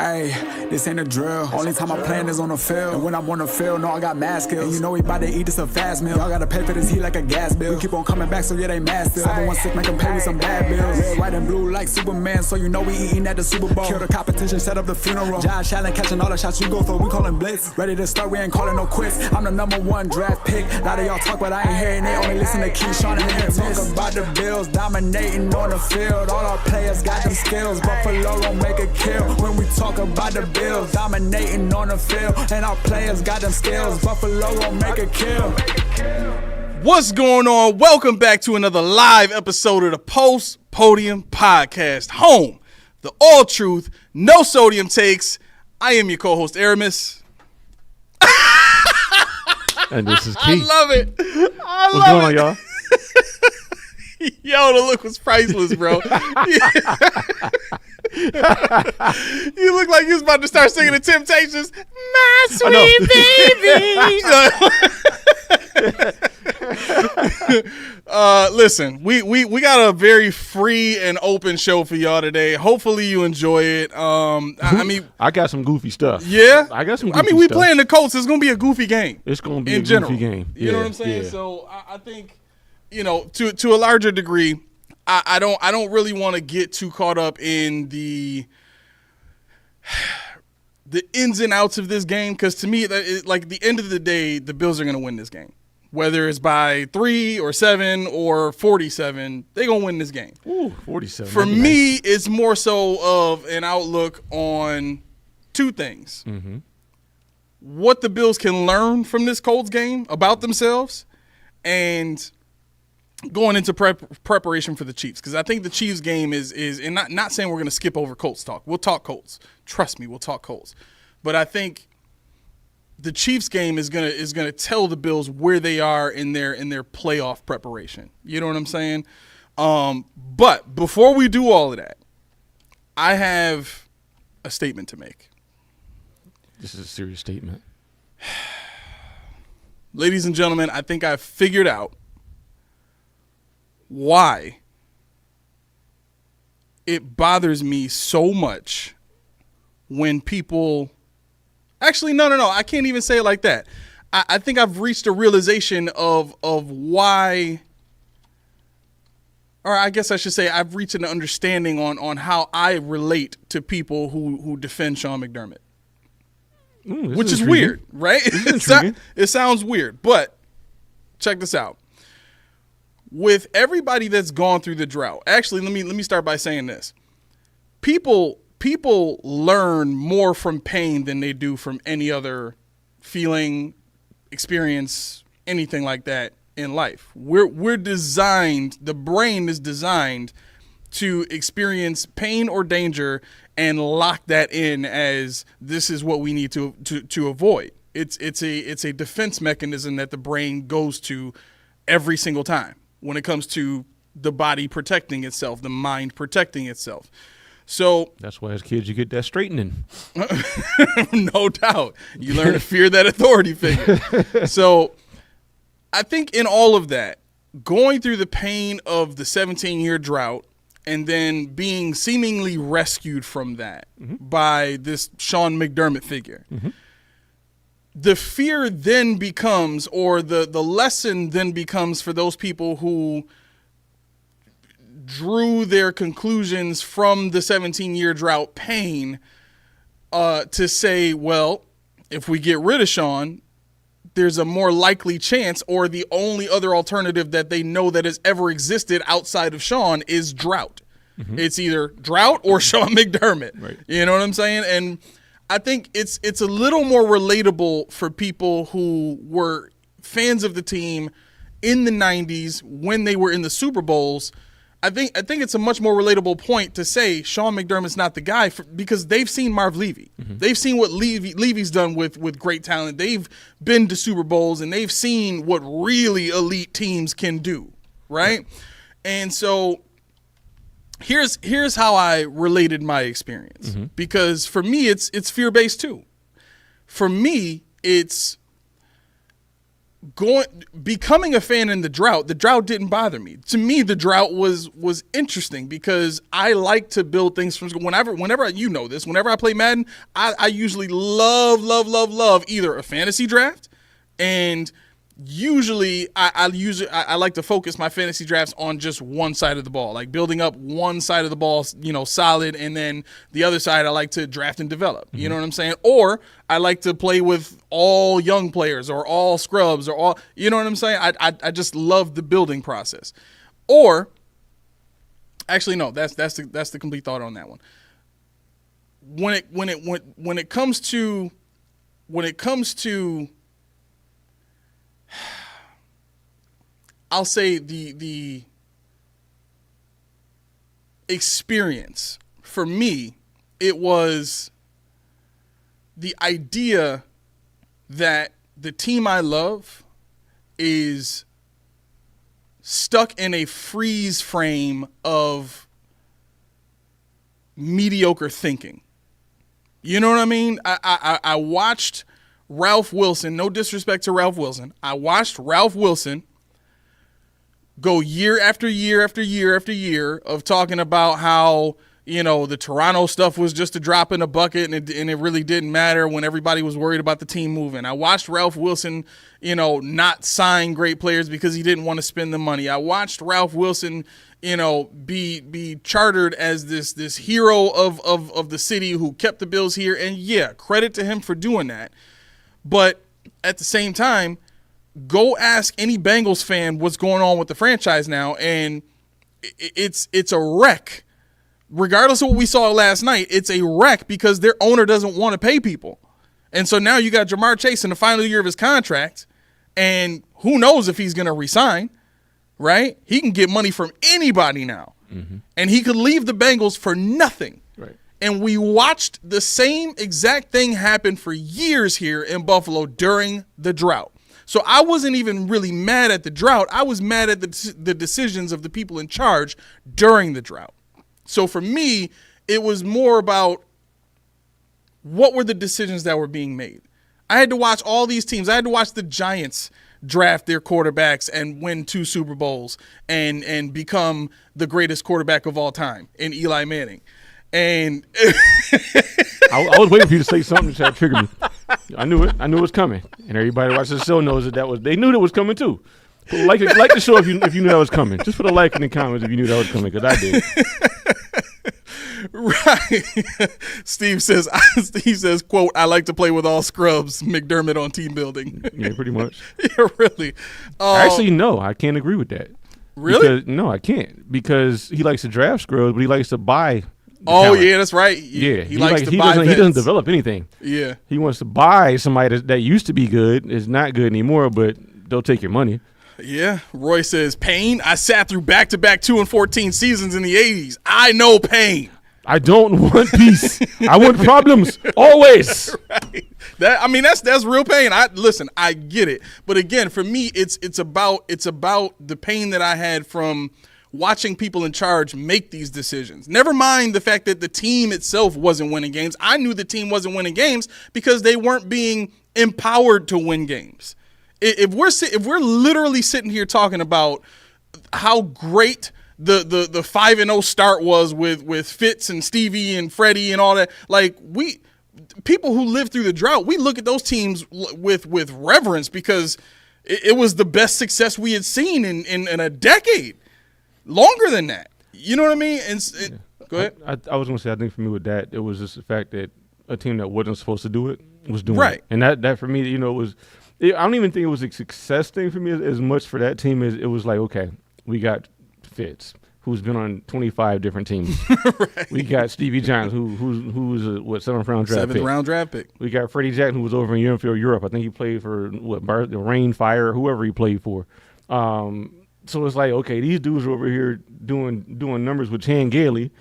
Ay, this ain't a drill. Only time I'm playing is on the field. And when I'm on the field, no, I got mad skills. And you know we about to eat this a fast meal. Y'all gotta pay for this heat like a gas bill. We keep on coming back, so yeah, they mad still. 716 make them pay me some bad bills. Red, white, and blue like Superman, so you know we eating at the Super Bowl. Kill the competition, set up the funeral. Josh Allen catching all the shots you go for. We callin' blitz. Ready to start, we ain't calling no quits. I'm the #1 draft pick. A lot of y'all talk, but I ain't hearing it. Only listen to Keyshawn and him. Talk about the Bills dominating on the field. All our players got them skills. Buffalo gon' make a kill when we talk about the Bills. Dominating on the field, and our players got them skills. Buffalo gon' make a kill. What's going on? Welcome back to another live episode of the Podium podcast, home, the all truth, no sodium takes. I am your co-host Aramis. And this is Keith. I love it. What's going on, y'all? Yo, the look was priceless, bro. You look like you was about to start singing the Temptations. My sweet baby. Listen, we got a very free and open show for y'all today. Hopefully you enjoy it. I mean, I got some goofy stuff. Yeah, I got some. Goofy we stuff. playing the Colts. It's gonna be a goofy game. It's gonna be in a general. goofy game. You know what I'm saying? Yeah. So I think, you know, to a larger degree, I don't really want to get too caught up in the ins and outs of this game, because to me, like at the end of the day, the Bills are going to win this game. Whether it's by 3 or 7 or 47, they're going to win this game. Ooh, 47. For me, it's more so of an outlook on two things. Mm-hmm. What the Bills can learn from this Colts game about themselves, and going into preparation for the Chiefs, because I think the Chiefs game is and not saying we're going to skip over Colts talk. We'll talk Colts. Trust me, we'll talk Colts. But I think the Chiefs game is gonna tell the Bills where they are in their playoff preparation. You know what I'm saying? But before we do all of that, I have a statement to make. This is a serious statement. Ladies and gentlemen, I think I've figured out why it bothers me so much when people actually no I can't even say it like that. I think I've reached a realization of why, or I guess I should say I've reached an understanding on how I relate to people who defend Sean McDermott. Which is weird, right? It sounds weird, but check this out. With everybody that's gone through the drought, actually, let me start by saying this. People learn more from pain than they do from any other feeling, experience, anything like that in life. We're designed, the brain is designed to experience pain or danger and lock that in as this is what we need to avoid. It's a defense mechanism that the brain goes to every single time when it comes to the body protecting itself, the mind protecting itself. So that's why as kids you get that straightening. No doubt. You learn to fear that authority figure. So I think in all of that, going through the pain of the 17-year drought and then being seemingly rescued from that by this Sean McDermott figure, the fear then becomes, or the lesson then becomes for those people who drew their conclusions from the 17-year drought pain to say, well, if we get rid of Sean, there's a more likely chance, or the only other alternative that they know that has ever existed outside of Sean is drought. It's either drought or Sean McDermott. Right. You know what I'm saying? And I think it's a little more relatable for people who were fans of the team in the 90s when they were in the Super Bowls. I think it's a much more relatable point to say Sean McDermott's not the guy because they've seen Marv Levy. They've seen what Levy's done with great talent. They've been to Super Bowls and they've seen what really elite teams can do, right? And so here's how I related my experience, because for me it's fear-based too. For me, it's becoming a fan in the drought didn't bother me. To me, the drought was interesting because I like to build things from whenever whenever I play Madden, I usually love either a fantasy draft, and usually I like to focus my fantasy drafts on just one side of the ball, like building up one side of the ball, solid, and then the other side I like to draft and develop. You know what I'm saying? Or I like to play with all young players or all scrubs or all, you know what I'm saying? I just love the building process. Or actually, no, that's the complete thought on that one. When it comes to I'll say the experience for me, it was the idea that the team I love is stuck in a freeze frame of mediocre thinking. You know what I mean? I watched Ralph Wilson, no disrespect to Ralph Wilson. I watched Ralph Wilson go year after year after year after year of talking about how, the Toronto stuff was just a drop in a bucket and it really didn't matter when everybody was worried about the team moving. I watched Ralph Wilson, not sign great players because he didn't want to spend the money. I watched Ralph Wilson, be chartered as this hero of the city who kept the Bills here. And yeah, credit to him for doing that. But at the same time, go ask any Bengals fan what's going on with the franchise now, and it's a wreck. Regardless of what we saw last night, it's a wreck because their owner doesn't want to pay people. And so now you got Jamar Chase in the final year of his contract, and who knows if he's going to resign, right? He can get money from anybody now, and he could leave the Bengals for nothing. Right. And we watched the same exact thing happen for years here in Buffalo during the drought. So I wasn't even really mad at the drought. I was mad at the decisions of the people in charge during the drought. So for me, it was more about what were the decisions that were being made. I had to watch all these teams. I had to watch the Giants draft their quarterbacks and win 2 Super Bowls and become the greatest quarterback of all time in Eli Manning. And I was waiting for you to say something to trigger me. I knew it. I knew it was coming. And everybody watching the show knows they knew that was coming too. Put like the show if you knew that was coming. Just put a like in the comments if you knew that was coming, because I did. Right. Steve says, quote, "I like to play with all scrubs." McDermott on team building. Yeah, pretty much. Yeah, really. Actually, no, I can't agree with that. Really? No, I can't, because he likes to draft scrubs, but he likes to buy. Talent. Yeah, that's right. Yeah, he likes to buy. He doesn't develop anything. Yeah, he wants to buy somebody that used to be good, is not good anymore, but they'll take your money. Yeah. Roy says, "Pain. I sat through back-to-back 2-14 seasons in the '80s. I know pain. I don't want peace. I want problems always." Right. That's real pain. I get it. But again, for me, it's about the pain that I had from watching people in charge make these decisions. Never mind the fact that the team itself wasn't winning games. I knew the team wasn't winning games because they weren't being empowered to win games. If we're literally sitting here talking about how great the 5-0 start was with Fitz and Stevie and Freddie and all that, like people who lived through the drought, we look at those teams with reverence because it was the best success we had seen in a decade. Longer than that. You know what I mean? Go ahead. I was going to say, I think for me with that, it was just the fact that a team that wasn't supposed to do it was doing right. it. And that for me, was – I don't even think it was a success thing for me as much for that team as it was like, okay, we got Fitz, who's been on 25 different teams. Right. We got Stevie Jones, who was a 7th-round draft pick. 7th-round draft pick. We got Freddie Jackson, who was over in Europe. I think he played for Rain, Fire, whoever he played for. So it's like, okay, these dudes are over here doing numbers with Chan Gailey,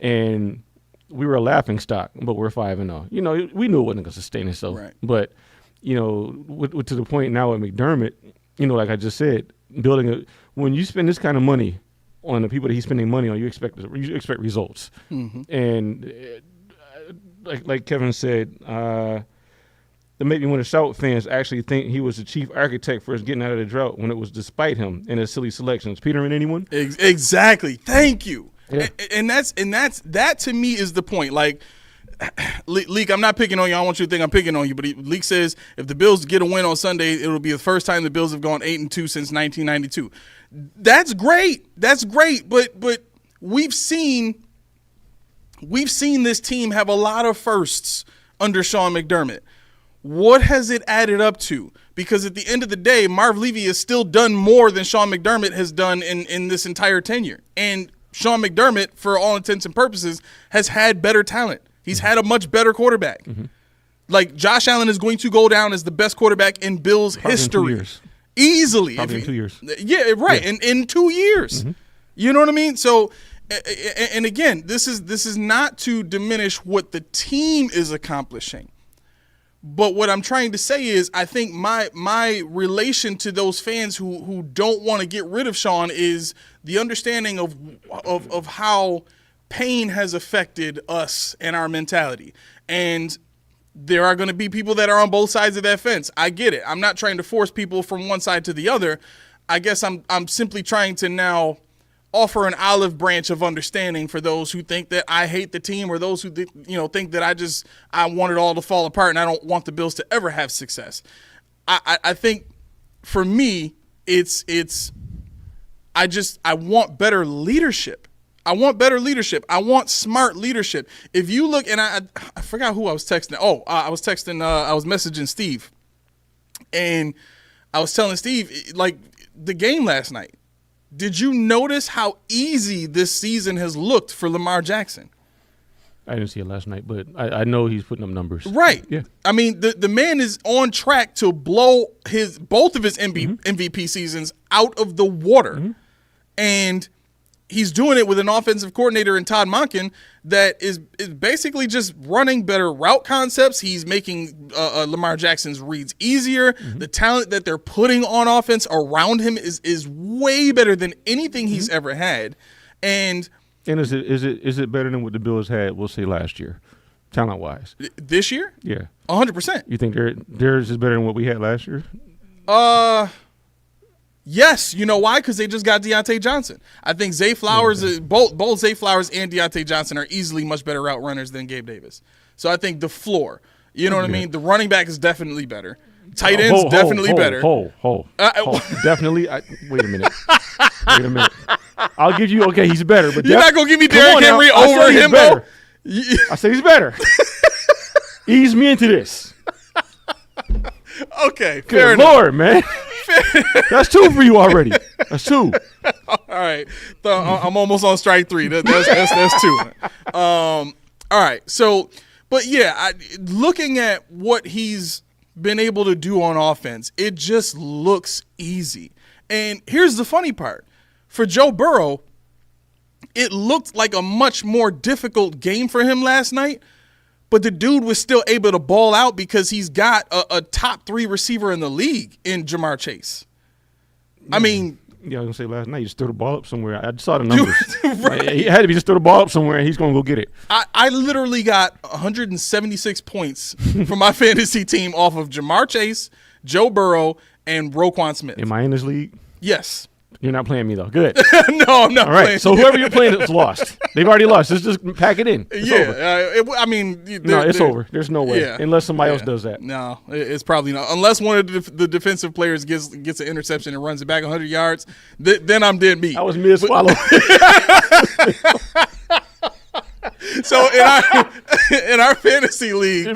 and we were a laughing stock, but we're 5-0. We knew it wasn't going to sustain itself. Right. But, to the point now with McDermott, like I just said, when you spend this kind of money on the people that he's spending money on, you expect results. Mm-hmm. And like Kevin said, the the make me want to shout fans actually think he was the chief architect for us getting out of the drought when it was despite him and his silly selections. Peter and anyone? Exactly. Thank you. Yeah. And that to me is the point. Like, Leak, I'm not picking on you. I don't want you to think I'm picking on you, but Leak says if the Bills get a win on Sunday, it'll be the first time the Bills have gone 8-2 since 1992. That's great. That's great. But we've seen this team have a lot of firsts under Sean McDermott. What has it added up to? Because at the end of the day, Marv Levy has still done more than Sean McDermott has done in this entire tenure. And Sean McDermott, for all intents and purposes, has had better talent. He's had a much better quarterback. Mm-hmm. Like, Josh Allen is going to go down as the best quarterback in Bills history. 2 years. Easily. Probably in 2 years. Yeah, right. Yeah. In 2 years. Mm-hmm. You know what I mean? So, and again, this is not to diminish what the team is accomplishing. But what I'm trying to say is I think my relation to those fans who don't want to get rid of Sean is the understanding of how pain has affected us and our mentality. And there are going to be people that are on both sides of that fence. I get it. I'm not trying to force people from one side to the other. I guess I'm simply trying to now offer an olive branch of understanding for those who think that I hate the team or those who think that I want it all to fall apart and I don't want the Bills to ever have success. I think for me I want better leadership. I want better leadership. I want smart leadership. If you look, and I forgot who I was texting. I was messaging Steve, and I was telling Steve, like, the game last night. Did you notice how easy this season has looked for Lamar Jackson? I didn't see it last night, but I know he's putting up numbers. Right. Yeah. I mean, the man is on track to blow both of his MVP seasons out of the water. Mm-hmm. And he's doing it with an offensive coordinator in Todd Monken that is basically just running better route concepts. He's making Lamar Jackson's reads easier. Mm-hmm. The talent that they're putting on offense around him is way better than anything he's ever had. And is it better than what the Bills had, we'll say, last year, talent-wise? This year? Yeah. 100%. You think theirs is better than what we had last year? Yes, you know why? Because they just got Deontay Johnson. I think Zay Flowers, both Zay Flowers and Deontay Johnson are easily much better route runners than Gabe Davis. So I think the floor, you know what I mean? The running back is definitely better. Tight ends definitely better. Definitely. Wait a minute. I'll give you. Okay, he's better, but you're not gonna give me Derrick Henry over him, though. I say he's better. Ease me into this. Okay, fair enough. Lord, man. That's 2 for you already. That's 2. All right. I'm almost on strike 3. That's 2. All right. So, but yeah, looking at what he's been able to do on offense, it just looks easy. And here's the funny part. For Joe Burrow, it looked like a much more difficult game for him last night. But the dude was still able to ball out because he's got a top 3 receiver in the league in Jamar Chase. I mean, yeah, I was gonna say last night you just threw the ball up somewhere. I saw the numbers. Right. He had to be just throw the ball up somewhere, and he's gonna go get it. I literally got 176 points for my fantasy team off of Jamar Chase, Joe Burrow, and Roquan Smith. Am I in this league? Yes. You're not playing me, though. Good. No, I'm not. All right. Playing. So whoever you're playing is lost. They've already lost. Let's just pack it in. It's over. I mean, it's over. There's no way. Yeah, unless somebody else does that. No, it's probably not. Unless one of the defensive players gets an interception and runs it back 100 yards, then I'm dead meat. I was mid-swallow. So in our fantasy league,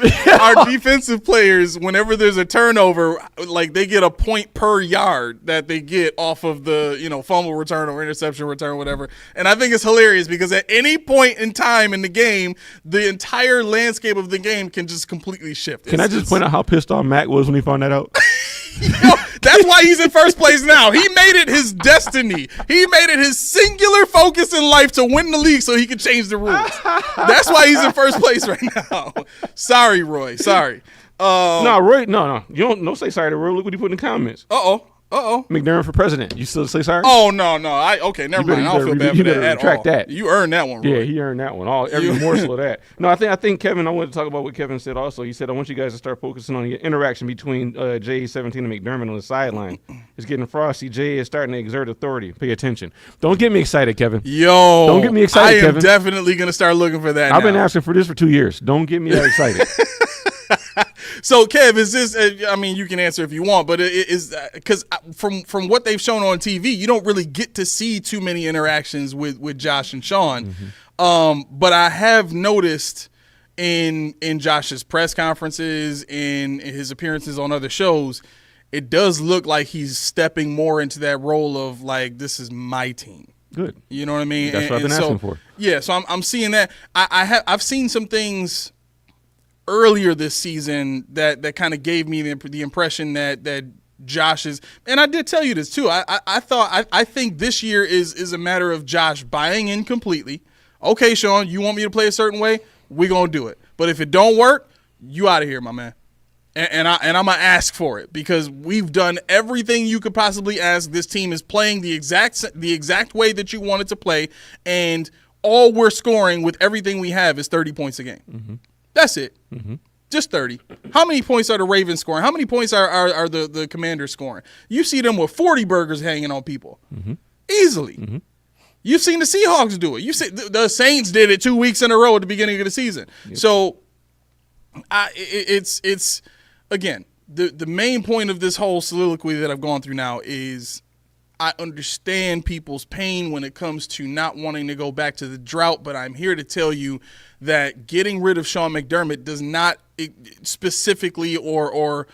our defensive players, whenever there's a turnover, like they get a point per yard that they get off of the fumble return or interception return, whatever. And I think it's hilarious because at any point in time in the game, the entire landscape of the game can just completely shift. Can I just point out how pissed off Mac was when he found that out? That's why he's in first place now. He made it his destiny. He made it his singular focus in life to win the league so he could change the rules. That's why he's in first place right now. Sorry, Roy. Sorry. No, Roy. No. You don't say sorry to Roy. Look what he put in the comments. Uh-oh. McDermott for president. You still say sorry? Oh no. Okay, never mind. I don't feel bad for that at all. That. You earned that one, Roy. Yeah, he earned that one. Every morsel of that. No, I think Kevin. I want to talk about what Kevin said. Also, he said I want you guys to start focusing on the interaction between J17 and McDermott on the sideline. It's getting frosty. Jay is starting to exert authority. Pay attention. Don't get me excited, Kevin. Yo, don't get me excited, Kevin. I am definitely gonna start looking for that. I've been asking for this for 2 years. Don't get me that excited. So, Kev, is this? I mean, you can answer if you want, but it is because from what they've shown on TV, you don't really get to see too many interactions with Josh and Sean. But I have noticed in Josh's press conferences, in his appearances on other shows, it does look like he's stepping more into that role of like, this is my team. Good. You know what I mean? That's what I've been asking for. Yeah, so I'm seeing that. I've seen some things earlier this season that kind of gave me the impression that Josh is, and I did tell you this too. I think this year is a matter of Josh buying in completely. Okay, Sean, you want me to play a certain way? We're gonna do it. But if it don't work, you out of here, my man. And I'm gonna ask for it because we've done everything you could possibly ask. This team is playing the exact way that you wanted to play, and all we're scoring with everything we have is 30 points a game. Mm-hmm. That's it. Mm-hmm. Just 30. How many points are the Ravens scoring? How many points are the Commanders scoring? You see them with 40 burgers hanging on people. Mm-hmm. Easily. Mm-hmm. You've seen the Seahawks do it. You see the Saints did it 2 weeks in a row at the beginning of the season. Yep. So it's again, the main point of this whole soliloquy that I've gone through now is I understand people's pain when it comes to not wanting to go back to the drought, but I'm here to tell you that getting rid of Sean McDermott does not specifically or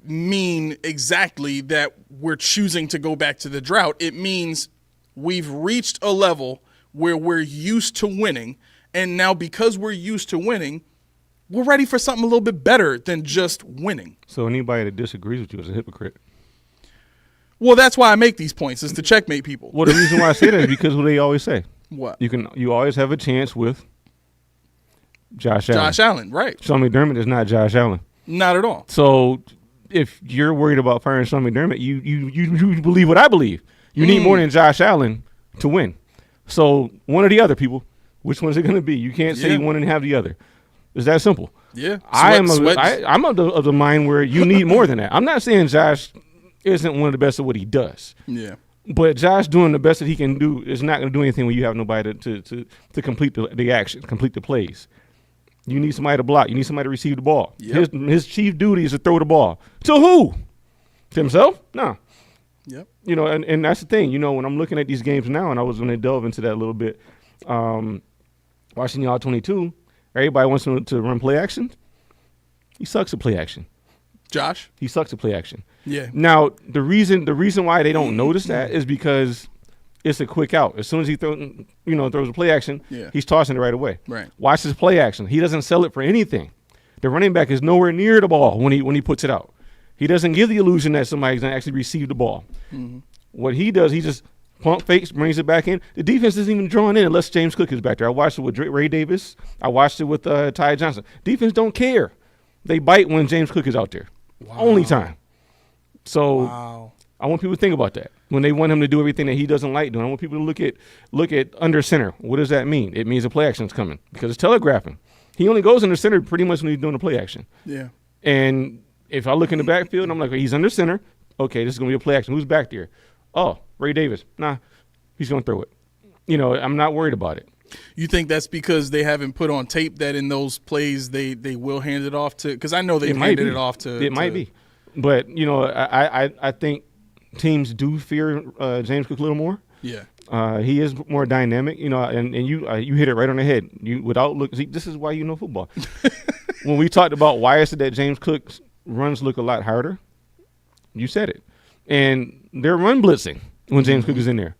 mean exactly that we're choosing to go back to the drought. It means we've reached a level where we're used to winning, and now because we're used to winning, we're ready for something a little bit better than just winning. So anybody that disagrees with you is a hypocrite. Well, that's why I make these points, is to checkmate people. Well, the reason why I say that is because what they always say. What? You always have a chance with Josh Allen. Josh Allen, right. Sean McDermott is not Josh Allen. Not at all. So if you're worried about firing Sean McDermott, you believe what I believe. You need more than Josh Allen to win. So one or the other, people. Which one's it going to be? You can't say one and have the other. It's that simple. Yeah. I'm of the mind where you need more than that. I'm not saying Josh isn't one of the best at what he does. Yeah. But Josh doing the best that he can do is not going to do anything when you have nobody to complete the action, complete the plays. You need somebody to block. You need somebody to receive the ball. Yep. His chief duty is to throw the ball. To who? To himself? No. Yep. You know, and that's the thing. You know, when I'm looking at these games now, and I was going to delve into that a little bit, watching y'all 22, everybody wants to run play action. He sucks at play action. Josh? He sucks at play action. Yeah. Now, the reason why they don't notice that is because it's a quick out. As soon as he throws a play action, he's tossing it right away. Right. Watch his play action. He doesn't sell it for anything. The running back is nowhere near the ball when he puts it out. He doesn't give the illusion that somebody's going to actually receive the ball. Mm-hmm. What he does, he just pump fakes, brings it back in. The defense isn't even drawing in unless James Cook is back there. I watched it with Ray Davis. I watched it with Ty Johnson. Defense don't care. They bite when James Cook is out there. Wow. Only time. So I want people to think about that. When they want him to do everything that he doesn't like doing, I want people to look at under center. What does that mean? It means a play action is coming because it's telegraphing. He only goes under center pretty much when he's doing the play action. Yeah. And if I look in the backfield and I'm like, he's under center, okay, this is going to be a play action. Who's back there? Oh, Ray Davis. Nah, he's going to throw it. You know, I'm not worried about it. You think that's because they haven't put on tape that in those plays they will hand it off to – because I know they've handed it off to – It might be. But, you know, I think teams do fear James Cook a little more. Yeah. He is more dynamic, you know, and you hit it right on the head. This is why you know football. When we talked about why is it that James Cook's runs look a lot harder, you said it. And they're run blitzing when James Cook is in there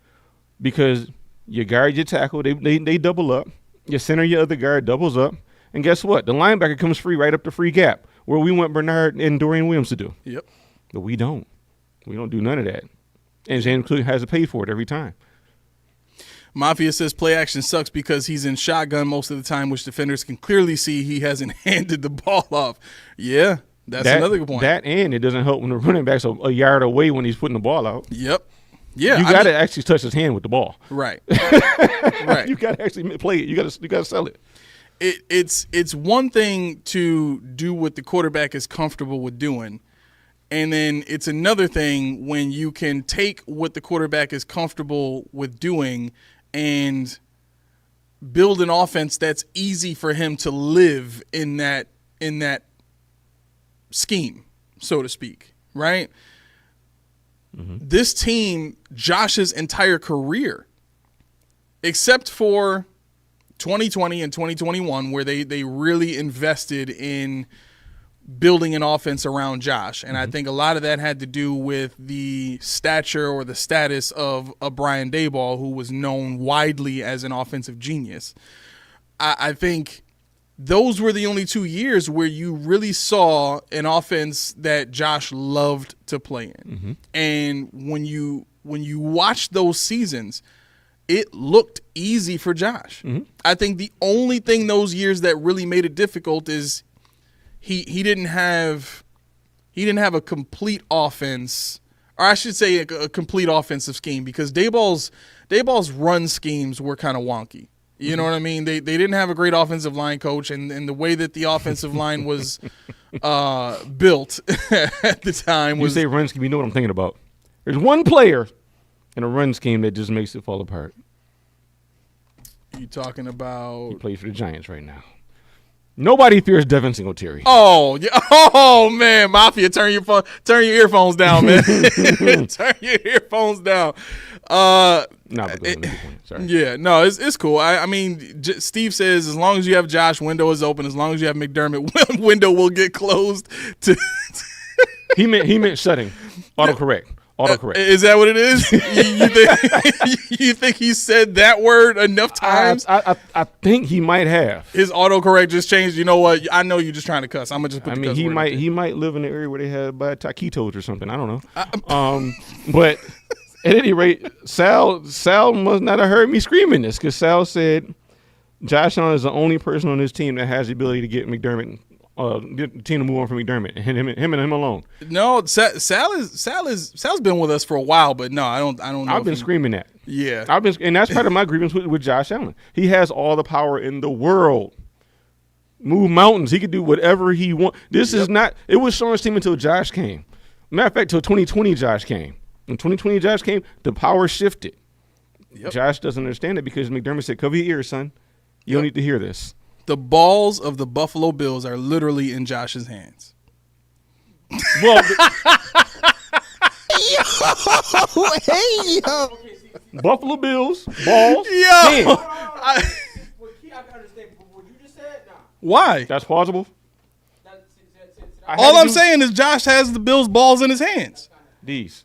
because you guard your tackle, they double up. You center your other guard doubles up. And guess what? The linebacker comes free right up the free gap where we want Bernard and Dorian Williams to do. Yep. But we don't. We don't do none of that. And James Cook has to pay for it every time. Mafia says play action sucks because he's in shotgun most of the time, which defenders can clearly see he hasn't handed the ball off. Yeah, That's another good point. That and it doesn't help when the running back's a yard away when he's putting the ball out. Yep. Yeah. You got to actually touch his hand with the ball. Right. Right. You got to actually play it. You got to sell it. It's one thing to do what the quarterback is comfortable with doing, and then it's another thing when you can take what the quarterback is comfortable with doing and build an offense that's easy for him to live in that scheme, so to speak, right? Mm-hmm. This team, Josh's entire career, except for 2020 and 2021, where they really invested in building an offense around Josh. And I think a lot of that had to do with the stature or the status of Brian Daboll, who was known widely as an offensive genius. I think those were the only 2 years where you really saw an offense that Josh loved to play in. Mm-hmm. And when you watch those seasons, it looked easy for Josh. Mm-hmm. I think the only thing those years that really made it difficult is he didn't have a complete offense, or I should say a complete offensive scheme, because Daboll's run schemes were kind of wonky. You know what I mean? They didn't have a great offensive line coach, and the way that the offensive line was built at the time was. You say run scheme, you know what I'm thinking about. There's one player in a run scheme that just makes it fall apart. You talking about? He plays for the Giants right now. Nobody fears Devin Singletary. Oh, yeah. Oh man, Mafia, turn your earphones down, man. Turn your earphones down. Sorry. Yeah, no, it's cool. I mean, Steve says as long as you have Josh, window is open. As long as you have McDermott, window will get closed. He meant shutting. Autocorrect. Is that what it is? You think he said that word enough times? I think he might have. His autocorrect just changed. You know what? I know you're just trying to cuss. I'm gonna just put the cuss word he might live in the area where they have bad taquitos or something. I don't know. But at any rate, Sal must not have heard me screaming this, because Sal said Josh Allen is the only person on this team that has the ability to get McDermott. Get the team to move on from McDermott, and him and him alone. No, Sal's been with us for a while, but no, I don't know. I've been screaming that. Yeah, and that's part of my grievance with Josh Allen. He has all the power in the world. Move mountains. He could do whatever he wants. Is not. It was Sean's team until Josh came. Matter of fact, till 2020, Josh came. When 2020 Josh came, the power shifted. Yep. Josh doesn't understand it because McDermott said, "Cover your ears, son. You don't need to hear this." The balls of the Buffalo Bills are literally in Josh's hands. Well, yo. Buffalo Bills, balls. Yo. Why? That's plausible. All I'm saying is Josh has the Bills' balls in his hands. These.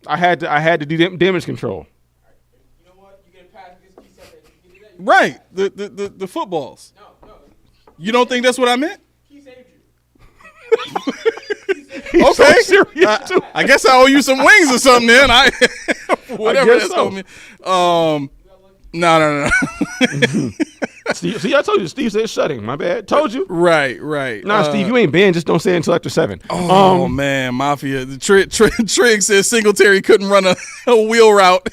I had to do damage control. Right. The footballs. You don't think that's what I meant? He saved you. Okay. So serious too. I guess I owe you some wings or something then. Whatever that's so. me. No. Steve, see, I told you. Steve said shutting. My bad. Told you. Right. Nah, Steve, you ain't banned. Just don't say it until after 7. Oh, man. Mafia. The Trig says Singletary couldn't run a wheel route.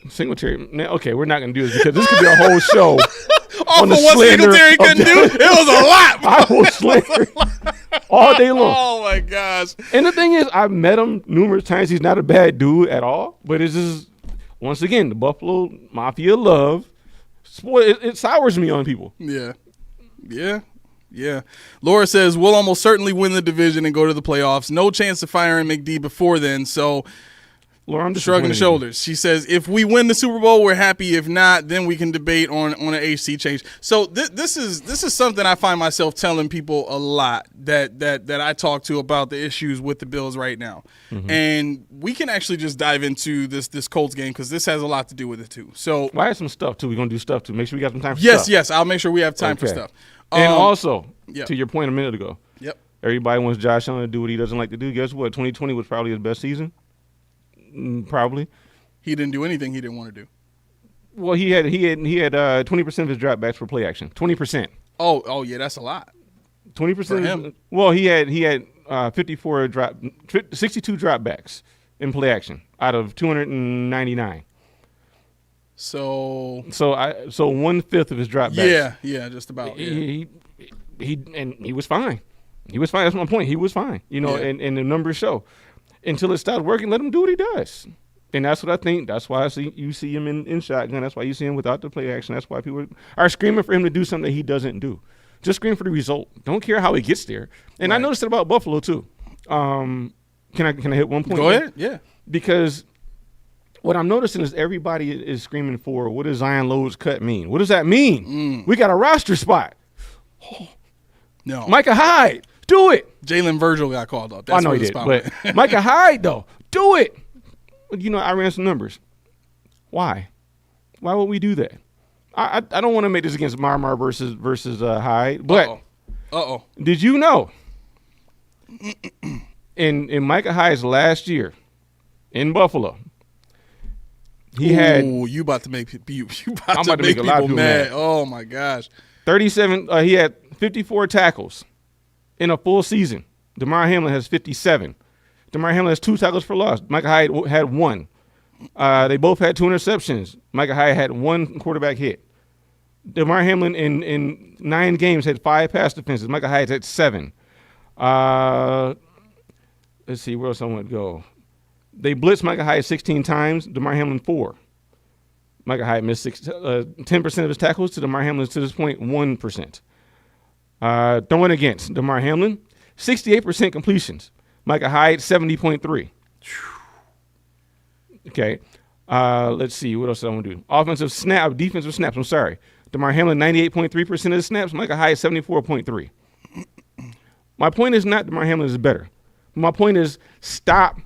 Singletary. Okay, we're not going to do this because this could be a whole show. Off of what Singletary couldn't do? It was a lot. I will slander all day long. Oh, my gosh. And the thing is, I've met him numerous times. He's not a bad dude at all. But it's just, once again, the Buffalo Mafia love. It sours me on people. Yeah. Laura says, we'll almost certainly win the division and go to the playoffs. No chance of firing McD before then, so Laura, I'm just shrugging the shoulders. She says, if we win the Super Bowl, we're happy. If not, then we can debate on an HC change. So this is something I find myself telling people a lot that I talk to about the issues with the Bills right now. Mm-hmm. And we can actually just dive into this Colts game because this has a lot to do with it too. So I have some stuff too. We're going to do stuff too. Make sure we got some time for stuff. Yes. I'll make sure we have time for stuff. And also, to your point a minute ago, everybody wants Josh Allen to do what he doesn't like to do. Guess what? 2020 was probably his best season. Probably. He didn't do anything he didn't want to do. Well, he had 20% of his dropbacks for play action. 20%. Oh yeah, that's a lot. 20%. Well, he had 62 dropbacks in play action out of 299. So 1/5 of his dropbacks. Yeah, just about. Yeah. He was fine. He was fine. That's my point. He was fine. And the numbers show. Until it started working, let him do what he does. And that's what I think. That's why you see him in shotgun. That's why you see him without the play action. That's why people are screaming for him to do something that he doesn't do. Just scream for the result. Don't care how he gets there. And I noticed it about Buffalo too. Can I hit one point? Go ahead. Yeah. Because what I'm noticing is everybody is screaming for, what does Zion Lowe's cut mean? What does that mean? We got a roster spot. No. Micah Hyde, do it. Jalen Virgil got called up. That's I know he did, but Micah Hyde, though, do it. I ran some numbers. Why? Why would we do that? I don't want to make this against Marmar versus Hyde, but did you know in Micah Hyde's last year in Buffalo, he had. You about to make people a lot of people mad. Oh my gosh. 37. He had 54 tackles in a full season. Damar Hamlin has 57. Damar Hamlin has 2 tackles for loss. Micah Hyde had 1. They both had 2 interceptions. Micah Hyde had 1 quarterback hit. Damar Hamlin in 9 games had 5 pass defenses. Micah Hyde had 7. Let's see, where else I want to go. They blitzed Micah Hyde 16 times. Damar Hamlin 4. Micah Hyde missed 10% of his tackles. To Damar Hamlin, to this point, 1%. Throwing against Damar Hamlin, 68% completions. Micah Hyde, 70.3. Okay. Let's see. What else do I want to do? Defensive snaps. I'm sorry. Damar Hamlin, 98.3% of the snaps. Micah Hyde, 74.3. My point is not Damar Hamlin is better. My point is stop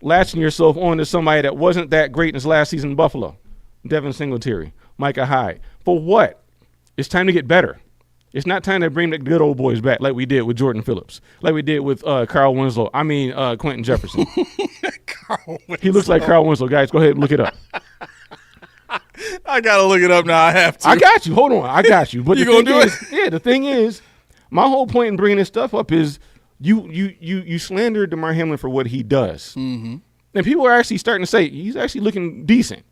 latching yourself on to somebody that wasn't that great in his last season in Buffalo. Devin Singletary, Micah Hyde. For what? It's time to get better. It's not time to bring the good old boys back like we did with Jordan Phillips, like we did with Carl Winslow. Quentin Jefferson. He looks like Carl Winslow. Guys, go ahead and look it up. I got to look it up now. I have to. I got you. Hold on. I got you. But you going to do it? Yeah, the thing is, my whole point in bringing this stuff up is you slander Damar Hamlin for what he does. Mm-hmm. And people are actually starting to say, he's actually looking decent.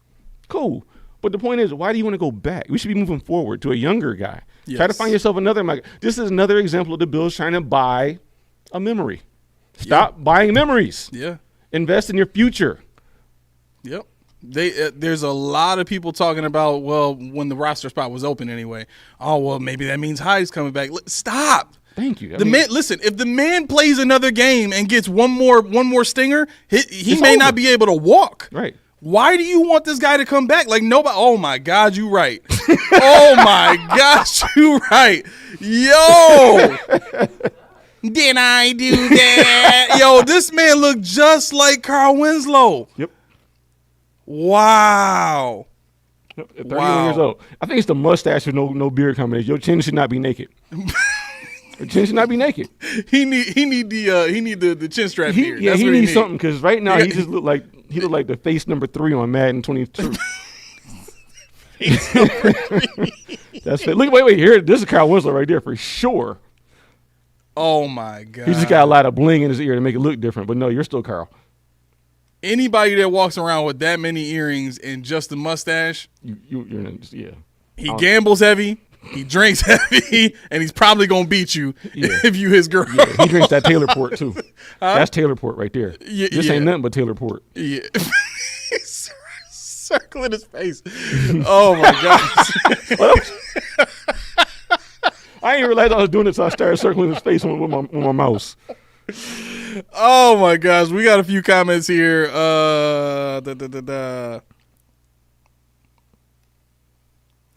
Cool. But the point is, why do you want to go back? We should be moving forward to a younger guy. Yes. Try to find yourself another. This is another example of the Bills trying to buy a memory. Stop buying memories. Yeah. Invest in your future. Yep. There's a lot of people talking about, well, when the roster spot was open anyway. Oh, well, maybe that means Hyde's coming back. Stop. Thank you. Listen, if the man plays another game and gets one more stinger, he may not be able to walk. Right. Why do you want this guy to come back? Like nobody. Oh my God, you right. Oh my gosh, you right. Yo, did I do that? Yo, this man looked just like Carl Winslow. Yep. Wow. 31 years old. I think it's the mustache with no beard combination. Your chin should not be naked. Your chin should not be naked. He need the chin strap beard. Yeah, he needs something because right now he just looked like the face number 3 on Madden 22. That's it. Look, wait here. This is Kyle Winslow right there for sure. Oh my God. He just got a lot of bling in his ear to make it look different. But no, you're still Carl. Anybody that walks around with that many earrings and just a mustache, you're yeah. He gambles heavy. He drinks heavy, and he's probably going to beat you if you his girl. Yeah, he drinks that Taylor Port, too. That's Taylor Port right there. This ain't nothing but Taylor Port. Yeah. He's circling his face. Oh, my gosh. I didn't realize I was doing it, so I started circling his face with my mouse. Oh, my gosh. We got a few comments here.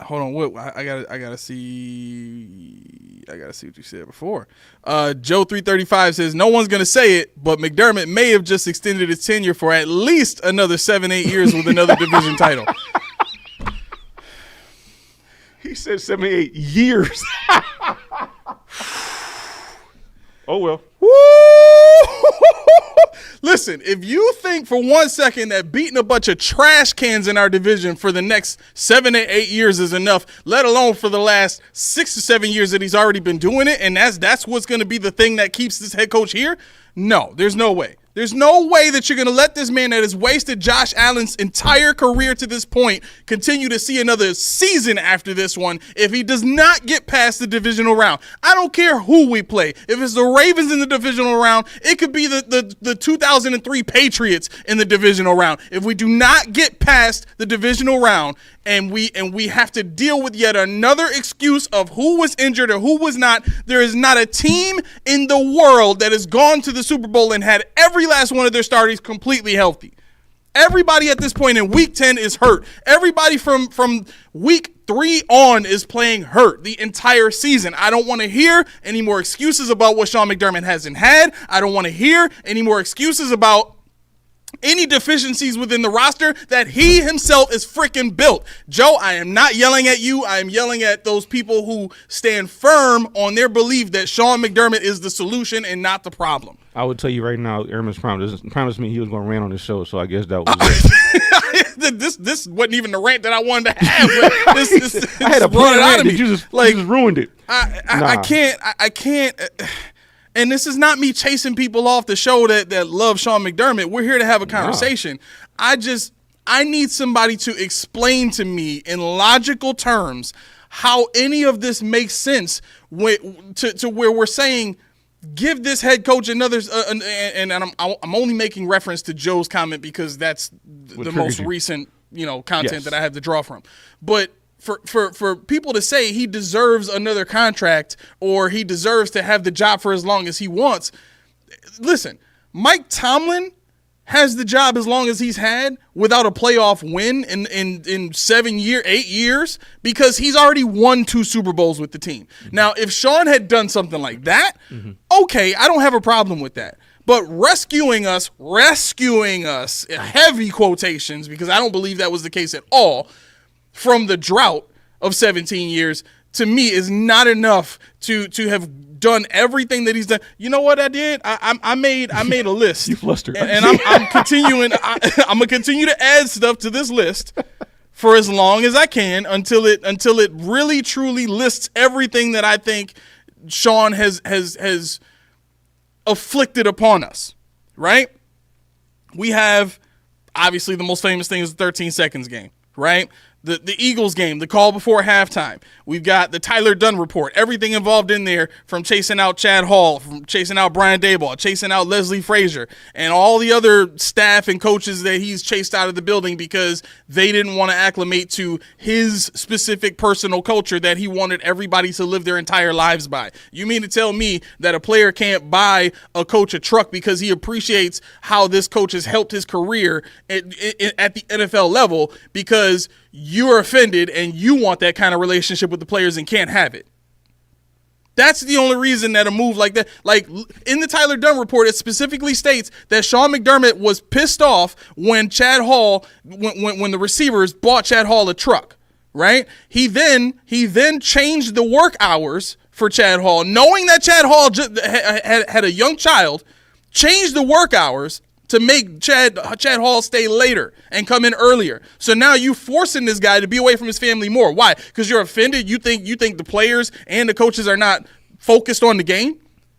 Hold on, what I gotta see what you said before. Joe 335 says no one's gonna say it, but McDermott may have just extended his tenure for at least another 7-8 years with another division title. He said 7-8 years. Oh well. Woo! Listen, if you think for 1 second that beating a bunch of trash cans in our division for the next 7 to 8 years is enough, let alone for the last 6 to 7 years that he's already been doing it, and that's what's going to be the thing that keeps this head coach here, no, there's no way. There's no way that you're going to let this man that has wasted Josh Allen's entire career to this point continue to see another season after this one if he does not get past the divisional round. I don't care who we play. If it's the Ravens in the divisional round, it could be the 2003 Patriots in the divisional round. If we do not get past the divisional round and we have to deal with yet another excuse of who was injured or who was not, there is not a team in the world that has gone to the Super Bowl and had every last one of their starters completely healthy. Everybody at this point in week 10 is hurt. Everybody from week 3 on is playing hurt the entire season. I don't want to hear any more excuses about what Sean McDermott hasn't had. I don't want to hear any more excuses about any deficiencies within the roster that he himself is freaking built. Joe, I am not yelling at you. I am yelling at those people who stand firm on their belief that Sean McDermott is the solution and not the problem. I would tell you right now, Airman's promised me he was going to rant on this show, so I guess that was it. This wasn't even the rant that I wanted to have. This I had a brought it out of me. You just ruined it. I can't. And this is not me chasing people off the show that love Sean McDermott. We're here to have a conversation. I need somebody to explain to me in logical terms how any of this makes sense to where we're saying give this head coach another. And I'm only making reference to Joe's comment because that's the most recent content that I have to draw from. But for people to say he deserves another contract or he deserves to have the job for as long as he wants, listen, Mike Tomlin has the job as long as he's had without a playoff win in 8 years because he's already won 2 Super Bowls with the team. Mm-hmm. Now, if Sean had done something like that, okay, I don't have a problem with that. But rescuing us, heavy quotations, because I don't believe that was the case at all, from the drought of 17 years, to me is not enough to have done everything that he's done. You know what I did? I made a list. You flustered. And I'm continuing. I'm gonna continue to add stuff to this list for as long as I can until it really truly lists everything that I think Sean has afflicted upon us. Right? We have obviously the most famous thing is the 13 seconds game. Right? The Eagles game, the call before halftime. We've got the Tyler Dunn report, everything involved in there, from chasing out Chad Hall, from chasing out Brian Daboll, chasing out Leslie Frazier, and all the other staff and coaches that he's chased out of the building because they didn't want to acclimate to his specific personal culture that he wanted everybody to live their entire lives by. You mean to tell me that a player can't buy a coach a truck because he appreciates how this coach has helped his career at the NFL level because you're offended and you want that kind of relationship with the players and can't have it? That's the only reason that a move like that, like in the Tyler Dunn report, it specifically states that Sean McDermott was pissed off when Chad Hall, when the receivers bought Chad Hall a truck, right? He then changed the work hours for Chad Hall, knowing that Chad Hall had a young child, changed the work hours to make Chad Hall stay later and come in earlier. So now you forcing this guy to be away from his family more. Why? Because you're offended? You think the players and the coaches are not focused on the game?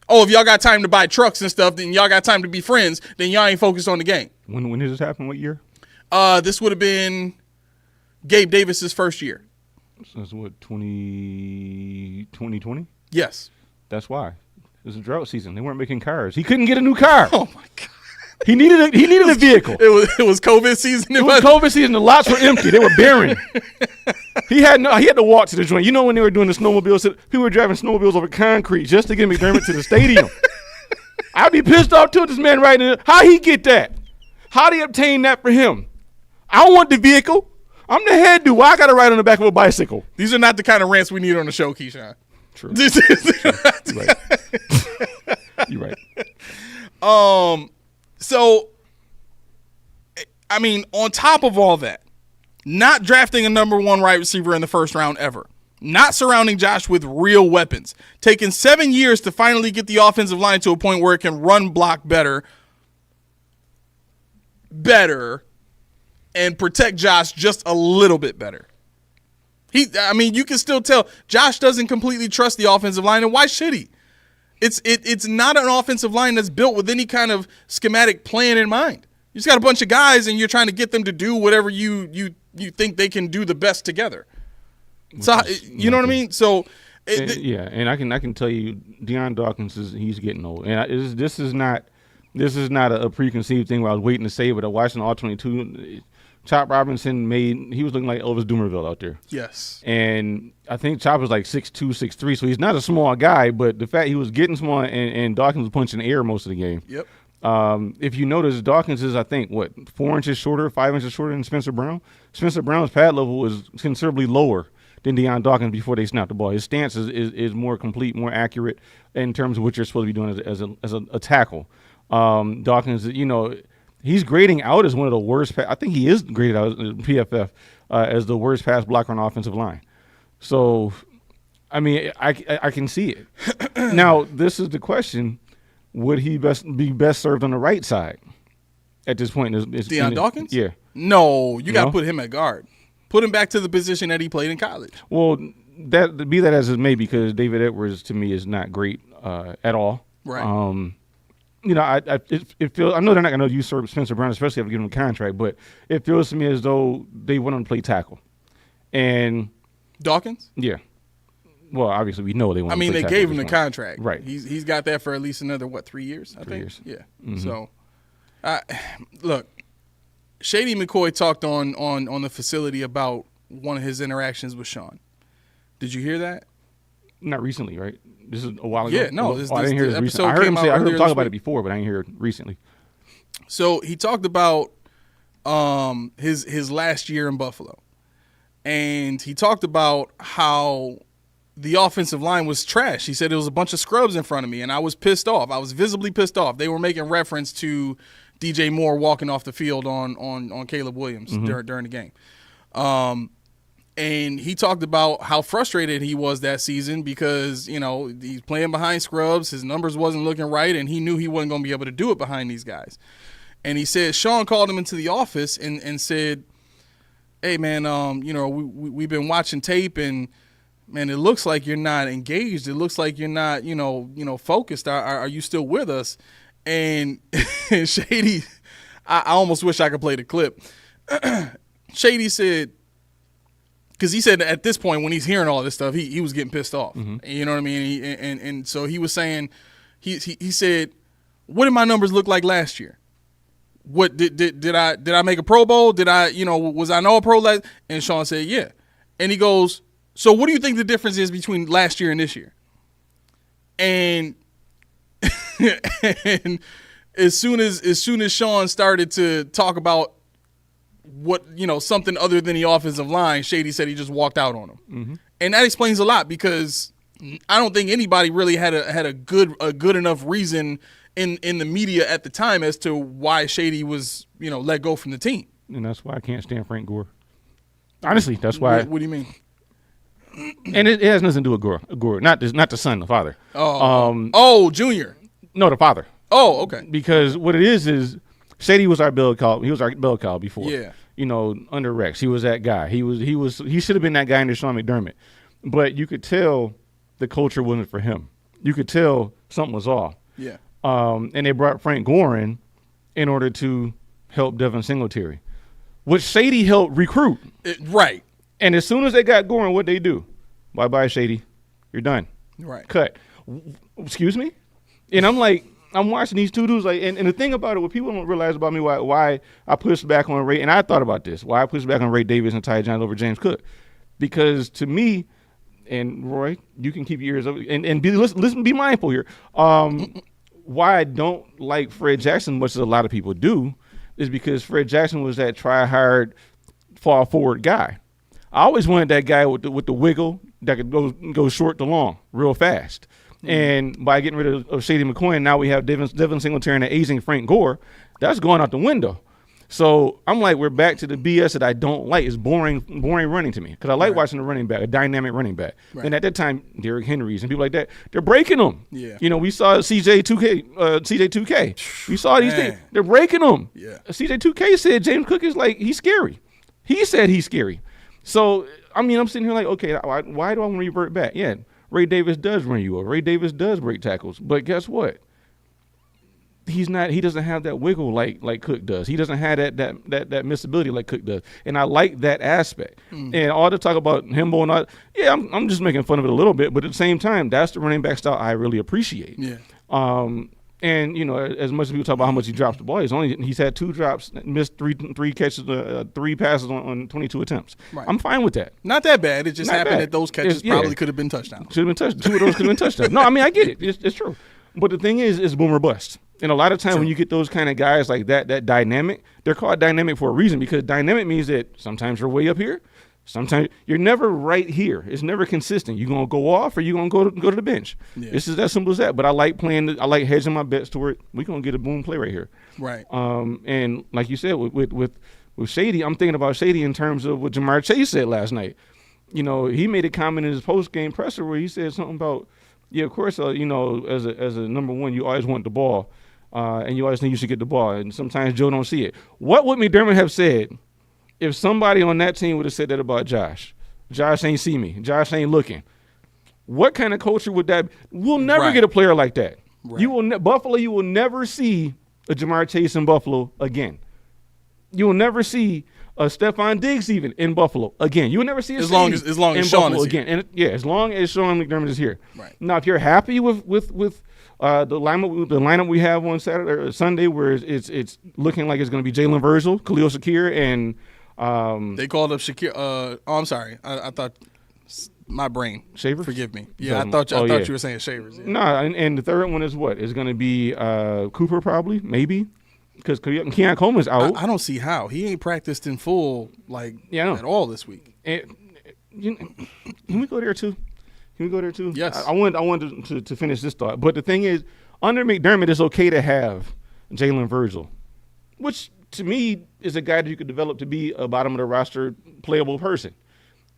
Oh, if y'all got time to buy trucks and stuff, then y'all got time to be friends, then y'all ain't focused on the game. When did this happen? What year? This would have been Gabe Davis's first year. So that's what, 2020? Yes. That's why. It was a drought season. They weren't making cars. He couldn't get a new car. Oh, my God. He needed a vehicle. It was COVID season. It was COVID season. The lots were empty. They were barren. He had to walk to the joint. You know when they were doing the snowmobiles, people were driving snowmobiles over concrete just to get McDermott to the stadium. I'd be pissed off too. This man right now. How he get that? How they obtain that for him? I don't want the vehicle. I'm the head dude. Why I got to ride on the back of a bicycle? These are not the kind of rants we need on the show, Keyshawn. True. You're right. So, I mean, on top of all that, not drafting a number 1 wide receiver in the first round ever, not surrounding Josh with real weapons, taking 7 years to finally get the offensive line to a point where it can run block better, and protect Josh just a little bit better. You can still tell Josh doesn't completely trust the offensive line, and why should he? It's not an offensive line that's built with any kind of schematic plan in mind. You just got a bunch of guys, and you're trying to get them to do whatever you think they can do the best together. So you know what I mean? So and I can tell you, Deion Dawkins he's getting old, and this is not a preconceived thing where I was waiting to say, but I watched an All-22. Chop Robinson he was looking like Elvis Dumervil out there. Yes. And I think Chop was like 6'2", 6'3", so he's not a small guy, but the fact he was getting small and Dawkins was punching air most of the game. Yep. If you notice, Dawkins is, I think, 4 inches shorter, 5 inches shorter than Spencer Brown? Spencer Brown's pad level is considerably lower than Deion Dawkins before they snapped the ball. His stance is more complete, more accurate in terms of what you're supposed to be doing as a tackle. Dawkins, he's grading out as one of the worst. I think he is graded out in PFF as the worst pass blocker on the offensive line. So, I can see it. Now, this is the question: would he be best served on the right side at this point? Deion Dawkins? Yeah. No, you got to put him at guard. Put him back to the position that he played in college. Well, be that as it may, because David Edwards to me is not great at all. Right. It feels. I know they're not going to usurp Spencer Brown, especially if they give him a contract. But it feels to me as though they want him to play tackle. And Dawkins? Yeah. Well, obviously we know they want. They gave him the contract. Right. He's got that for at least another 3 years? 3 years. Yeah. Mm-hmm. So, look, Shady McCoy talked on the facility about one of his interactions with Sean. Did you hear that? Not recently, right? This is a while ago. Yeah, no. I didn't hear this recently. I heard him talk about it before, but I didn't hear it recently. So he talked about his last year in Buffalo, and he talked about how the offensive line was trash. He said it was a bunch of scrubs in front of me, and I was pissed off. I was visibly pissed off. They were making reference to DJ Moore walking off the field on Caleb Williams during the game. And he talked about how frustrated he was that season because, he's playing behind scrubs. His numbers wasn't looking right, and he knew he wasn't going to be able to do it behind these guys. And he said Sean called him into the office and said, hey, man, we've been watching tape, and, man, it looks like you're not engaged. It looks like you're not, focused. Are you still with us? And Shady, I almost wish I could play the clip. Shady said, because he said at this point when he's hearing all this stuff, he was getting pissed off. Mm-hmm. You know what I mean? And so he was saying, he said, what did my numbers look like last year? What did I make a Pro Bowl? Did I, was I no Pro? And Sean said, yeah. And he goes, so what do you think the difference is between last year and this year? And and as soon as Sean started to talk about what, something other than the offensive line, Shady said he just walked out on him. Mm-hmm. And that explains a lot because I don't think anybody really had a good enough reason in the media at the time as to why Shady was, let go from the team. And that's why I can't stand Frank Gore. Honestly, that's why. What do you mean? And it has nothing to do with Gore. Not the son, the father. Junior. No, the father. Oh, okay. Because what it is Shady was our bell cow. He was our bell cow before. Yeah. Under Rex, he was that guy. He should have been that guy under Sean McDermott. But you could tell the culture wasn't for him. You could tell something was off. Yeah. And they brought Frank Gore in order to help Devin Singletary, which Shady helped recruit. Right. And as soon as they got Gore, what'd they do? Bye-bye, Shady. You're done. Right. Cut. Excuse me? And I'm watching these two dudes, and the thing about it, what people don't realize about me, why I pushed back on Ray, and I thought about this, why I pushed back on Ray Davis and Ty Jones over James Cook. Because to me, and Roy, you can keep your ears up, and be mindful here. Why I don't like Fred Jackson, much as a lot of people do, is because Fred Jackson was that try-hard, fall-forward guy. I always wanted that guy with the wiggle that could go short to long real fast. Mm-hmm. And by getting rid of Shady McCoy, now we have Devin Singletary and an aging Frank Gore. That's going out the window. So I'm like, we're back to the BS that I don't like. It's boring running to me because I like watching a running back, a dynamic running back. Right. And at that time, Derrick Henrys and people like that, they're breaking them. Yeah. You know, we saw CJ2K. We saw these things. They're breaking them. Yeah. CJ2K said James Cook is like, he's scary. He said he's scary. So, I mean, I'm sitting here like, okay, why do I want to revert back? Yeah, Ray Davis does run you over. Ray Davis does break tackles. But guess what? He doesn't have that wiggle like Cook does. He doesn't have that missability like Cook does. And I like that aspect. And all the talk about him and all, yeah, I'm just making fun of it a little bit, but at the same time, that's the running back style I really appreciate. Yeah. And you know, as much as people talk about how much he drops the ball, he's had 2 drops, missed three catches, 3 passes on 22 attempts. Right. I'm fine with that. Not that bad. It just Not happened bad. that those catches probably could have been touchdowns. Should have been touchdowns. 2 of those could have been touchdowns. No, I mean, I get it. It's true. But the thing is, it's boom or bust. And a lot of times when you get those kind of guys like that dynamic, they're called dynamic for a reason, because dynamic means that sometimes you're way up here, sometimes you're never right here. It's never consistent. You're gonna go off or you're gonna go to the bench. Yeah. It's just that simple as that. But I like playing. I like hedging my bets to where we're gonna get a boom play right here. Right. And like you said, with Shady, I'm thinking about Shady in terms of what Jamar Chase said last night. You know, he made a comment in his post game presser where he said something about, yeah, of course, you know, as a number one, you always want the ball. And you always think you should get the ball, and sometimes Joe don't see it. What would McDermott have said if somebody on that team would have said that about Josh? Josh ain't see me. Josh ain't looking. What kind of culture would that be? We'll never get a player like that. Right. You will Buffalo. You will never see a Jamar Chase in Buffalo again. You will never see a Stephon Diggs even in Buffalo again. You will never see a as long as Sean Buffalo is again. And as long as Sean McDermott is here. Right. Now, if you're happy with the lineup we have on Saturday or Sunday, where it's looking like it's going to be Jalen Virgil, Khalil Shakir, and they called up Shakir. I'm sorry, I thought my brain. Shavers? Forgive me. Yeah, I thought you were saying Shavers. Yeah. No, and the third one is what? It's going to be Cooper probably, maybe, because Keon Coleman's out. I don't see how he ain't practiced in full at all this week. And, can we go there too? Yes. I wanted to finish this thought. But the thing is, under McDermott, it's okay to have Jalen Virgil, which to me is a guy that you could develop to be a bottom of the roster playable person.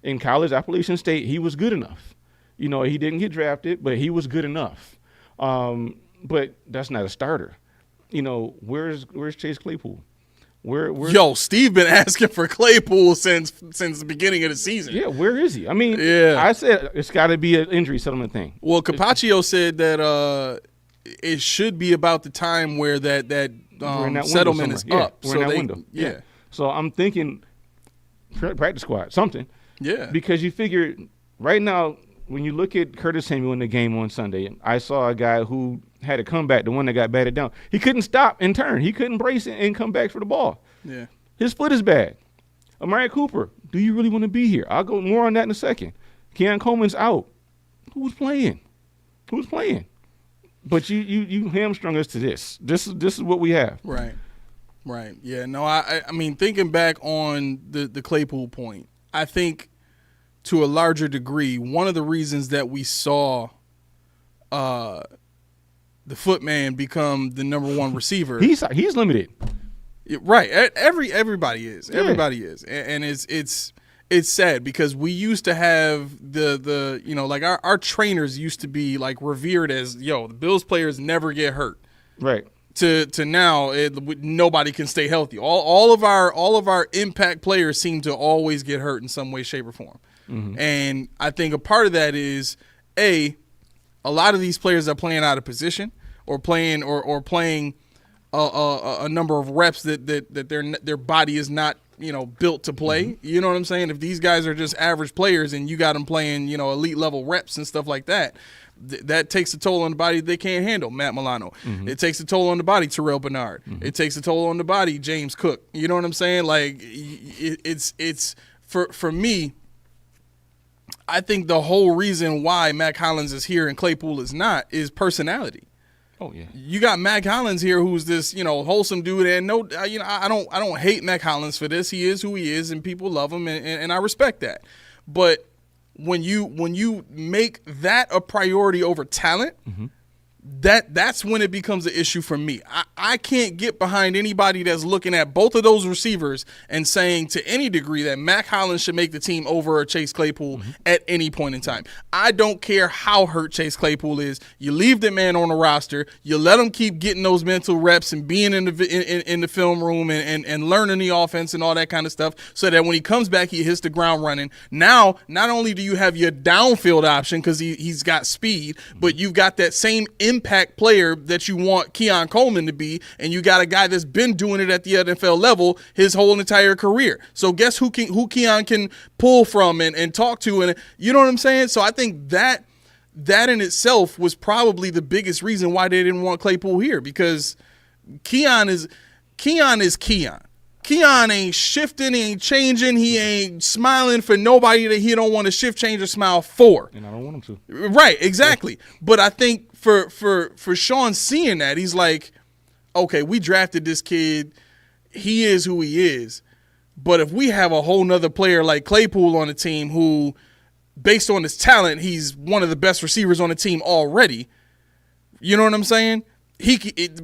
In college, Appalachian State, he was good enough. You know, he didn't get drafted, but he was good enough. But that's not a starter. You know, where's Chase Claypool? Where Steve been asking for Claypool since the beginning of the season. Yeah, where is he? I mean, I said it's got to be an injury settlement thing. Well, Capaccio said that it should be about the time where that settlement is up. We're in that window. Yeah. So I'm thinking practice squad, something. Yeah. Because you figure right now, when you look at Curtis Samuel in the game on Sunday, I saw a guy who had a comeback, the one that got batted down. He couldn't stop and turn. He couldn't brace and come back for the ball. Yeah. His foot is bad. Amari Cooper, do you really want to be here? I'll go more on that in a second. Keon Coleman's out. Who's playing? But you hamstrung us to this. This is what we have. Right. Yeah, no, I mean, thinking back on the Claypool point, I think to a larger degree, one of the reasons that we saw the footman become the number one receiver. He's limited. Right. Everybody is. Yeah. Everybody is. And it's sad because we used to have the you know, like our trainers used to be like revered as, the Bills players never get hurt. Right. To now, nobody can stay healthy. All of our impact players seem to always get hurt in some way, shape, or form. Mm-hmm. And I think a part of that is a lot of these players are playing out of position or playing a number of reps that their body is not built to play. Mm-hmm. You know what I'm saying? If these guys are just average players and you got them playing elite level reps and stuff like that. That takes a toll on the body they can't handle, Matt Milano. Mm-hmm. It takes a toll on the body, Terrell Bernard. Mm-hmm. It takes a toll on the body, James Cook. You know what I'm saying? Like, it's for me, I think the whole reason why Mac Hollins is here and Claypool is not is personality. Oh yeah, you got Mac Hollins here, who's this wholesome dude, and I don't hate Mac Hollins for this. He is who he is, and people love him, and I respect that. But when you make that a priority over talent, mm-hmm. that's when it becomes an issue for me. I can't get behind anybody that's looking at both of those receivers and saying to any degree that Mac Hollins should make the team over Chase Claypool at any point in time. I don't care how hurt Chase Claypool is. You leave the man on the roster. You let him keep getting those mental reps and being in the film room and learning the offense and all that kind of stuff so that when he comes back, he hits the ground running. Now, not only do you have your downfield option because he's got speed, but you've got that same impact player that you want Keon Coleman to be, and you got a guy that's been doing it at the NFL level his whole entire career. So guess who Keon can pull from and talk to, and you know what I'm saying? So I think that in itself was probably the biggest reason why they didn't want Claypool here, because Keon is Keon. Keon ain't shifting, he ain't changing, he ain't smiling for nobody that he don't want to shift, change, or smile for. And I don't want him to. Right, exactly. But I think for Sean seeing that, he's like, okay, we drafted this kid. He is who he is. But if we have a whole nother player like Claypool on the team who, based on his talent, he's one of the best receivers on the team already, you know what I'm saying?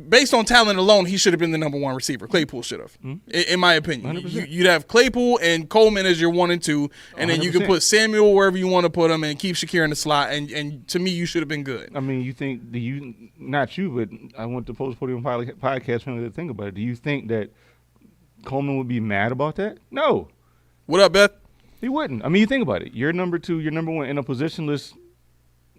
Based on talent alone, he should have been the number one receiver. Claypool should have, in my opinion. You'd have Claypool and Coleman as your 1 and 2, and then you can put Samuel wherever you want to put him and keep Shakir in the slot, and to me, you should have been good. I mean, not you, but I want the Podium podcast to think about it. Do you think that Coleman would be mad about that? No. What up, Beth? He wouldn't. I mean, you think about it. You're number 2, you're number 1 in a positionless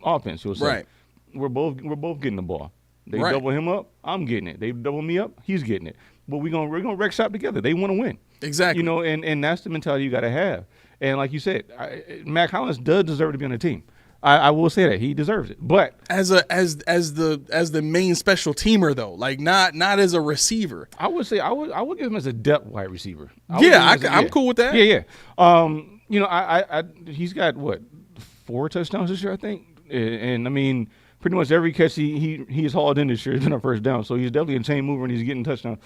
offense, you'll say. Right. We're both getting the ball. They right. double him up, I'm getting it. They double me up, he's getting it. But we're gonna wreck shop together. They want to win. Exactly. You know, and that's the mentality you got to have. And like you said, Mac Hollins does deserve to be on the team. I will say that he deserves it. But as the main special teamer though, like not as a receiver. I would say I would give him as a depth wide receiver. I'm cool with that. Yeah. You know, he's got what 4 touchdowns this year, I think, and I mean, pretty much every catch he's hauled in this year has been a first down. So he's definitely a chain mover and he's getting touchdowns.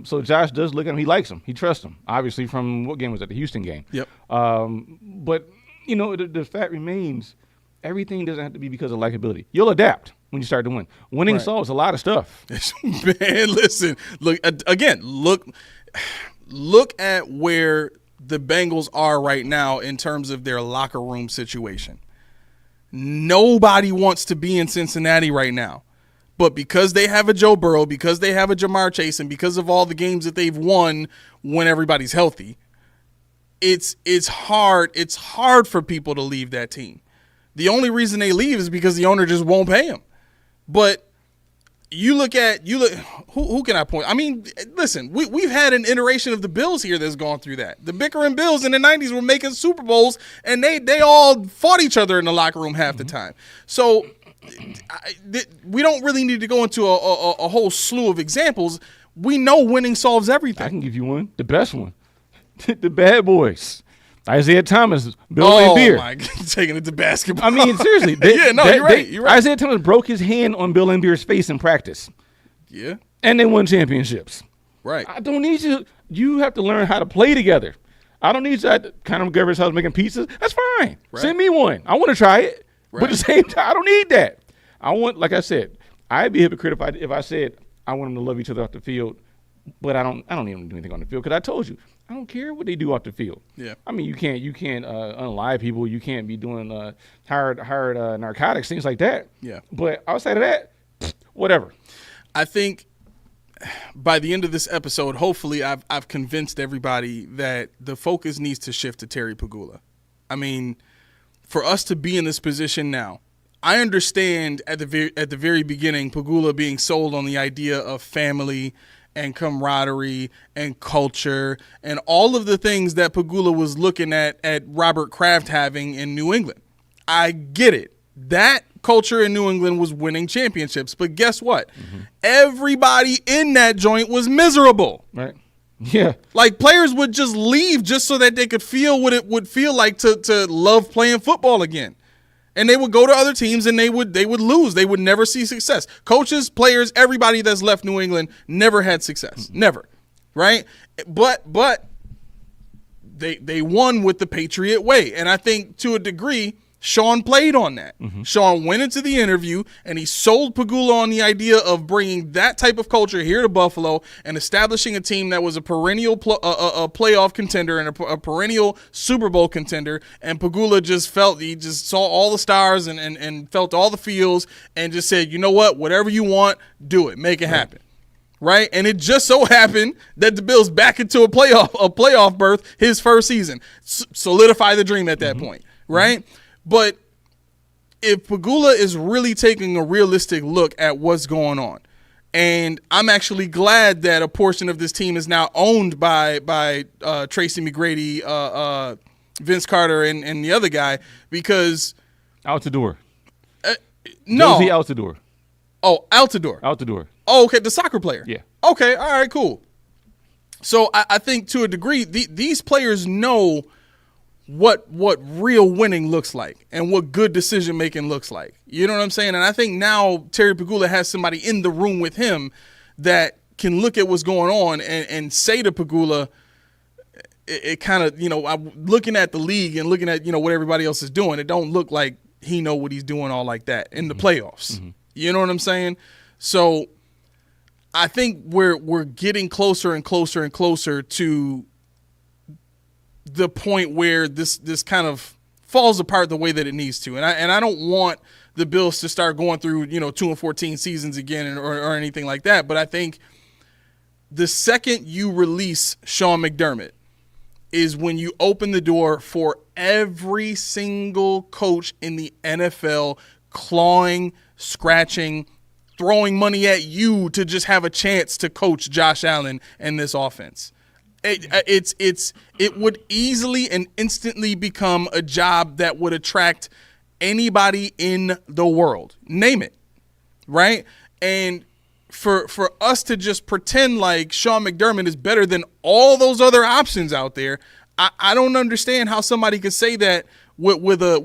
So Josh does look at him. He likes him. He trusts him. Obviously, from what game was that? The Houston game. Yep. But you know, the fact remains, everything doesn't have to be because of likability. You'll adapt when you start to win. Winning right. solves a lot of stuff. Man, listen. Look again. Look at where the Bengals are right now in terms of their locker room situation. Nobody wants to be in Cincinnati right now. But because they have a Joe Burrow, because they have a Jamar Chase, and because of all the games that they've won when everybody's healthy, it's hard for people to leave that team. The only reason they leave is because the owner just won't pay them. But who can I point? I mean, listen, we've had an iteration of the Bills here that's gone through that. The bickering Bills in the 90s were making Super Bowls, and they all fought each other in the locker room half the time. So we don't really need to go into a whole slew of examples. We know winning solves everything. I can give you one, the best one. The Bad Boys. Isaiah Thomas, Bill Laimbeer. Oh, my God. Taking it to basketball. I mean, seriously. You're right. Isaiah Thomas broke his hand on Bill Laimbeer's face in practice. Yeah. And they won championships. Right. I don't need you. You have to learn how to play together. I don't need you at kind of McGovern's house making pizzas. That's fine. Right. Send me one. I want to try it. Right. But at the same time, I don't need that. I want, like I said, I'd be a hypocrite if I said I want them to love each other off the field, but I don't need them to do anything on the field because I told you. I don't care what they do off the field. Yeah. I mean, you can't unalive people. You can't be doing hard narcotics, things like that. Yeah. But outside of that, whatever. I think by the end of this episode, hopefully I've convinced everybody that the focus needs to shift to Terry Pegula. I mean, for us to be in this position now, I understand at the very beginning Pegula being sold on the idea of family and camaraderie and culture and all of the things that Pegula was looking at Robert Kraft having in New England. I get it. That culture in New England was winning championships. But guess what? Mm-hmm. Everybody in that joint was miserable. Right. Yeah. Like players would just leave just so that they could feel what it would feel like to love playing football again. And they would go to other teams and they would lose. They would never see success. Coaches, players, everybody that's left New England never had success. Mm-hmm. Never. Right? But they won with the Patriot way. And I think to a degree, Sean played on that. Sean went into the interview and he sold Pegula on the idea of bringing that type of culture here to Buffalo and establishing a team that was a perennial playoff contender and a perennial Super Bowl contender. And Pegula just saw all the stars and felt all the feels and just said, you know what, whatever you want, do it, make it happen. Right? And it just so happened that the Bills back into a playoff berth his first season. Solidify the dream at that point. Right? But if Pegula is really taking a realistic look at what's going on, and I'm actually glad that a portion of this team is now owned by Tracy McGrady, Vince Carter, and the other guy, because Altidore. No, Josie Altidore. Oh, Altidore. Altidore. Oh, okay, the soccer player. Yeah. Okay, all right, cool. So I think to a degree, these players know what real winning looks like and what good decision making looks like. You know what I'm saying? And I think now Terry Pegula has somebody in the room with him that can look at what's going on and say to Pegula, it kind of, I'm looking at the league and looking at, what everybody else is doing. It don't look like he know what he's doing all like that in the playoffs. You know what I'm saying? So I think we're getting closer and closer and closer to the point where this kind of falls apart the way that it needs to. And I don't want the Bills to start going through, 2-14 seasons again or anything like that. But I think the second you release Sean McDermott is when you open the door for every single coach in the NFL clawing, scratching, throwing money at you to just have a chance to coach Josh Allen and this offense. It would easily and instantly become a job that would attract anybody in the world. Name it, right? And for us to just pretend like Sean McDermott is better than all those other options out there, I don't understand how somebody could say that with a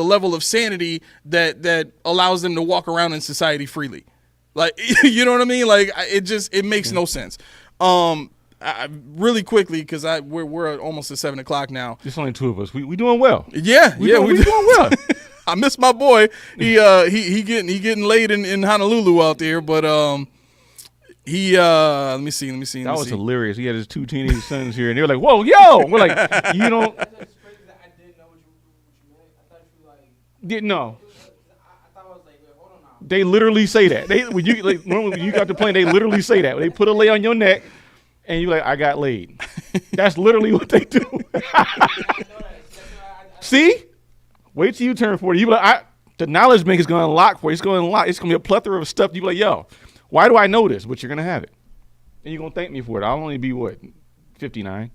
level of sanity that allows them to walk around in society freely. Like, you know what I mean? Like, it makes no sense. Really quickly, because we're almost at 7:00 now. There's only two of us. We doing well. Yeah, we doing well. I miss my boy. He getting laid in Honolulu out there, but let me see. That was hilarious. He had his two teenage sons here, and they were like, "Whoa, yo!" We're like, you know. That's crazy that I didn't know what you meant. I thought you like didn't know. I thought I was like, wait, hold on now. They literally say that. When you got the plane, they literally say that. They put a lay on your neck. And you're like, I got laid. That's literally what they do. See? Wait till you turn 40. You be like, the knowledge bank is going to unlock for you. It's going to unlock. It's going to be a plethora of stuff. You be like, yo, why do I know this? But you're going to have it. And you're going to thank me for it. I'll only be, 59?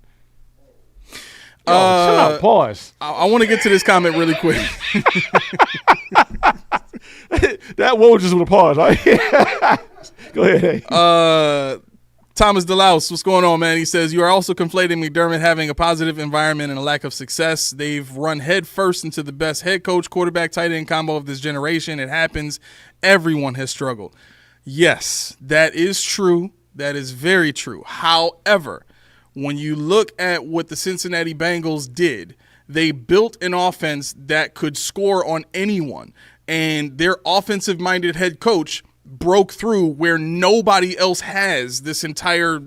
Yo, shut up. Pause. I want to get to this comment really quick. That whoa just with a pause. Go ahead. Thomas DeLaus, what's going on, man? He says, you are also conflating McDermott having a positive environment and a lack of success. They've run head first into the best head coach, quarterback, tight end combo of this generation. It happens. Everyone has struggled. Yes, that is true. That is very true. However, when you look at what the Cincinnati Bengals did, they built an offense that could score on anyone. And their offensive-minded head coach broke through where nobody else has this entire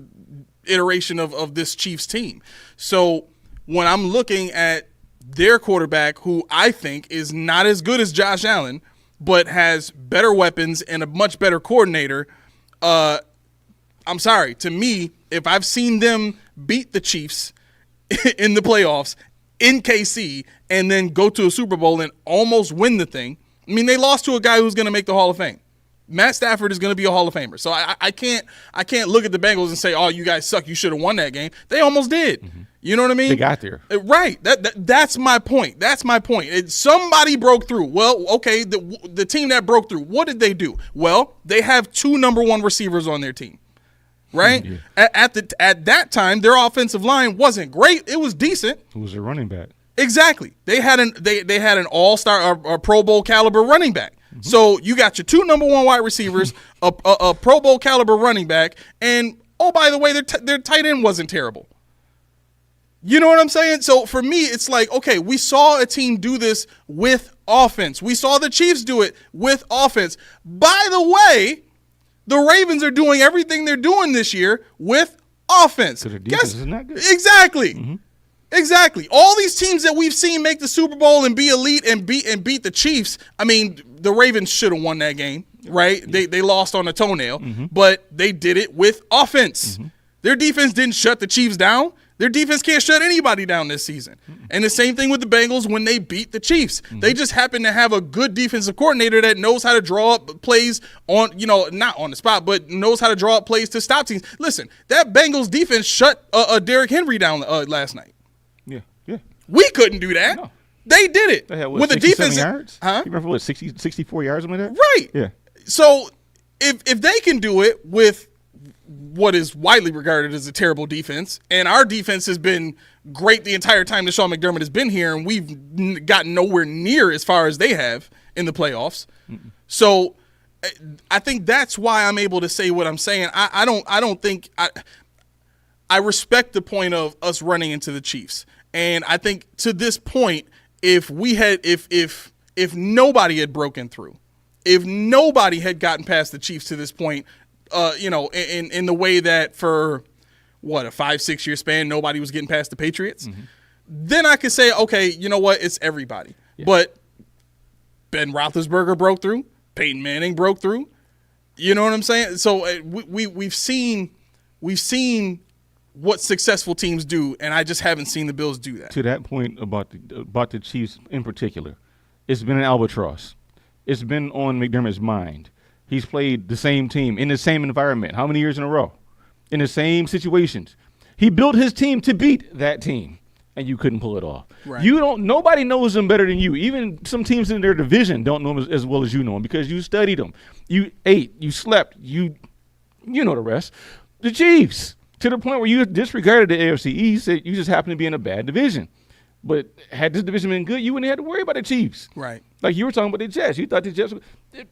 iteration of this Chiefs team. So when I'm looking at their quarterback, who I think is not as good as Josh Allen, but has better weapons and a much better coordinator, I'm sorry. To me, if I've seen them beat the Chiefs in the playoffs in KC and then go to a Super Bowl and almost win the thing, I mean, they lost to a guy who's going to make the Hall of Fame. Matt Stafford is going to be a Hall of Famer. So I can't look at the Bengals and say, oh, you guys suck. You should have won that game. They almost did. Mm-hmm. You know what I mean? They got there. Right. That's my point. That's my point. Somebody broke through. Well, okay, the team that broke through, what did they do? Well, they have 2 number 1 receivers on their team. Right? Yeah. At that time, their offensive line wasn't great. It was decent. Who was their running back? Exactly. They had an all-star or Pro Bowl caliber running back. Mm-hmm. So you got your 2 number 1 wide receivers, a Pro Bowl caliber running back, and oh, by the way, their tight end wasn't terrible. You know what I'm saying? So for me, it's like, okay, we saw a team do this with offense. We saw the Chiefs do it with offense. By the way, the Ravens are doing everything they're doing this year with offense. So their defense is not good. Exactly. Mm-hmm. Exactly. All these teams that we've seen make the Super Bowl and be elite and beat the Chiefs, I mean, the Ravens should have won that game, right? Yeah. They lost on a toenail, but they did it with offense. Their defense didn't shut the Chiefs down. Their defense can't shut anybody down this season. And the same thing with the Bengals when they beat the Chiefs. They just happen to have a good defensive coordinator that knows how to draw up plays on, not on the spot, but knows how to draw up plays to stop teams. Listen, that Bengals defense shut Derrick Henry down last night. Yeah. We couldn't do that. No. They did it. They had, with a defense. Yards? Huh? You remember 64 yards on that? Right. Yeah. So if they can do it with what is widely regarded as a terrible defense, and our defense has been great the entire time that Sean McDermott has been here, and we've gotten nowhere near as far as they have in the playoffs. So I think that's why I'm able to say what I'm saying. I don't think I respect the point of us running into the Chiefs. And I think to this point, if nobody had broken through, if nobody had gotten past the Chiefs to this point, in the way that for a 5-6 year span, nobody was getting past the Patriots, then I could say, okay, you know what? It's everybody. Yeah. But Ben Roethlisberger broke through. Peyton Manning broke through. You know what I'm saying? So we've seen what successful teams do, and I just haven't seen the Bills do that. To that point about the Chiefs in particular, it's been an albatross. It's been on McDermott's mind. He's played the same team in the same environment. How many years in a row? In the same situations. He built his team to beat that team, and you couldn't pull it off. Right. Nobody knows them better than you. Even some teams in their division don't know them as well as you know them because you studied them. You ate, you slept, you know the rest. The Chiefs. To the point where you disregarded the AFC East, you just happen to be in a bad division. But had this division been good, you wouldn't have to worry about the Chiefs. Right. Like you were talking about the Jets. You thought the Jets,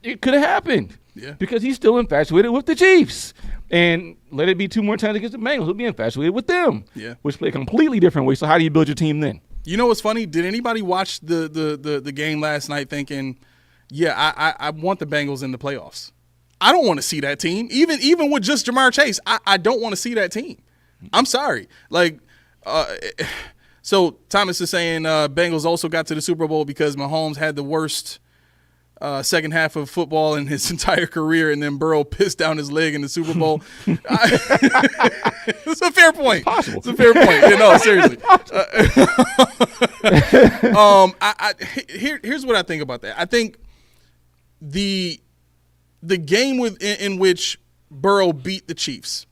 it could have happened. Yeah. Because he's still infatuated with the Chiefs. And let it be 2 more times against the Bengals, he'll be infatuated with them. Yeah. Which play a completely different way. So how do you build your team then? You know what's funny? Did anybody watch the game last night thinking, I want the Bengals in the playoffs? I don't want to see that team. Even with just Jamar Chase, I don't want to see that team. I'm sorry. So Thomas is saying Bengals also got to the Super Bowl because Mahomes had the worst second half of football in his entire career, and then Burrow pissed down his leg in the Super Bowl. It's a fair point. It's a fair point. No, seriously. Here's what I think about that. I think the game in which Burrow beat the Chiefs,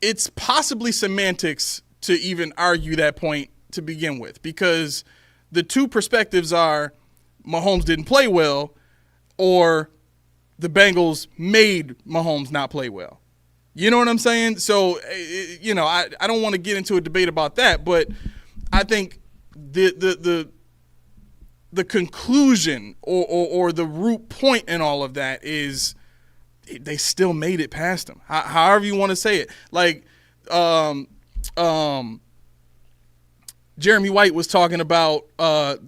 it's possibly semantics to even argue that point to begin with, because the two perspectives are Mahomes didn't play well or the Bengals made Mahomes not play well. You know what I'm saying? So, I don't want to get into a debate about that, but I think the conclusion or the root point in all of that is they still made it past them. However you want to say it. Like, Jeremy White was talking about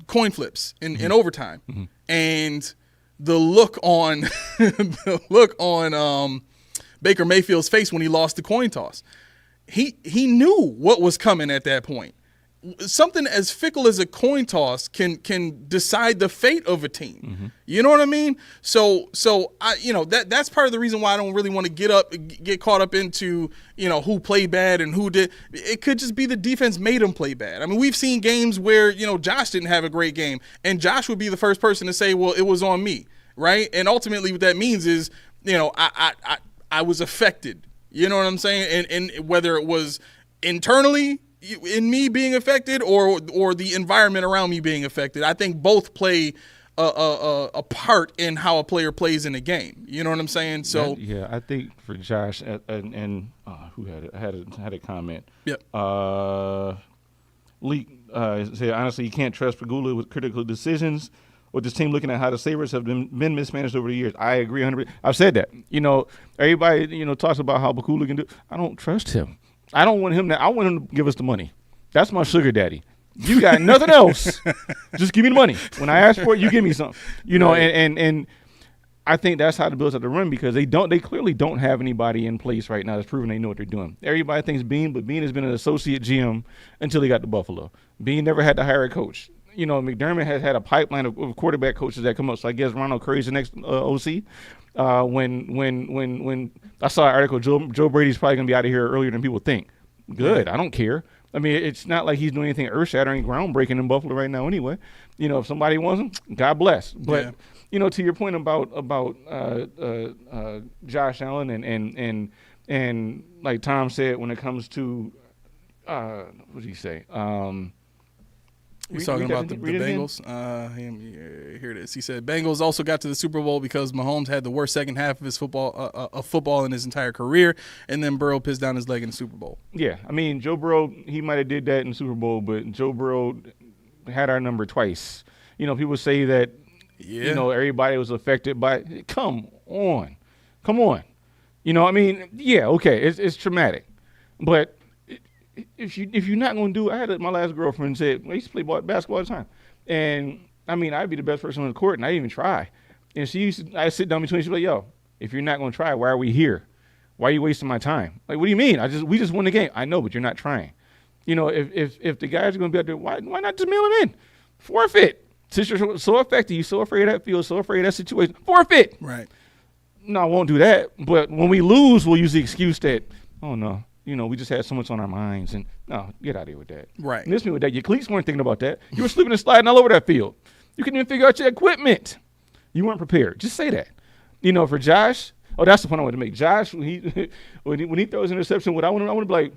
coin flips in overtime, and the look on Baker Mayfield's face when he lost the coin toss. He knew what was coming at that point. Something as fickle as a coin toss can decide the fate of a team. You know what I mean? So that's part of the reason why I don't really want to get caught up into who played bad and who did. It could just be the defense made them play bad. I mean, we've seen games where Josh didn't have a great game, and Josh would be the first person to say, "Well, it was on me," right? And ultimately, what that means is, I was affected. You know what I'm saying? And whether it was internally in me being affected or the environment around me being affected, I think both play a part in how a player plays in a game. You know what I'm saying? So I think for Josh and who had it? I had a comment. Yep. Leak said honestly, you can't trust Pegula with critical decisions. With this team looking at how the Sabres have been mismanaged over the years, I agree 100%. I've said that. Everybody talks about how Pegula can do. I don't trust him. I don't want him to. I want him to give us the money. That's my sugar daddy. You got nothing else. Just give me the money. When I ask for it, you give me something. You know, Right. and I think that's how the Bills have to run because they clearly don't have anybody in place right now that's proven they know what they're doing. Everybody thinks Bean, but Bean has been an associate GM until he got to Buffalo. Bean never had to hire a coach. You know, McDermott has had a pipeline of quarterback coaches that come up. So I guess Ronald Curry's the next OC. When I saw an article, Joe Brady's probably going to be out of here earlier than people think. Good. I don't care. I mean, it's not like he's doing anything earth-shattering, groundbreaking in Buffalo right now anyway. You know, if somebody wants him, God bless. But, you know, to your point about Josh Allen and like Tom said, when it comes to, what did he say? He's talking about the Bengals. Here it is. He said Bengals also got to the Super Bowl because Mahomes had the worst second half of his football in his entire career, and then Burrow pissed down his leg in the Super Bowl. Yeah, I mean Joe Burrow, he might have did that in the Super Bowl, but Joe Burrow had our number twice. You know, people say that you know everybody was affected by. Come on. You know, I mean, yeah, okay, it's traumatic, but. If you're not going to do it, I had my last girlfriend said, I used to play basketball all the time. And, I mean, I'd be the best person on the court, and I didn't even try. And I sit down between, she'd be like, yo, if you're not going to try, why are we here? Why are you wasting my time? Like, what do you mean? We just won the game. I know, but you're not trying. You know, if the guys are going to be out there, why not just mail them in? Forfeit. Since you're so affected, you're so afraid of that field, so afraid of that situation, forfeit. Right. No, I won't do that. But when we lose, we'll use the excuse that, oh, no. You know, we just had so much on our minds. And, no, get out of here with that. Right. Miss me with that. Your cleats weren't thinking about that. You were slipping and sliding all over that field. You couldn't even figure out your equipment. You weren't prepared. Just say that. You know, for Josh, that's the point I wanted to make. Josh, when he throws an interception, I want to be like,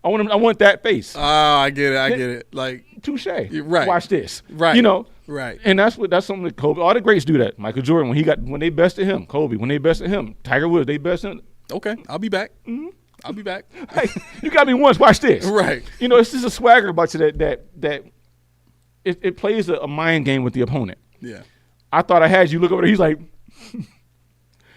I want that face. Oh, I get it. Like, touche. Right. Watch this. Right. You know. Right. And that's something that Kobe, all the greats do that. Michael Jordan, when they bested him. Kobe, when they bested him. Tiger Woods, they bested him. Okay, I'll be back. Mm-hmm. I'll be back. Hey, you got me once. Watch this. Right. You know, it's just a swagger about you that it plays a mind game with the opponent. Yeah. I thought I had you. Look over there. He's like,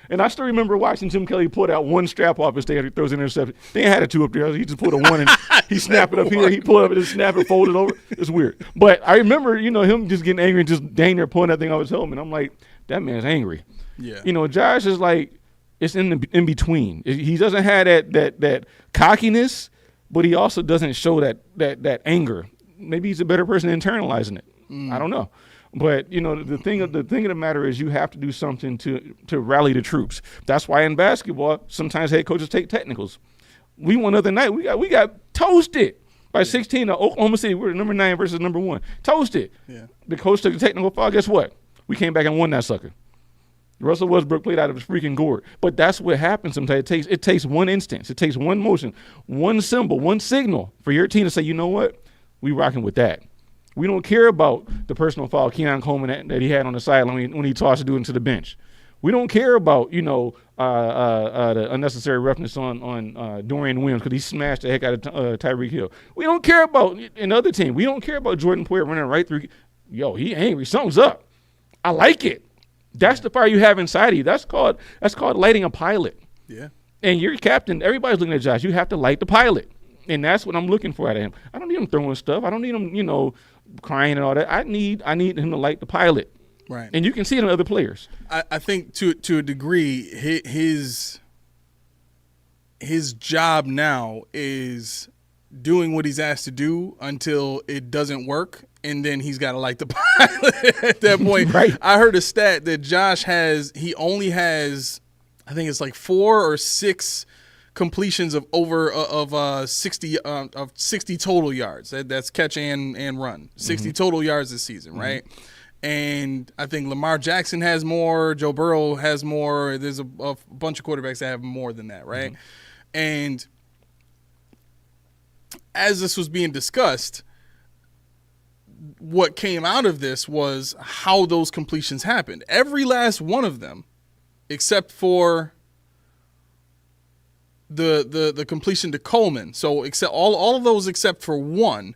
and I still remember watching Tim Kelly pull out one strap off his stand. He throws an interception. They had a two up there. He just pulled a one and he snapped it up here. He pulled it up and just snap it, fold it over. It's weird. But I remember, you know, him just getting angry and just dang near pulling that thing off his helmet. I'm like, that man's angry. Yeah. You know, Josh is like, it's in between. He doesn't have that cockiness, but he also doesn't show that anger. Maybe he's a better person internalizing it. I don't know. But, you know, the thing of the matter is you have to do something to rally the troops. That's why in basketball, sometimes head coaches take technicals. We won the other night. We got toasted by 16 to Oklahoma City. We're number 9 versus number 1. Toasted. Yeah. The coach took the technical foul. Guess what? We came back and won that sucker. Russell Westbrook played out of his freaking gourd. But that's what happens sometimes. It takes one instance. It takes one motion, one symbol, one signal for your team to say, you know what? We rocking with that. We don't care about the personal foul Keon Coleman that he had on the sideline when he tossed a dude into the bench. We don't care about, you know, the unnecessary roughness on Dorian Williams because he smashed the heck out of Tyreek Hill. We don't care about another team. We don't care about Jordan Poyer running right through. Yo, he angry. Something's up. I like it. That's the fire you have inside of you. That's called lighting a pilot. Yeah. And you're captain. Everybody's looking at Josh. You have to light the pilot. And that's what I'm looking for out of him. I don't need him throwing stuff. I don't need him, you know, crying and all that. I need him to light the pilot. Right. And you can see it in other players. I think to a degree, his job now is doing what he's asked to do until it doesn't work, and then he's got to light the pilot at that point. Right. I heard a stat that Josh only has, I think it's like 4 or 6 completions of over 60 total yards. That's catch and run. 60 total yards this season, right? And I think Lamar Jackson has more. Joe Burrow has more. There's a bunch of quarterbacks that have more than that, right? And as this was being discussed, what came out of this was how those completions happened. Every last one of them, except for the completion to Coleman. So except all of those except for one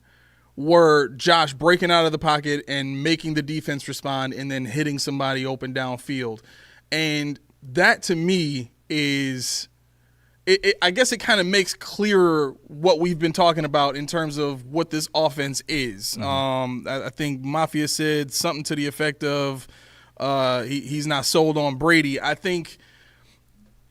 were Josh breaking out of the pocket and making the defense respond and then hitting somebody open downfield. And that to me is I guess it kind of makes clearer what we've been talking about in terms of what this offense is. I think Mafia said something to the effect of he's not sold on Brady. I think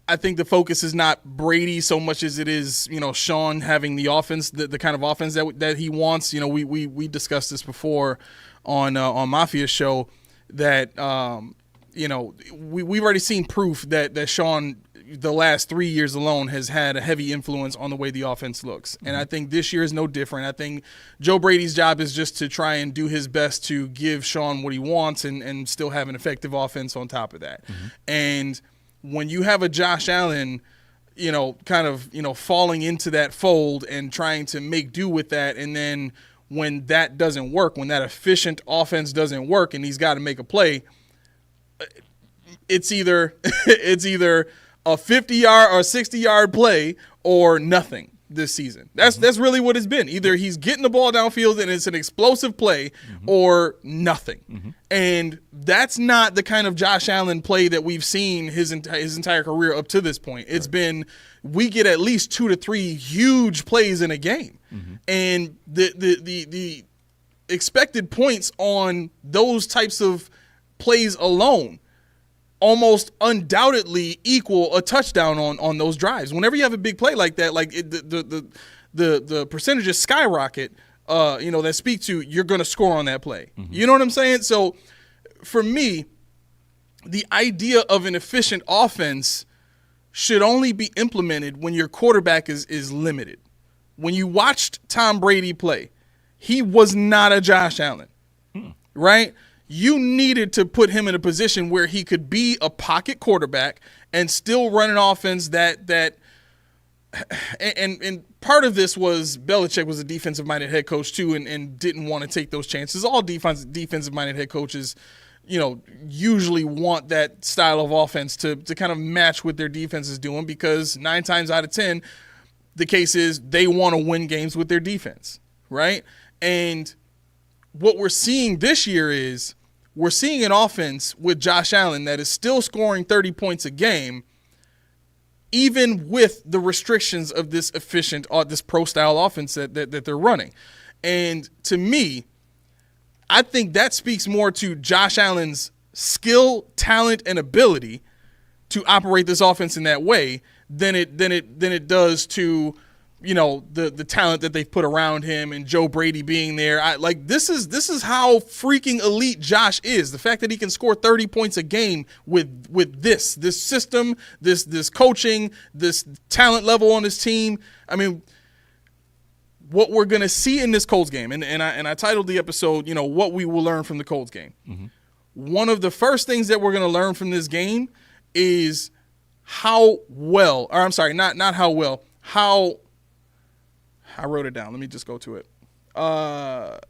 the focus is not Brady so much as it is, Sean having the offense, the kind of offense that he wants. We discussed this before on Mafia's show that we've already seen proof that Sean, the last 3 years alone, has had a heavy influence on the way the offense looks. And I think this year is no different. I think Joe Brady's job is just to try and do his best to give Sean what he wants and still have an effective offense on top of that. And when you have a Josh Allen, falling into that fold and trying to make do with that, and then when that doesn't work, when that efficient offense doesn't work and he's got to make a play, it's either a 50-yard or 60-yard play or nothing this season. That's really what it's been. Either he's getting the ball downfield and it's an explosive play or nothing. And that's not the kind of Josh Allen play that we've seen his entire career up to this point. It's been, we get at least 2 to 3 huge plays in a game. And the expected points on those types of plays alone almost undoubtedly equal a touchdown on those drives. Whenever you have a big play like that, the percentages skyrocket, that speak to you're going to score on that play. You know what I'm saying? So for me, the idea of an efficient offense should only be implemented when your quarterback is limited. When you watched Tom Brady play, he was not a Josh Allen, right? You needed to put him in a position where he could be a pocket quarterback and still run an offense and part of this was Belichick was a defensive-minded head coach too and didn't want to take those chances. All defensive-minded head coaches, usually want that style of offense to kind of match what their defense is doing, because 9 times out of 10, the case is they want to win games with their defense, right? And what we're seeing this year is we're seeing an offense with Josh Allen that is still scoring 30 points a game, even with the restrictions of this efficient, this pro-style offense that they're running. And to me, I think that speaks more to Josh Allen's skill, talent, and ability to operate this offense in that way than it does to the talent that they've put around him and Joe Brady being there. This is how freaking elite Josh is. The fact that he can score 30 points a game with this system, this coaching, this talent level on his team. I mean, what we're going to see in this Colts game, and I titled the episode, what we will learn from the Colts game. One of the first things that we're going to learn from this game is how I wrote it down. Let me just go to it. Let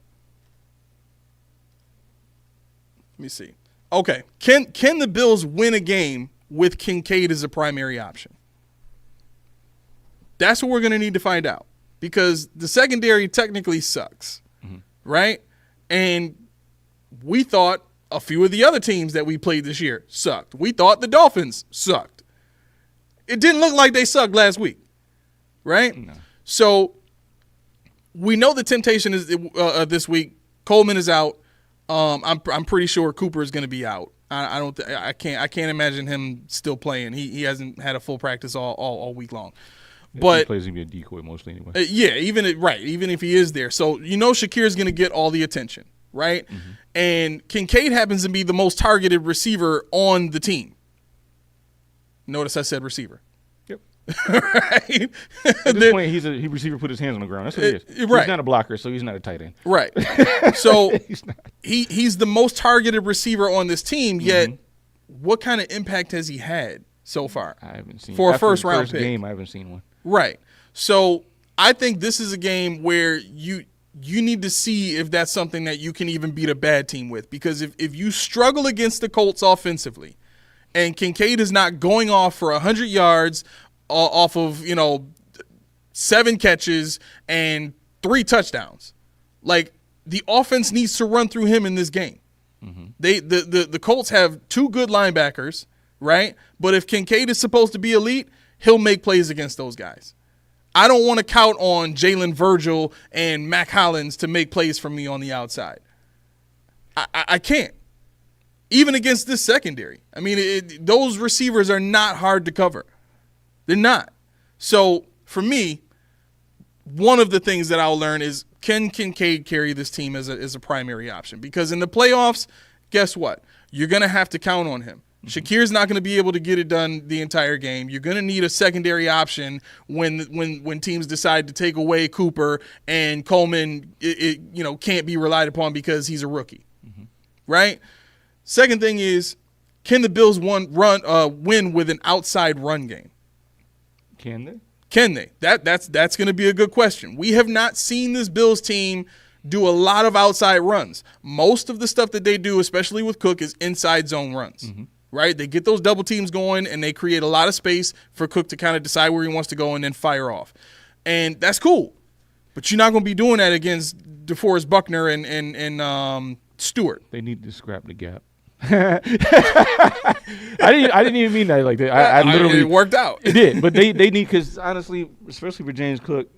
me see. Okay. Can the Bills win a game with Kincaid as a primary option? That's what we're going to need to find out, because the secondary technically sucks, right? And we thought a few of the other teams that we played this year sucked. We thought the Dolphins sucked. It didn't look like they sucked last week, right? No. So we know the temptation is this week. Coleman is out. I'm pretty sure Cooper is going to be out. I can't imagine him still playing. He hasn't had a full practice all week long. But he plays, going to be a decoy mostly anyway. Even if he is there. So Shakir's going to get all the attention, right? And Kincaid happens to be the most targeted receiver on the team. Notice I said receiver. Yep. Right? At this point, he receiver put his hands on the ground. That's what he is. Right. He's not a blocker, so he's not a tight end. Right. So he's the most targeted receiver on this team, yet what kind of impact has he had so far? I haven't seen for a first-round pick. Game, I haven't seen one. Right. So I think this is a game where you need to see if that's something that you can even beat a bad team with, because if you struggle against the Colts offensively and Kincaid is not going off for 100 yards off of, 7 catches and 3 touchdowns, like, the offense needs to run through him in this game. The Colts have 2 good linebackers, right? But if Kincaid is supposed to be elite, he'll make plays against those guys. I don't want to count on Jalen Virgil and Mac Hollins to make plays for me on the outside. I can't. Even against this secondary. I mean, those receivers are not hard to cover. They're not. So, for me, one of the things that I'll learn is, can Kincaid carry this team as a primary option? Because in the playoffs, guess what? You're going to have to count on him. Shakir's not going to be able to get it done the entire game. You're going to need a secondary option when teams decide to take away Cooper and Coleman can't be relied upon because he's a rookie. Right? Second thing is, can the Bills win with an outside run game? Can they? Can they? That's going to be a good question. We have not seen this Bills team do a lot of outside runs. Most of the stuff that they do, especially with Cook, is inside zone runs. Right? They get those double teams going, and they create a lot of space for Cook to kind of decide where he wants to go and then fire off. And that's cool. But you're not going to be doing that against DeForest Buckner and Stewart. They need to scrap the gap. I didn't even mean that like that. I literally it worked out. It did, but they need, because honestly, especially for James Cook,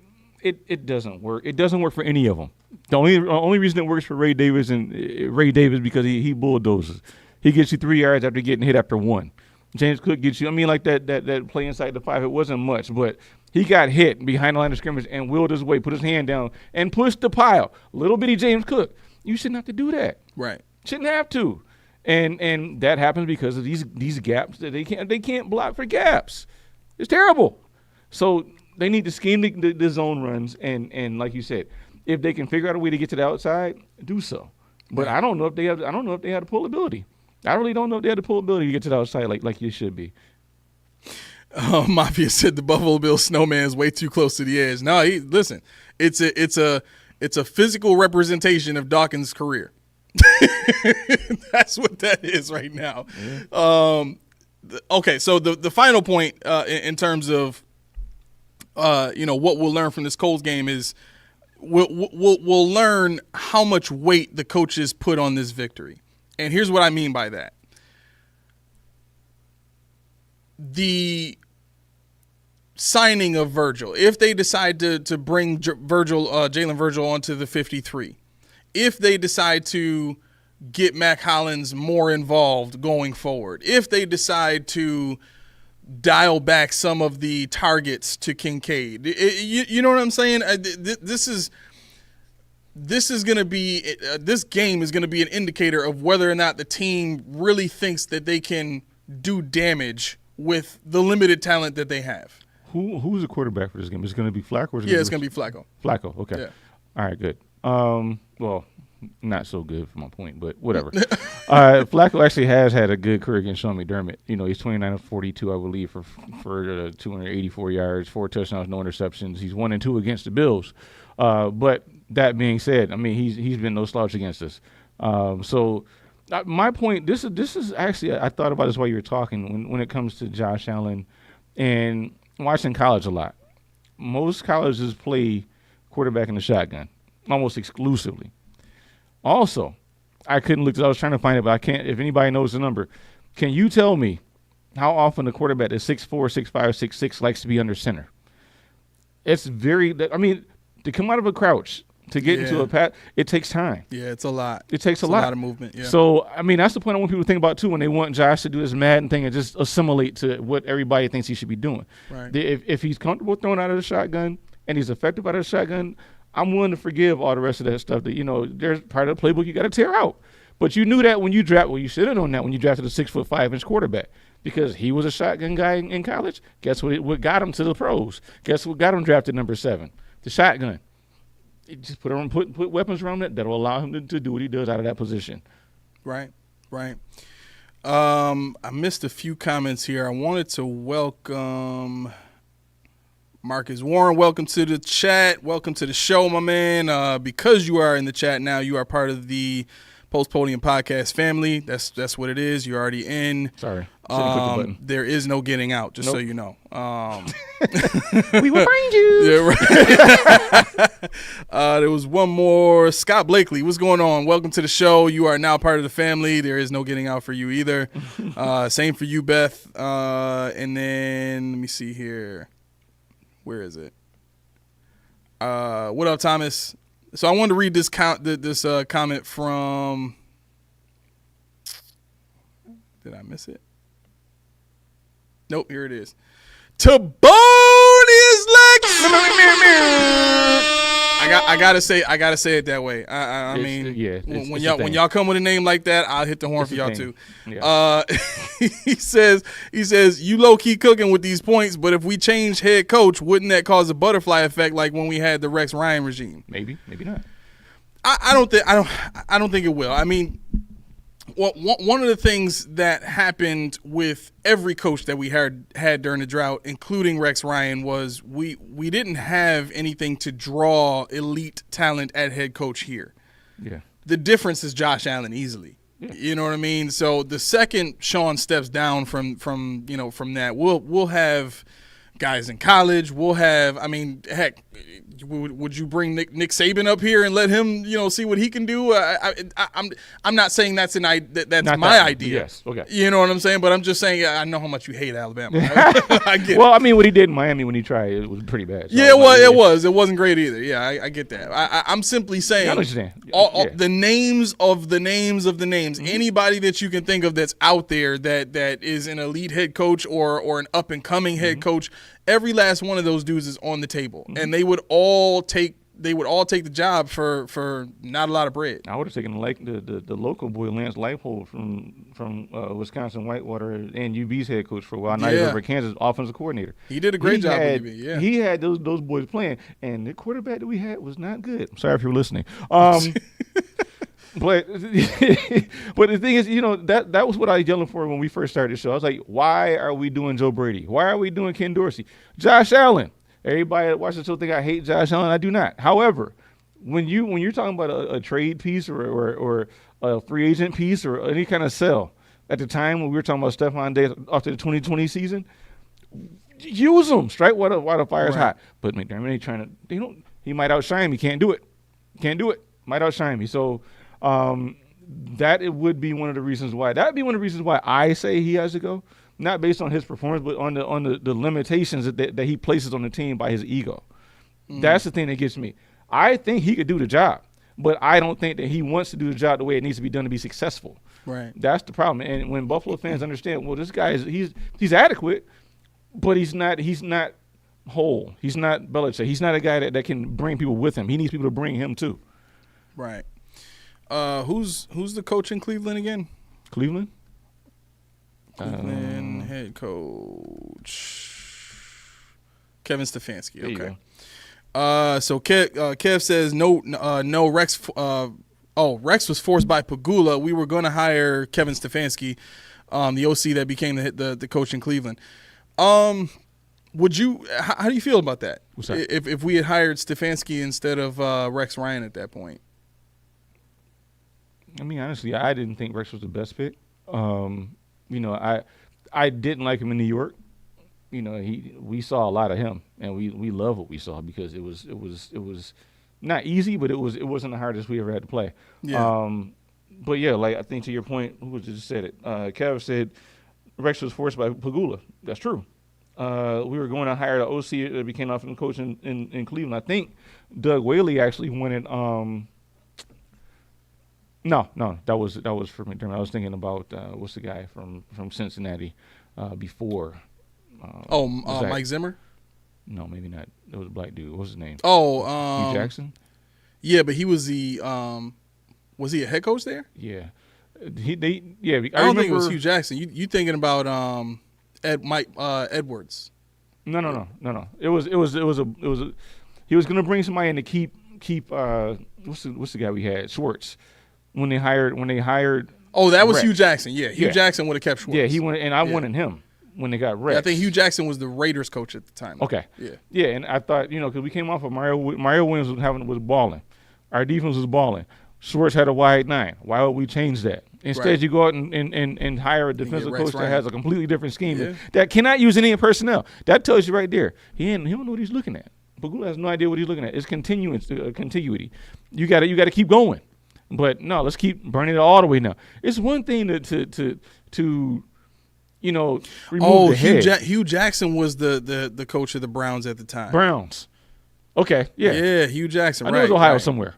it doesn't work. It doesn't work for any of them. The only reason it works for Ray Davis because he bulldozes. He gets you 3 yards after getting hit after 1. James Cook gets you. I mean, like that play inside the 5. It wasn't much, but he got hit behind the line of scrimmage and willed his way, put his hand down, and pushed the pile. Little bitty James Cook. You shouldn't have to do that. Right. Shouldn't have to. And that happens because of these gaps that they can't block for gaps. It's terrible. So they need to scheme the zone runs and like you said, if they can figure out a way to get to the outside, do so. But I don't know if they have the pull ability. I really don't know if they have the pull ability to get to the outside like you should be. Mafia said the Buffalo Bills snowman is way too close to the edge. No, listen, it's a physical representation of Dawkins' career. That's what that is right now. Yeah. Okay, so the final point in terms of what we'll learn from this Colts game is we'll learn how much weight the coaches put on this victory. And here's what I mean by that. The signing of Virgil, if they decide to bring Jalen Virgil onto the 53, if they decide to get Mac Hollins more involved going forward, if they decide to dial back some of the targets to Kincaid, you know what I'm saying? This game is going to be an indicator of whether or not the team really thinks that they can do damage with the limited talent that they have. Who's the quarterback for this game? Is it going to be Flacco? Or it's going to be Flacco. Flacco, okay. Yeah. All right, good. Well, not so good for my point, but whatever. Flacco actually has had a good career against Sean McDermott. He's 29 of 42, I believe, for 284 yards, 4 touchdowns, no interceptions. He's 1-2 against the Bills. But that being said, I mean, he's been no slouch against us. So my point, this is actually, I thought about this while you were talking when it comes to Josh Allen and watching college a lot. Most colleges play quarterback in the shotgun almost exclusively. Also, I couldn't look, I was trying to find it, but I can't. If anybody knows the number, can you tell me how often a quarterback that's 6'4", 6'5", 6'6" likes to be under center? It's to come out of a crouch, to get into a pat, it takes time. Yeah, it's a lot. It takes a lot of movement. Yeah. So, that's the point I want people to think about, too, when they want Josh to do this Madden thing and just assimilate to what everybody thinks he should be doing. Right. If he's comfortable throwing out of the shotgun and he's effective out of the shotgun, I'm willing to forgive all the rest of that stuff that, there's part of the playbook you got to tear out. But you knew that when you you should have known that when you drafted a 6'5" quarterback, because he was a shotgun guy in college. Guess what got him to the pros? Guess what got him drafted number 7? The shotgun. It just put weapons around it that'll allow him to do what he does out of that position. Right. I missed a few comments here. I wanted to welcome Marcus Warren. Welcome to the chat. Welcome to the show, my man. Because you are in the chat now, you are part of the Post Podium Podcast family. That's what it is. You're already in. Sorry. Should've clicked the button. There is no getting out, just so you know. We will find you. Yeah, right. There was one more. Scott Blakely, what's going on? Welcome to the show. You are now part of the family. There is no getting out for you either. Same for you, Beth. And then let me see here. Where is it? What up, Thomas? So I wanted to read this comment from. Did I miss it? Nope, here it is. Tobonius Lex. I gotta say it that way. I mean, when y'all come with a name like that, I'll hit the horn for y'all too. Yeah. He says you low key cooking with these points, but if we change head coach, wouldn't that cause a butterfly effect like when we had the Rex Ryan regime? Maybe not. I don't think it will. I mean, one of the things that happened with every coach that we had during the drought, including Rex Ryan, was we didn't have anything to draw elite talent at head coach here. Yeah. The difference is Josh Allen easily. Yeah. You know what I mean? So the second Sean steps down from that, we'll have guys in college. We'll have, I mean, heck, would you bring Nick Saban up here and let him, see what he can do? I'm not saying that's my idea. Yes, okay. You know what I'm saying? But I'm just saying I know how much you hate Alabama. I get well, I mean, what he did in Miami when he tried it was pretty bad. So yeah, it was. It wasn't great either. Yeah, I get that. I'm simply saying I understand. All the names of the names. Mm-hmm. Anybody that you can think of that's out there that is an elite head coach or an up and coming head coach. Every last one of those dudes is on the table, and they would all take the job for not a lot of bread. I would have taken the local boy Lance Leipold from Wisconsin Whitewater and UB's head coach for a while. Now he's over at Kansas offensive coordinator. He did a great job with UB. Yeah, he had those boys playing, and the quarterback that we had was not good. I'm sorry if you were listening. But the thing is, that was what I was yelling for when we first started the show. I was like, why are we doing Joe Brady? Why are we doing Ken Dorsey? Josh Allen. Everybody that watches the show think I hate Josh Allen. I do not. However, when you're talking about a trade piece or a free agent piece or any kind of sell, at the time when we were talking about Stephon Diggs after the 2020 season, use them. Strike while the fire's hot. But McDermott ain't trying to. He might outshine me. Can't do it. Might outshine me. So. That it would be one of the reasons why. That would be one of the reasons why I say he has to go, not based on his performance, but on the limitations that he places on the team by his ego. That's the thing that gets me. I think he could do the job, but I don't think that he wants to do the job the way it needs to be done to be successful. Right. That's the problem. And when Buffalo fans understand, well, this guy he's adequate, but he's not whole. He's not Belichick. He's not a guy that can bring people with him. He needs people to bring him too. Right. Who's the coach in Cleveland again? Cleveland head coach Kevin Stefanski. Okay. So Kev says no Rex. Rex was forced by Pagula. We were going to hire Kevin Stefanski, the OC that became the coach in Cleveland. Would you? How do you feel about that? What's that? If we had hired Stefanski instead of Rex Ryan at that point? I mean, honestly, I didn't think Rex was the best pick. I didn't like him in New York. We saw a lot of him, and we love what we saw because it was not easy, but it wasn't the hardest we ever had to play. Yeah. But yeah, like I think to your point, who just said it? Kev said Rex was forced by Pagula. That's true. We were going to hire the OC that became offensive coach in Cleveland. I think Doug Whaley actually wanted. No, that was for McDermott. I was thinking about what's the guy from Cincinnati before. Mike Zimmer? No, maybe not. It was a black dude. What was his name? Hugh Jackson? Yeah, but he was the was he a head coach there? Yeah. I don't think it was Hugh Jackson. You thinking about Edwards. No. It was he was gonna bring somebody in to keep what's the guy we had? Schwartz. When they hired Oh, that was Rex. Hugh Jackson. Yeah, Hugh Jackson would have kept Schwartz. Yeah, he wanted, and I wanted him when they got Rex. Yeah, I think Hugh Jackson was the Raiders coach at the time. Okay. Yeah. Yeah, and I thought, because we came off of Mario Williams was balling. Our defense was balling. Schwartz had a wide 9. Why would we change that? Instead, Right. you go out and hire a defensive Rex coach that Ryan. has a completely different scheme Yeah. that cannot use any personnel. That tells you right there. He don't know what he's looking at. Pagula has no idea what he's looking at. It's contiguity. You got to keep going. But no, let's keep burning it all the way now. It's one thing to remove the head. Hugh Jackson was the coach of the Browns at the time. Browns. Okay, yeah. Yeah, Hugh Jackson. I know right, it was Ohio right. somewhere.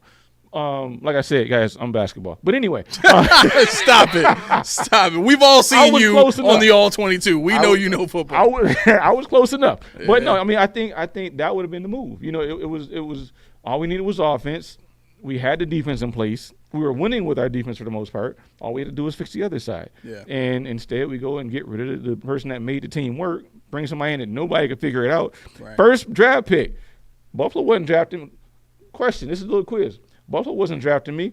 Like I said, guys, I'm basketball. But anyway, Stop it. We've all seen was you close enough. on the All-22. We know you know football. I was close enough. But Yeah. no, I mean, I think that would have been the move. You know, it was all we needed was offense. We had the defense in place. We were winning with our defense for the most part. All we had to do was fix the other side. Yeah. And instead, we go and get rid of the person that made the team work, bring somebody in that nobody could figure it out. Right. First draft pick. Buffalo wasn't drafting. Question, this is a little quiz. Buffalo wasn't drafting me.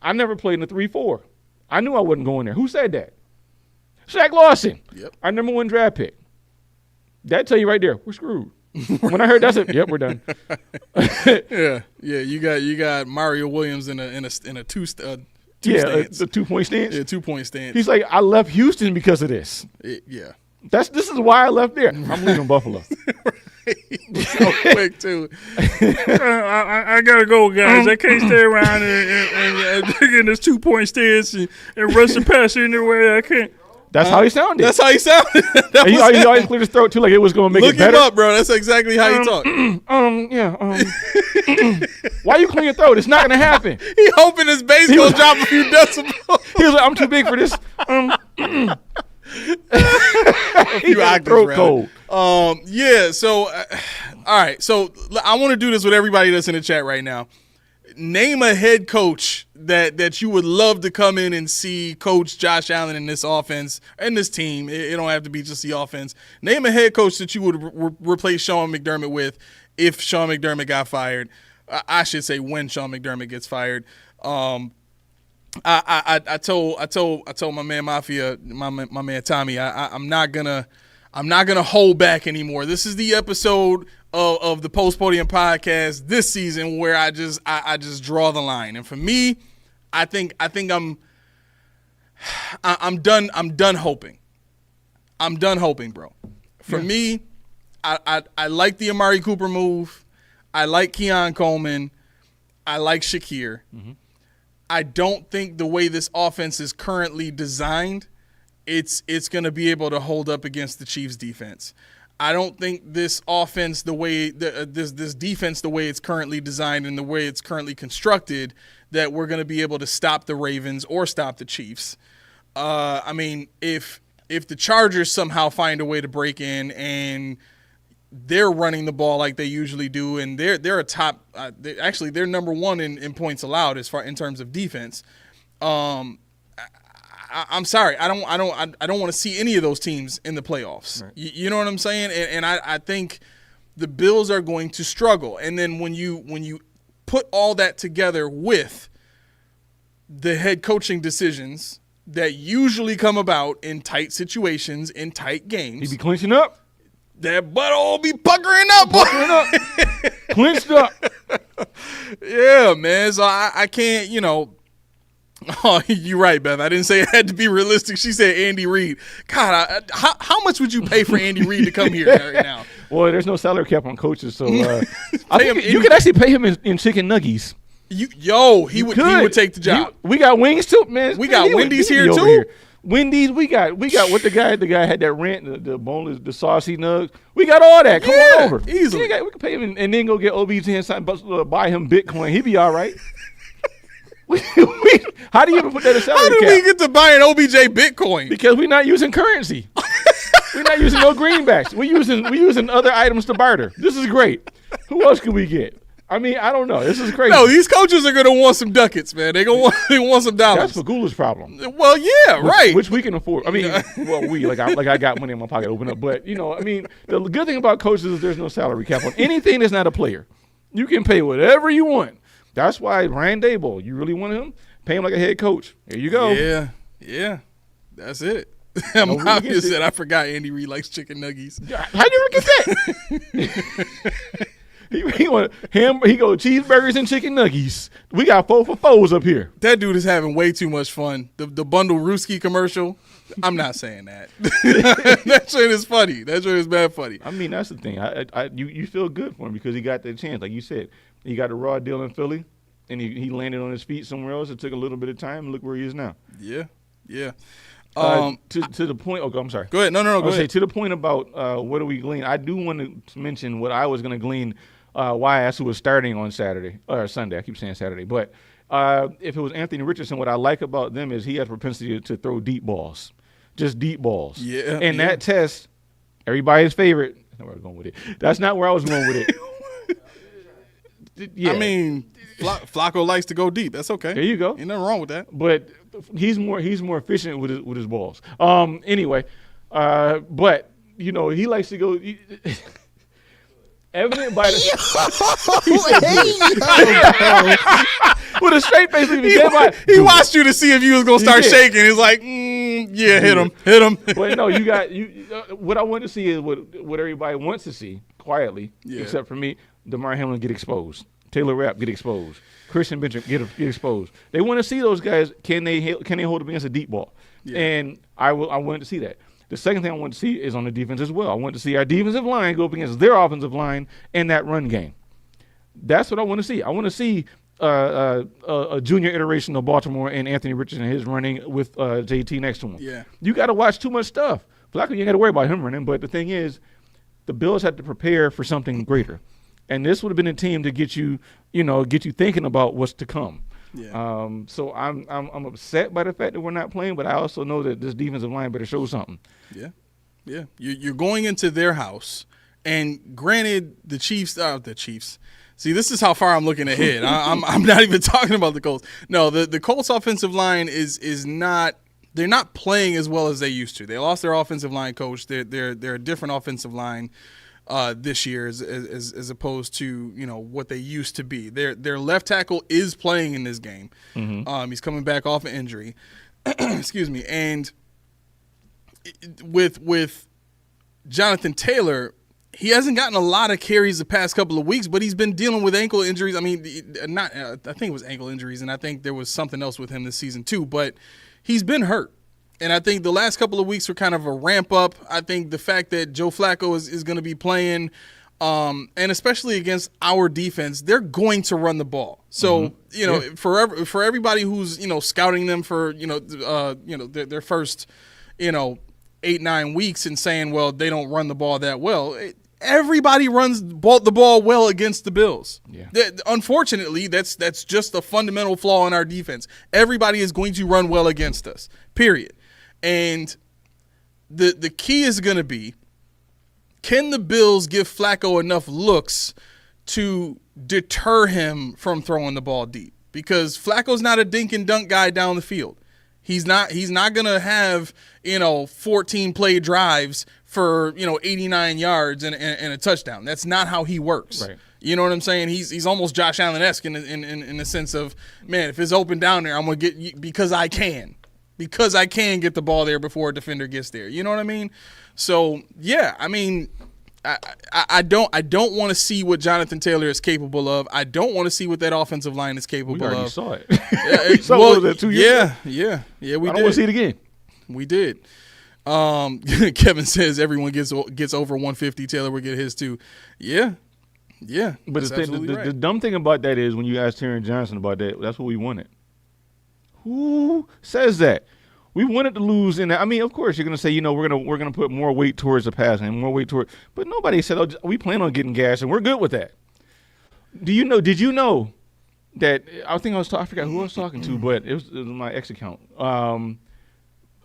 I never played in the 3-4. I knew I wasn't going there. Who said that? Shaq Lawson. Yep. Our number 1 draft pick. That tell you right there, we're screwed. When I heard that's it, yep, we're done. Yeah. You got Mario Williams in a two stance. The 2-point stance. Yeah, 2-point stance. He's like, I left Houston because of this. Yeah. This is why I left there. I'm leaving Buffalo. So quick too. I gotta go, guys. I can't stay around and in this 2-point stance and rush the passer anywhere. I can't. That's how he sounded. That's how he sounded. And he always cleared his throat too, like it was going to make Look it better. him up, bro. That's exactly how he talk. Why you clear your throat? It's not going to happen. He hoping his bass gonna drop a few decibels. He was like, I'm too big for this. A few octaves, throat rather. cold. Yeah. So, all right. So I want to do this with everybody that's in the chat right now. Name a head coach that you would love to come in and see coach Josh Allen in this offense and this team. It don't have to be just the offense. Name a head coach that you would replace Sean McDermott with if Sean McDermott got fired. I should say when Sean McDermott gets fired. I told my man Mafia, my man Tommy, I'm not gonna hold back anymore. This is the episode of the Post Podium podcast this season where I just draw the line. And for me, I think I'm done hoping. I'm done hoping, bro. For me, I like the Amari Cooper move. I like Keon Coleman. I like Shakir. Mm-hmm. I don't think the way this offense is currently designed, it's going to be able to hold up against the Chiefs' defense. I don't think this offense, the way this defense, the way it's currently designed and the way it's currently constructed, that we're going to be able to stop the Ravens or stop the Chiefs. I mean, if the Chargers somehow find a way to break in and they're running the ball like they usually do, and they're a top. They're number 1 in points allowed as far in terms of defense. I'm sorry, I don't want to see any of those teams in the playoffs. Right. You know what I'm saying? And I think the Bills are going to struggle. And then when you put all that together with the head coaching decisions that usually come about in tight situations, in tight games, He be clinching up. That butthole be puckering up. Clinched up. Yeah, man. So I can't, Oh, you're right, Beth. I didn't say it had to be realistic. She said Andy Reid. God, how much would you pay for Andy Reid to come here right now? Well, there's no salary cap on coaches, so I think you could actually pay him in chicken nuggies. He would take the job. We got wings too, man. We got Wendy's here too. Here. Wendy's, we got what the guy had that rant, the boneless, the saucy nugs. We got all that. Come on over. Easily. We can pay him and then go get OBJ and something, buy him Bitcoin. He'd be all right. How do you even put that in salary cap? How did we get to buying OBJ Bitcoin? Because we're not using currency. We're not using no greenbacks. We're using other items to barter. This is great. Who else could we get? I mean, I don't know. This is crazy. No, these coaches are gonna want some ducats, man. They want some dollars. That's Pagula's problem. Well, yeah, right. Which we can afford. I mean, I got money in my pocket, open up. But I mean, the good thing about coaches is there's no salary cap on anything that's not a player. You can pay whatever you want. That's why Ryan Daboll, you really want him? Pay him like a head coach. There you go. Yeah. That's it. Mafia said, I forgot Andy Reid likes chicken nuggies. How do you ever get that? He want he go cheeseburgers and chicken nuggets. We got 4 for 4s up here. That dude is having way too much fun. The Bundle Rooski commercial. I'm not saying that. That shit is funny. That shit is bad funny. I mean, that's the thing. You feel good for him because he got the chance. Like you said, he got a raw deal in Philly, and he landed on his feet somewhere else. It took a little bit of time. Look where he is now. Yeah. To the point. Okay, I'm sorry. Go ahead. No. Go ahead. To the point about what do we glean? I do want to mention what I was going to glean. Why I asked who was starting on Saturday or Sunday. I keep saying Saturday, but if it was Anthony Richardson, what I like about them is he has propensity to throw deep balls, just deep balls. Yeah. And that test, everybody's favorite. That's not where I was going with it. That's not where I was going with it. Yeah. I mean, Flacco likes to go deep. That's okay. There you go. Ain't nothing wrong with that. But he's more efficient with his balls. Anyway, but he likes to go. Evident by the with a straight face. He watched you to see if you was gonna start shaking. He's like, yeah, hit him. But no, you got what I want to see is what everybody wants to see quietly, except for me. Damar Hamlin get exposed. Taylor Rapp get exposed. Christian Benjamin get exposed. They want to see those guys. Can they hold up against a deep ball? Yeah. And I wanted to see that. The second thing I want to see is on the defense as well. I want to see our defensive line go up against their offensive line in that run game. That's what I want to see. I want to see a junior iteration of Baltimore and Anthony Richardson and his running with JT next to him. Yeah. You got to watch too much stuff. Flacco, you ain't got to worry about him running. But the thing is, the Bills had to prepare for something greater. And this would have been a team to get you thinking about what's to come. Yeah. So I'm upset by the fact that we're not playing, but I also know that this defensive line better show something. Yeah. Yeah. You're going into their house, and granted, the Chiefs. See, this is how far I'm looking ahead. I'm not even talking about the Colts. No, the Colts offensive line is not. They're not playing as well as they used to. They lost their offensive line coach. They're a different offensive line this year as opposed to what they used to be. Their left tackle is playing in this game. Mm-hmm. He's coming back off an injury. Excuse me. And with Jonathan Taylor, he hasn't gotten a lot of carries the past couple of weeks, but he's been dealing with ankle injuries. I mean, I think it was ankle injuries, and I think there was something else with him this season too. But he's been hurt. And I think the last couple of weeks were kind of a ramp up. I think the fact that Joe Flacco is going to be playing, and especially against our defense, they're going to run the ball. So, for everybody who's, scouting them for, their first, 8-9 weeks and saying, well, they don't run the ball that well. Everybody runs the ball well against the Bills. Yeah. Unfortunately, that's just a fundamental flaw in our defense. Everybody is going to run well against us, period. And the key is going to be, can the Bills give Flacco enough looks to deter him from throwing the ball deep? Because Flacco's not a dink and dunk guy down the field. He's not going to have, 14 play drives for, 89 yards and a touchdown. That's not how he works. Right. You know what I'm saying? He's almost Josh Allen-esque in the sense of, man, if it's open down there, I'm going to get – because I can get the ball there before a defender gets there. You know what I mean? So, yeah, I mean – I don't want to see what Jonathan Taylor is capable of. I don't want to see what that offensive line is capable of. We already saw it. We saw that 2 years ago. Yeah, we did. I don't want to see it again. We did. Kevin says everyone gets over 150. Taylor will get his too. Yeah. But the dumb thing about that is when you asked Terry Johnson about that, that's what we wanted. Who says that? We wanted to lose in that. I mean, of course, you're going to say, we're going to put more weight towards the passing and more weight toward. But nobody said, we plan on getting gas, and we're good with that. Did you know that I forgot who I was talking to, but it was my ex account.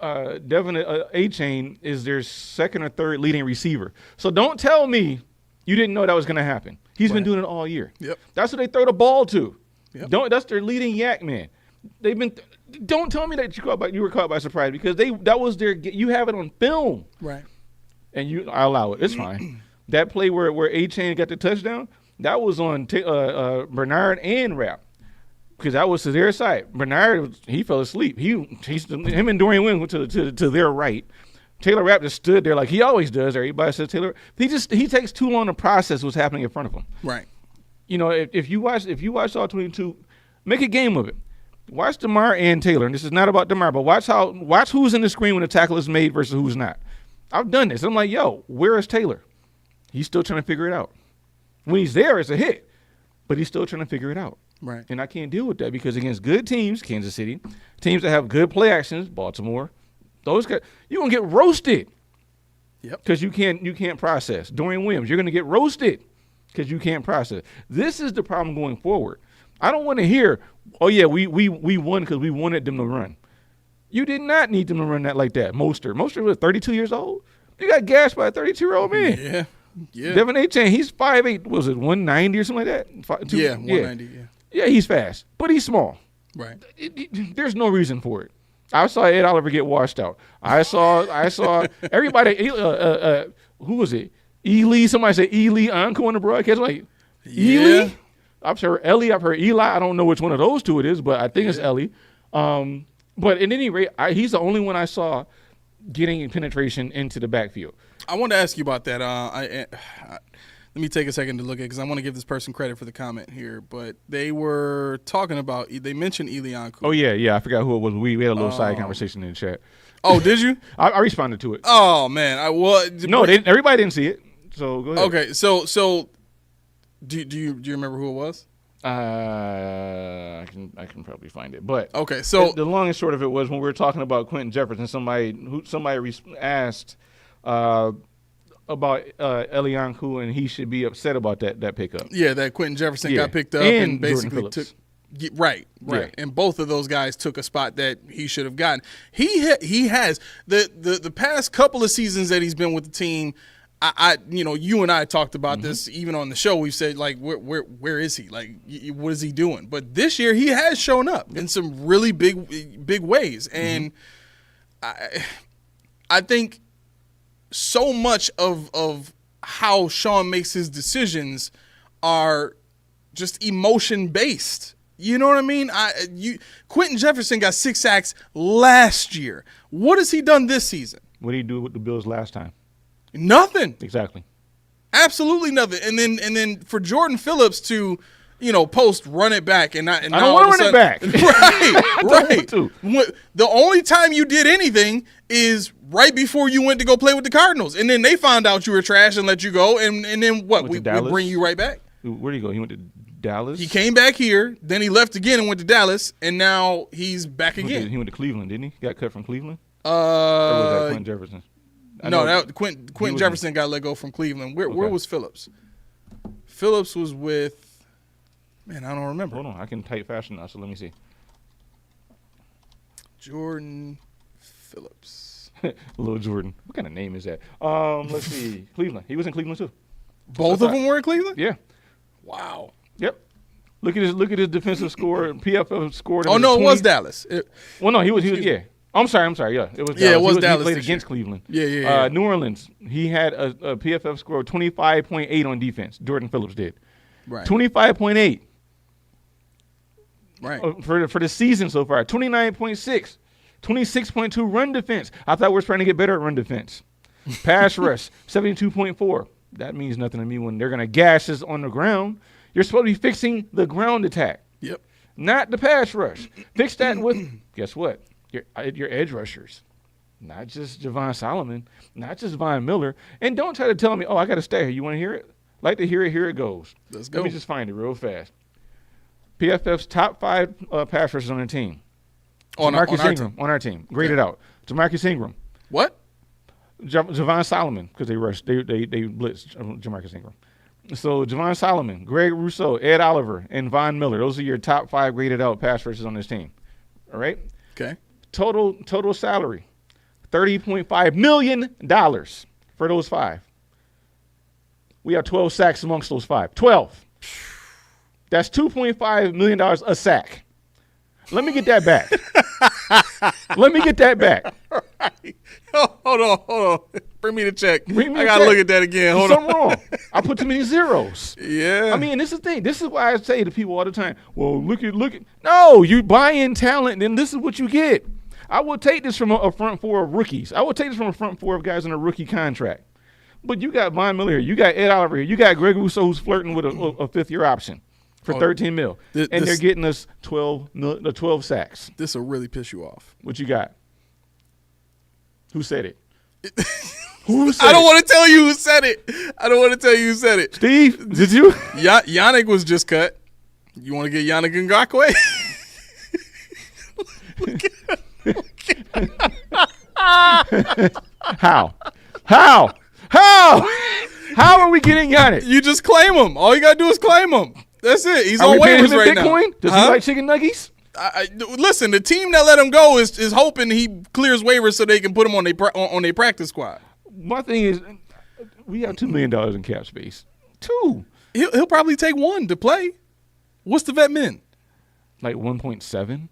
Devin A-Chain is their second or third leading receiver. So don't tell me you didn't know that was going to happen. He's been doing it all year. Yep. That's what they throw the ball to. Yep. That's their leading yak man. They've been. Don't tell me that you were caught by surprise because that was their. You have it on film, right? And I allow it. It's fine. That play where A-Chain got the touchdown, that was on Bernard and Rapp because that was to their side. Bernard he fell asleep. Him and Dorian Wynn went to their right. Taylor Rapp just stood there like he always does. Everybody says Taylor. He takes too long to process what's happening in front of him. Right. You know, if you watch all 22, make a game of it. Watch DeMar and Taylor, and this is not about DeMar, but watch who's in the screen when the tackle is made versus who's not. I've done this. I'm like, yo, where is Taylor? He's still trying to figure it out. When he's there, it's a hit, but he's still trying to figure it out. Right. And I can't deal with that because against good teams, Kansas City, teams that have good play actions, Baltimore, those guys, you're gonna get roasted. Yep. Because you can't process. Dorian Williams, you're gonna get roasted because you can't process. This is the problem going forward. I don't want to hear, oh yeah, we won because we wanted them to run. You did not need them to run that like that. Mostert was 32 years old. You got gashed by a 32-year-old man. Yeah. Yeah. Devin A-Chain, he's 5'8", was it 190 or something like that? 190, yeah. Yeah, he's fast, but he's small. Right. There's no reason for it. I saw Ed Oliver get washed out. I saw everybody, who was it? Ely, somebody said Ely Anko on the broadcast. Like, Ely? I've heard Ellie, I've heard Eli. I don't know which one of those two it is, but I think it's Ellie. But at any rate, he's the only one I saw getting penetration into the backfield. I want to ask you about that. Let me take a second to look at it because I want to give this person credit for the comment here. But they were talking about, they mentioned Elian Cooper. Oh, yeah. I forgot who it was. We had a little side conversation in the chat. Oh, did you? I responded to it. Oh, man. Everybody didn't see it. So go ahead. Okay. So do you remember who it was? I can probably find it. But okay, so the long and short of it was when we were talking about Quentin Jefferson, somebody asked about Elianku, and he should be upset about that pickup. Yeah, that Quentin Jefferson got picked up and basically took. Right. Yeah. And both of those guys took a spot that he should have gotten. He has the past couple of seasons that he's been with the team. You and I talked about this even on the show. We've said, like, where is he? Like, what is he doing? But this year he has shown up in some really big ways. And I think so much of how Sean makes his decisions are just emotion based. You know what I mean? Quentin Jefferson got 6 sacks last year. What has he done this season? What did he do with the Bills last time? Nothing. Exactly. Absolutely nothing. And then for Jordan Phillips to, post run it back and I don't want to run it back. Right. The only time you did anything is right before you went to go play with the Cardinals, and then they found out you were trash and let you go, and then what? We bring you right back. Where did he go? He went to Dallas. He came back here, then he left again and went to Dallas, and now he's back again. He went to Cleveland, didn't he? Got cut from Cleveland. Or was that Quentin Jefferson? Quentin Jefferson got let go from Cleveland. Where was Phillips? Phillips was with, I don't remember. Hold on, I can type faster now, so let me see. Jordan Phillips. Little Jordan. What kind of name is that? Let's see. Cleveland. He was in Cleveland too. Both of them were in Cleveland? Yeah. Wow. Yep. Look at his defensive score. PFF scored. Oh no, it was Dallas. He was. Yeah. I'm sorry. Yeah, it was Dallas. Yeah, it was Dallas. He played against Cleveland. Yeah. New Orleans, he had a PFF score of 25.8 on defense. Jordan Phillips did. Right. 25.8. Right. For the season so far. 29.6. 26.2 run defense. I thought we were trying to get better at run defense. Pass rush, 72.4. That means nothing to me when they're going to gash us on the ground. You're supposed to be fixing the ground attack. Yep. Not the pass rush. Fix that with, guess what? Your edge rushers. Not just Javon Solomon. Not just Von Miller. And don't try to tell me, I got to stay here. You want to hear it? Like to hear it, here it goes. Let's go. Let me just find it real fast. PFF's top 5 pass rushers on the team. On our team. Graded out. Jamarcus Ingram. What? Javon Solomon, because they rushed. They blitzed Jamarcus Ingram. So Javon Solomon, Greg Rousseau, Ed Oliver, and Von Miller. Those are your top 5 graded out pass rushers on this team. All right? Okay. Total salary, $30.5 million for those 5. We have 12 sacks amongst those 5. 12. That's $2.5 million a sack. Let me get that back. Right. Hold on. Bring me the check. I got to look at that again. Hold on. Something wrong. I put too many zeros. Yeah. I mean, this is the thing. This is why I say to people all the time, well, look at. No, you buy in talent, and this is what you get. I will take this from a front 4 of rookies. I will take this from a front 4 of guys on a rookie contract. But you got Von Miller here. You got Ed Oliver here. You got Greg Rousseau who's flirting with a fifth-year option for $13 million. And they're getting us 12 sacks. This will really piss you off. What you got? Who said it? Who said I don't want to tell you who said it. I don't want to tell you who said it. Steve, did you? Yannick was just cut. You want to get Yannick Ngakoue? How? How are we getting Yannick? You just claim him. All you got to do is claim him. That's it. He's Are on we paying waivers him in right Bitcoin? now. Does he like chicken nuggets? Listen, the team that let him go is hoping he clears waivers so they can put him on their practice squad. My thing is, we have $2 million in cap space. $2. He'll probably take one to play. What's the vet min? Like 1.7.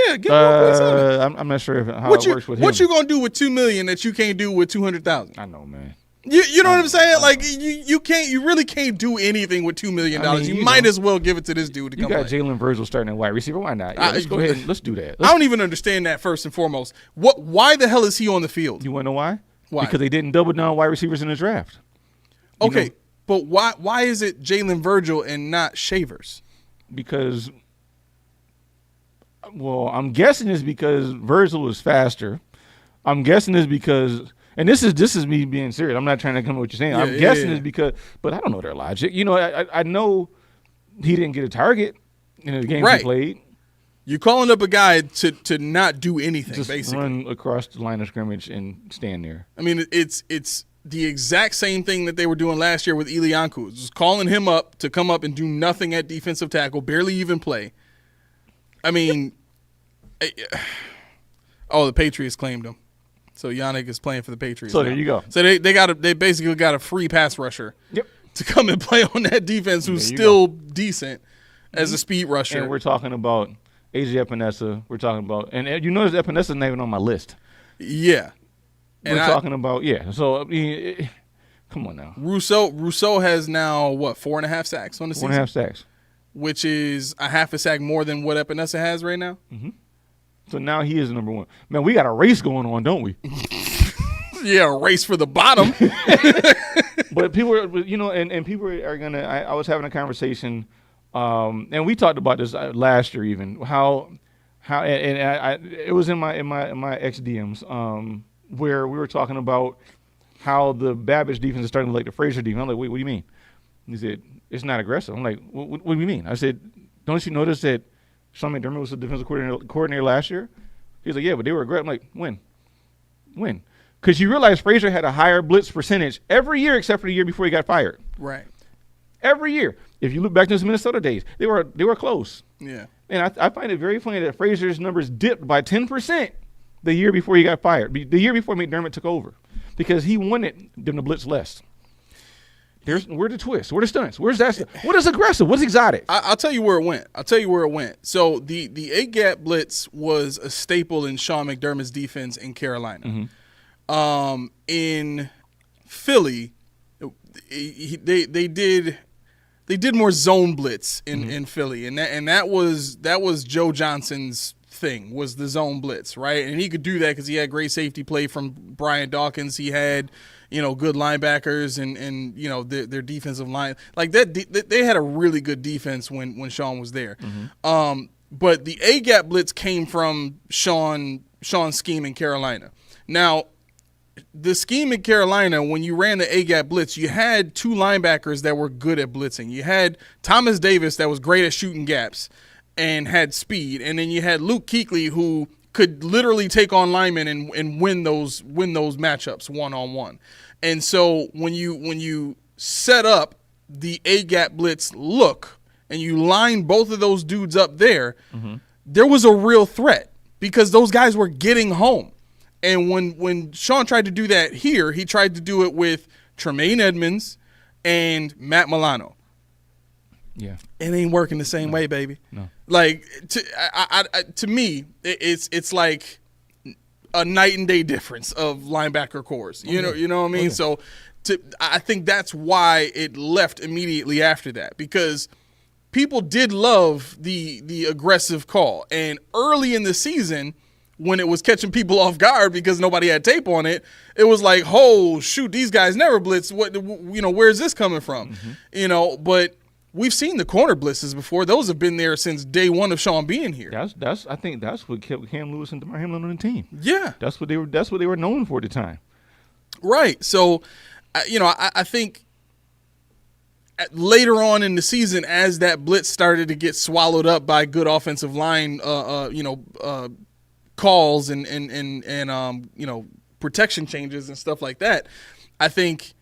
Yeah, get 1.7. I'm not sure how it works with him. What you gonna do with $2 million that you can't do with 200,000? I know, man. You know what I'm saying? Like you really can't do anything with $2 million. You might as well give it to this dude to come. You got Jalen Virgil starting at wide receiver. Why not? Yeah, let's go ahead and let's do that. I don't even understand that first and foremost. Why the hell is he on the field? You want to know why? Why? Because they didn't double down wide receivers in the draft. Okay, but why is it Jalen Virgil and not Shavers? Because, well, I'm guessing it's because Virgil is faster. I'm guessing it's because, and this is me being serious. I'm not trying to come with what you're saying. I'm guessing it's because, but I don't know their logic. I know he didn't get a target in the game he played. You're calling up a guy to not do anything, just basically. Run across the line of scrimmage and stand there. I mean, it's the exact same thing that they were doing last year with Ilianku. Just calling him up to come up and do nothing at defensive tackle, barely even play. I mean, the Patriots claimed him. So Yannick is playing for the Patriots. So now. there you go. So they basically got a free pass rusher to come and play on that defense who's still decent as a speed rusher. And we're talking about AJ Epinesa. We're talking about, and you notice Epinesa's not even on my list. Yeah. We're talking about, So, I mean, come on now. Rousseau has now, 4.5 sacks on the season? 4.5 sacks. Which is a half a sack more than what Epinesa has right now? Mm-hmm. So now he is the number one. Man, we got a race going on, don't we? Yeah, a race for the bottom. But people are, and people are going to, I was having a conversation, and we talked about this last year even, how it was in my ex DMs, where we were talking about how the Babbage defense is starting to look like the Frazier defense. I'm like, wait, what do you mean? He said, it's not aggressive. I'm like, what do you mean? I said, don't you notice that Sean McDermott was the defensive coordinator last year? He's like, yeah, but they were aggressive. I'm like, when? Because you realize Frazier had a higher blitz percentage every year except for the year before he got fired. Right. Every year. If you look back to his Minnesota days, they were close. Yeah. And I find it very funny that Frazier's numbers dipped by 10% the year before he got fired, the year before McDermott took over, because he wanted them to blitz less. Where's the twist? Where's the stunts? Where's that? What is aggressive? What's exotic? I'll tell you where it went. So the 8-gap blitz was a staple in Sean McDermott's defense in Carolina. Mm-hmm. In Philly, they did more zone blitz in Philly, and that was Joe Johnson's thing, was the zone blitz, right? And he could do that because he had great safety play from Brian Dawkins. He had good linebackers and their defensive line, like that. They had a really good defense when Sean was there. Mm-hmm. But the A-gap blitz came from Sean's scheme in Carolina. Now, the scheme in Carolina, when you ran the A-gap blitz, you had two linebackers that were good at blitzing. You had Thomas Davis that was great at shooting gaps and had speed, and then you had Luke Kuechly who could literally take on linemen and win those matchups one-on-one. And so when you set up the A-gap blitz look and you line both of those dudes up there, mm-hmm. there was a real threat because those guys were getting home. And when Sean tried to do that here, he tried to do it with Tremaine Edmonds and Matt Milano. Yeah, it ain't working the same way, baby. No, like to me, it's like a night and day difference of linebacker cores. You know what I mean? Yeah. So I think that's why it left immediately after that, because people did love the aggressive call, and early in the season, when it was catching people off guard because nobody had tape on it. It was like, oh shoot, these guys never blitz. What, where's this coming from? But we've seen the corner blitzes before. Those have been there since day one of Sean being here. I think that's what kept Cam Lewis and DeMar Hamlin on the team. Yeah, that's what they were known for at the time. Right. So, I think later on in the season, as that blitz started to get swallowed up by good offensive line, calls and protection changes and stuff like that, I think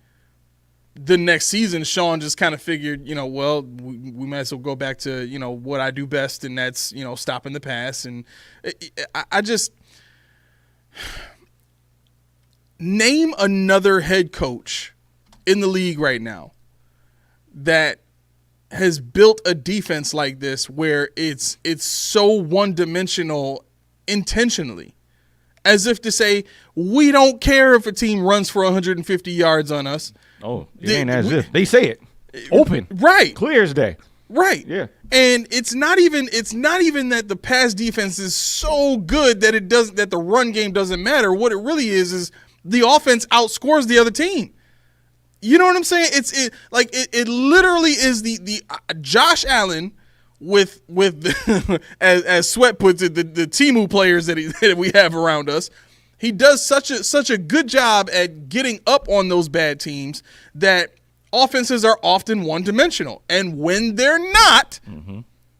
the next season, Sean just kind of figured, well, we might as well go back to, what I do best, and that's, stopping the pass. And I just name another head coach in the league right now that has built a defense like this where it's so one-dimensional intentionally, as if to say, we don't care if a team runs for 150 yards on us. Oh, it ain't as if. They say it. Open. Right. Clear as day. Right. Yeah. And it's not even that the pass defense is so good that the run game doesn't matter. What it really is the offense outscores the other team. You know what I'm saying? It literally is the Josh Allen with as Sweat puts it, the Timu players that we have around us. He does such a good job at getting up on those bad teams that offenses are often one-dimensional, and when they're not,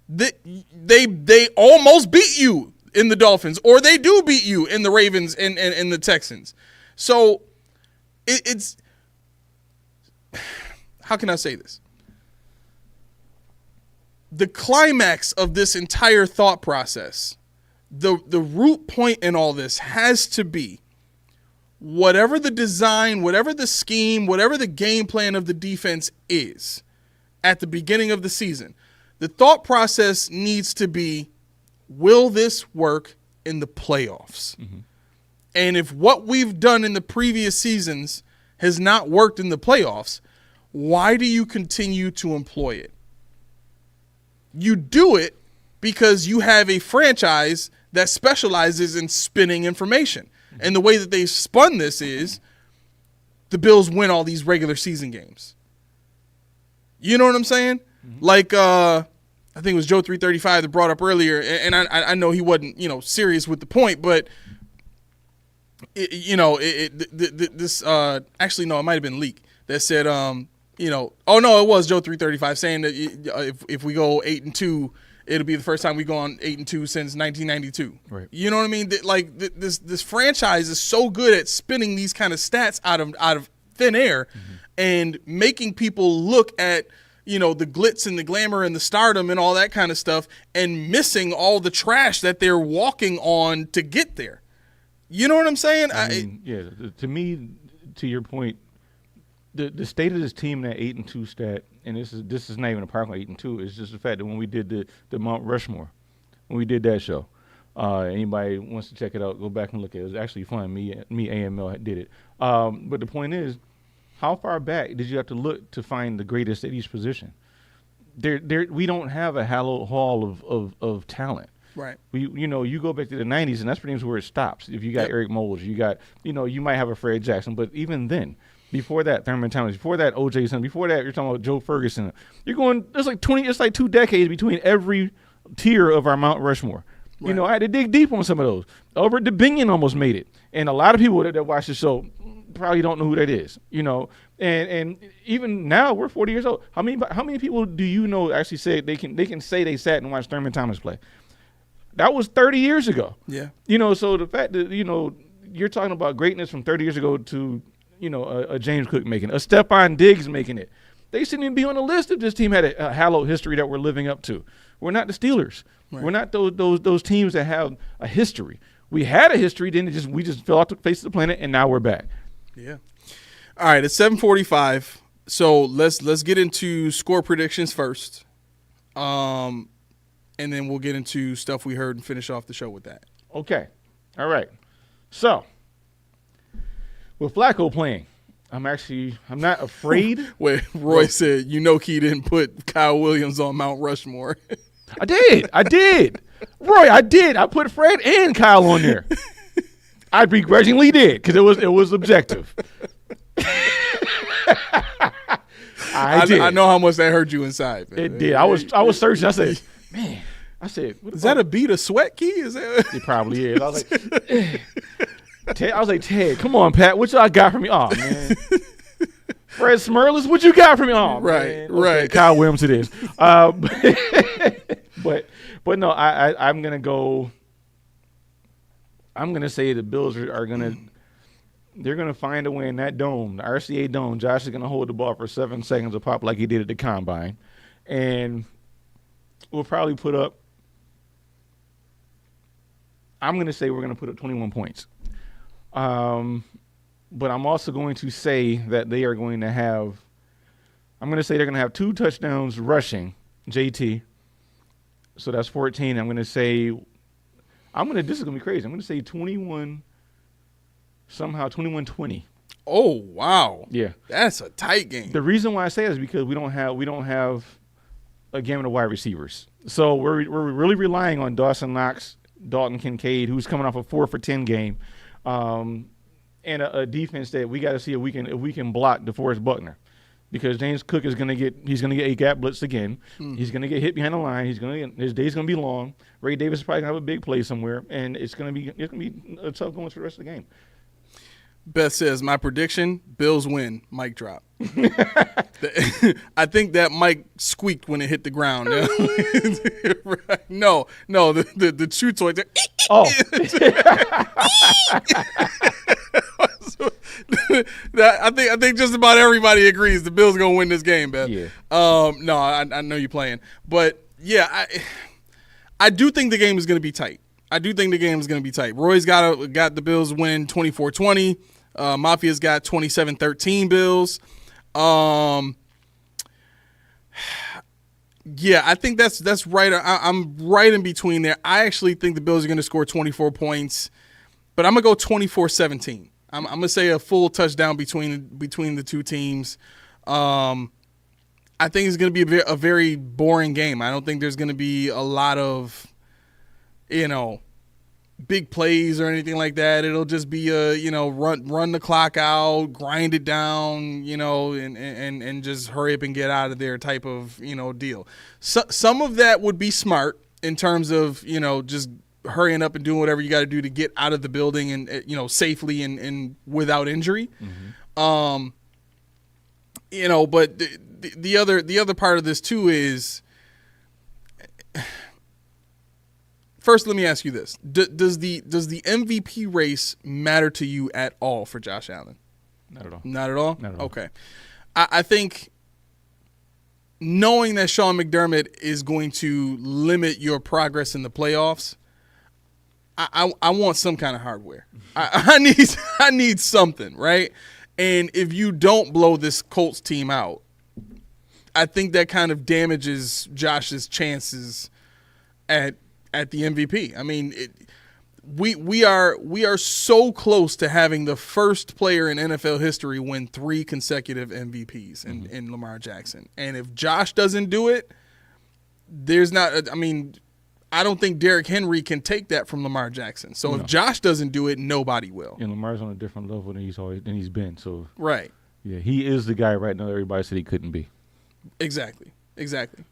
they almost beat you in the Dolphins, or they do beat you in the Ravens and the Texans. So it's how can I say this? The climax of this entire thought process, the root point in all this has to be whatever the design, whatever the scheme, whatever the game plan of the defense is at the beginning of the season. The thought process needs to be, will this work in the playoffs? Mm-hmm. And if what we've done in the previous seasons has not worked in the playoffs, why do you continue to employ it? You do it because you have a franchise that specializes in spinning information. And the way that they've spun this is the Bills win all these regular season games. You know what I'm saying? Mm-hmm. Like, I think it was Joe 335 that brought up earlier, and I know he wasn't, serious with the point, but actually, no, it might have been Leak that said, oh no, it was Joe 335 saying that if we go 8-2, it'll be the first time we go on 8-2 since 1992. Right. You know what I mean? This franchise is so good at spinning these kind of stats out of thin air, and making people look at the glitz and the glamour and the stardom and all that kind of stuff, and missing all the trash that they're walking on to get there. You know what I'm saying? To me, to your point, the state of this team in that 8-2 stat, and this is not even a part of 8-2. It's just the fact that when we did the Mount Rushmore, when we did that show, anybody wants to check it out, go back and look at it. It was actually fun. Me AML did it. But the point is, how far back did you have to look to find the greatest at each position? We don't have a hallowed hall of talent. Right. You go back to the 90s, and that's pretty much where it stops. If you got Eric Moles, you got, you might have a Fred Jackson, but even then, before that, Thurman Thomas, before that, O.J. Simpson, before that, you're talking about Joe Ferguson. You're going, it's like 2 decades between every tier of our Mount Rushmore. Right. I had to dig deep on some of those. Albert DeBinion almost made it. And a lot of people that watch the show probably don't know who that is, And even now, we're 40 years old. How many people do you know actually say they can say they sat and watched Thurman Thomas play? That was 30 years ago. Yeah. So the fact that, you're talking about greatness from 30 years ago to, a James Cook making it, a Stephon Diggs making it. They shouldn't even be on the list if this team had a hallowed history that we're living up to. We're not the Steelers. Right. We're not those teams that have a history. We had a history, then we just fell off the face of the planet, and now we're back. Yeah. All right, it's 7:45. So let's get into score predictions first. And then we'll get into stuff we heard and finish off the show with that. Okay. All right. So, with Flacco playing, I'm not afraid. Wait, Roy said, Key didn't put Kyle Williams on Mount Rushmore. I did. Roy, I did. I put Fred and Kyle on there. I begrudgingly did because it was objective. I know how much that hurt you inside. Man. It did. I was searching. I said, man. Is that a beat a sweat key? Is that? It probably is. I was like, Ted, come on, Pat. What y'all got for me? Oh man. Fred Smirlis, what you got for me? Oh, right, man. right. Okay, Kyle Williams it is. But no, I'm gonna go. I'm gonna say the Bills are gonna. They're gonna find a way in that dome, the RCA dome. Josh is gonna hold the ball for 7 seconds a pop like he did at the combine, and we'll probably put up. I'm gonna say we're gonna put up 21 points. But I'm also going to say that they are going to have. I'm going to say they're going to have 2 touchdowns rushing, JT. So that's 14. I'm going to say. This is going to be crazy. I'm going to say 21. Somehow 21-20. Oh wow! Yeah, that's a tight game. The reason why I say that is because we don't have a gamut of wide receivers. So we're really relying on Dawson Knox, Dalton Kincaid, who's coming off a 4 for 10 game. And a defense that we got to see if we can block DeForest Buckner, because James Cook he's gonna get a gap blitz again. He's gonna get hit behind the line. His day's gonna be long. Ray Davis is probably gonna have a big play somewhere, and it's gonna be a tough going for the rest of the game. Beth says my prediction: Bills win. Mic drop. I think that mic squeaked when it hit the ground. No, the chew toy. Oh. I think just about everybody agrees the Bills gonna win this game, Beth. Yeah. No, I know you're playing, but yeah, I do think the game is gonna be tight. Roy's got the Bills winning 24-20. Mafia's got 27-13 Bills. Yeah, I think that's right. I'm right in between there. I actually think the Bills are going to score 24 points, but I'm going to go 24-17. I'm going to say a full touchdown between the two teams. I think it's going to be a very boring game. I don't think there's going to be a lot of, big plays or anything like that. It'll just be run the clock out, grind it down, and just hurry up and get out of there type of, deal. So, some of that would be smart in terms of, just hurrying up and doing whatever you got to do to get out of the building and, safely and without injury. Mm-hmm. But the other part of this too is, first, let me ask you this. Does the MVP race matter to you at all for Josh Allen? Not at all. Not at all? Not at all. Okay. I think knowing that Sean McDermott is going to limit your progress in the playoffs, I want some kind of hardware. I need something, right? And if you don't blow this Colts team out, I think that kind of damages Josh's chances at the MVP. I mean, we are so close to having the first player in NFL history win 3 consecutive MVPs in Lamar Jackson. And if Josh doesn't do it, I don't think Derrick Henry can take that from Lamar Jackson. So if Josh doesn't do it, nobody will. And Lamar's on a different level than he's been. So right. Yeah, he is the guy right now. Everybody said he couldn't be. Exactly.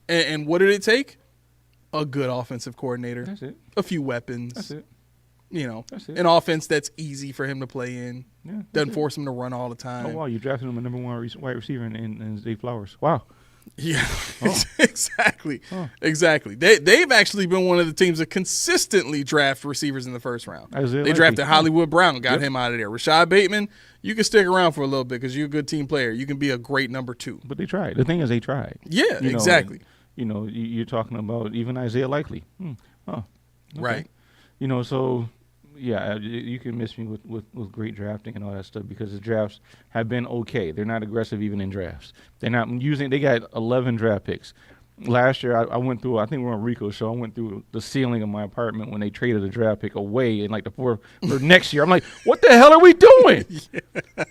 And what did it take? A good offensive coordinator. That's it. A few weapons. That's it. That's it. An offense that's easy for him to play in. Yeah, doesn't force him to run all the time. Oh, wow. You drafted him a number 1 wide receiver in Zay Flowers. Wow. Yeah, exactly. Oh. Exactly. They've actually been one of the teams that consistently draft receivers in the first round. They drafted Hollywood Brown, got him out of there. Rashad Bateman, you can stick around for a little bit because you're a good team player. You can be a great number 2. But they tried. The thing is, they tried. Yeah, exactly. You're talking about even Isaiah Likely. Okay. Right. So, yeah, you can miss me with great drafting and all that stuff because the drafts have been okay. They're not aggressive even in drafts. They got 11 draft picks. Last year, I went through, I think we were on Rico's show, I went through the ceiling of my apartment when they traded a draft pick away in like for next year. I'm like, what the hell are we doing? Yeah.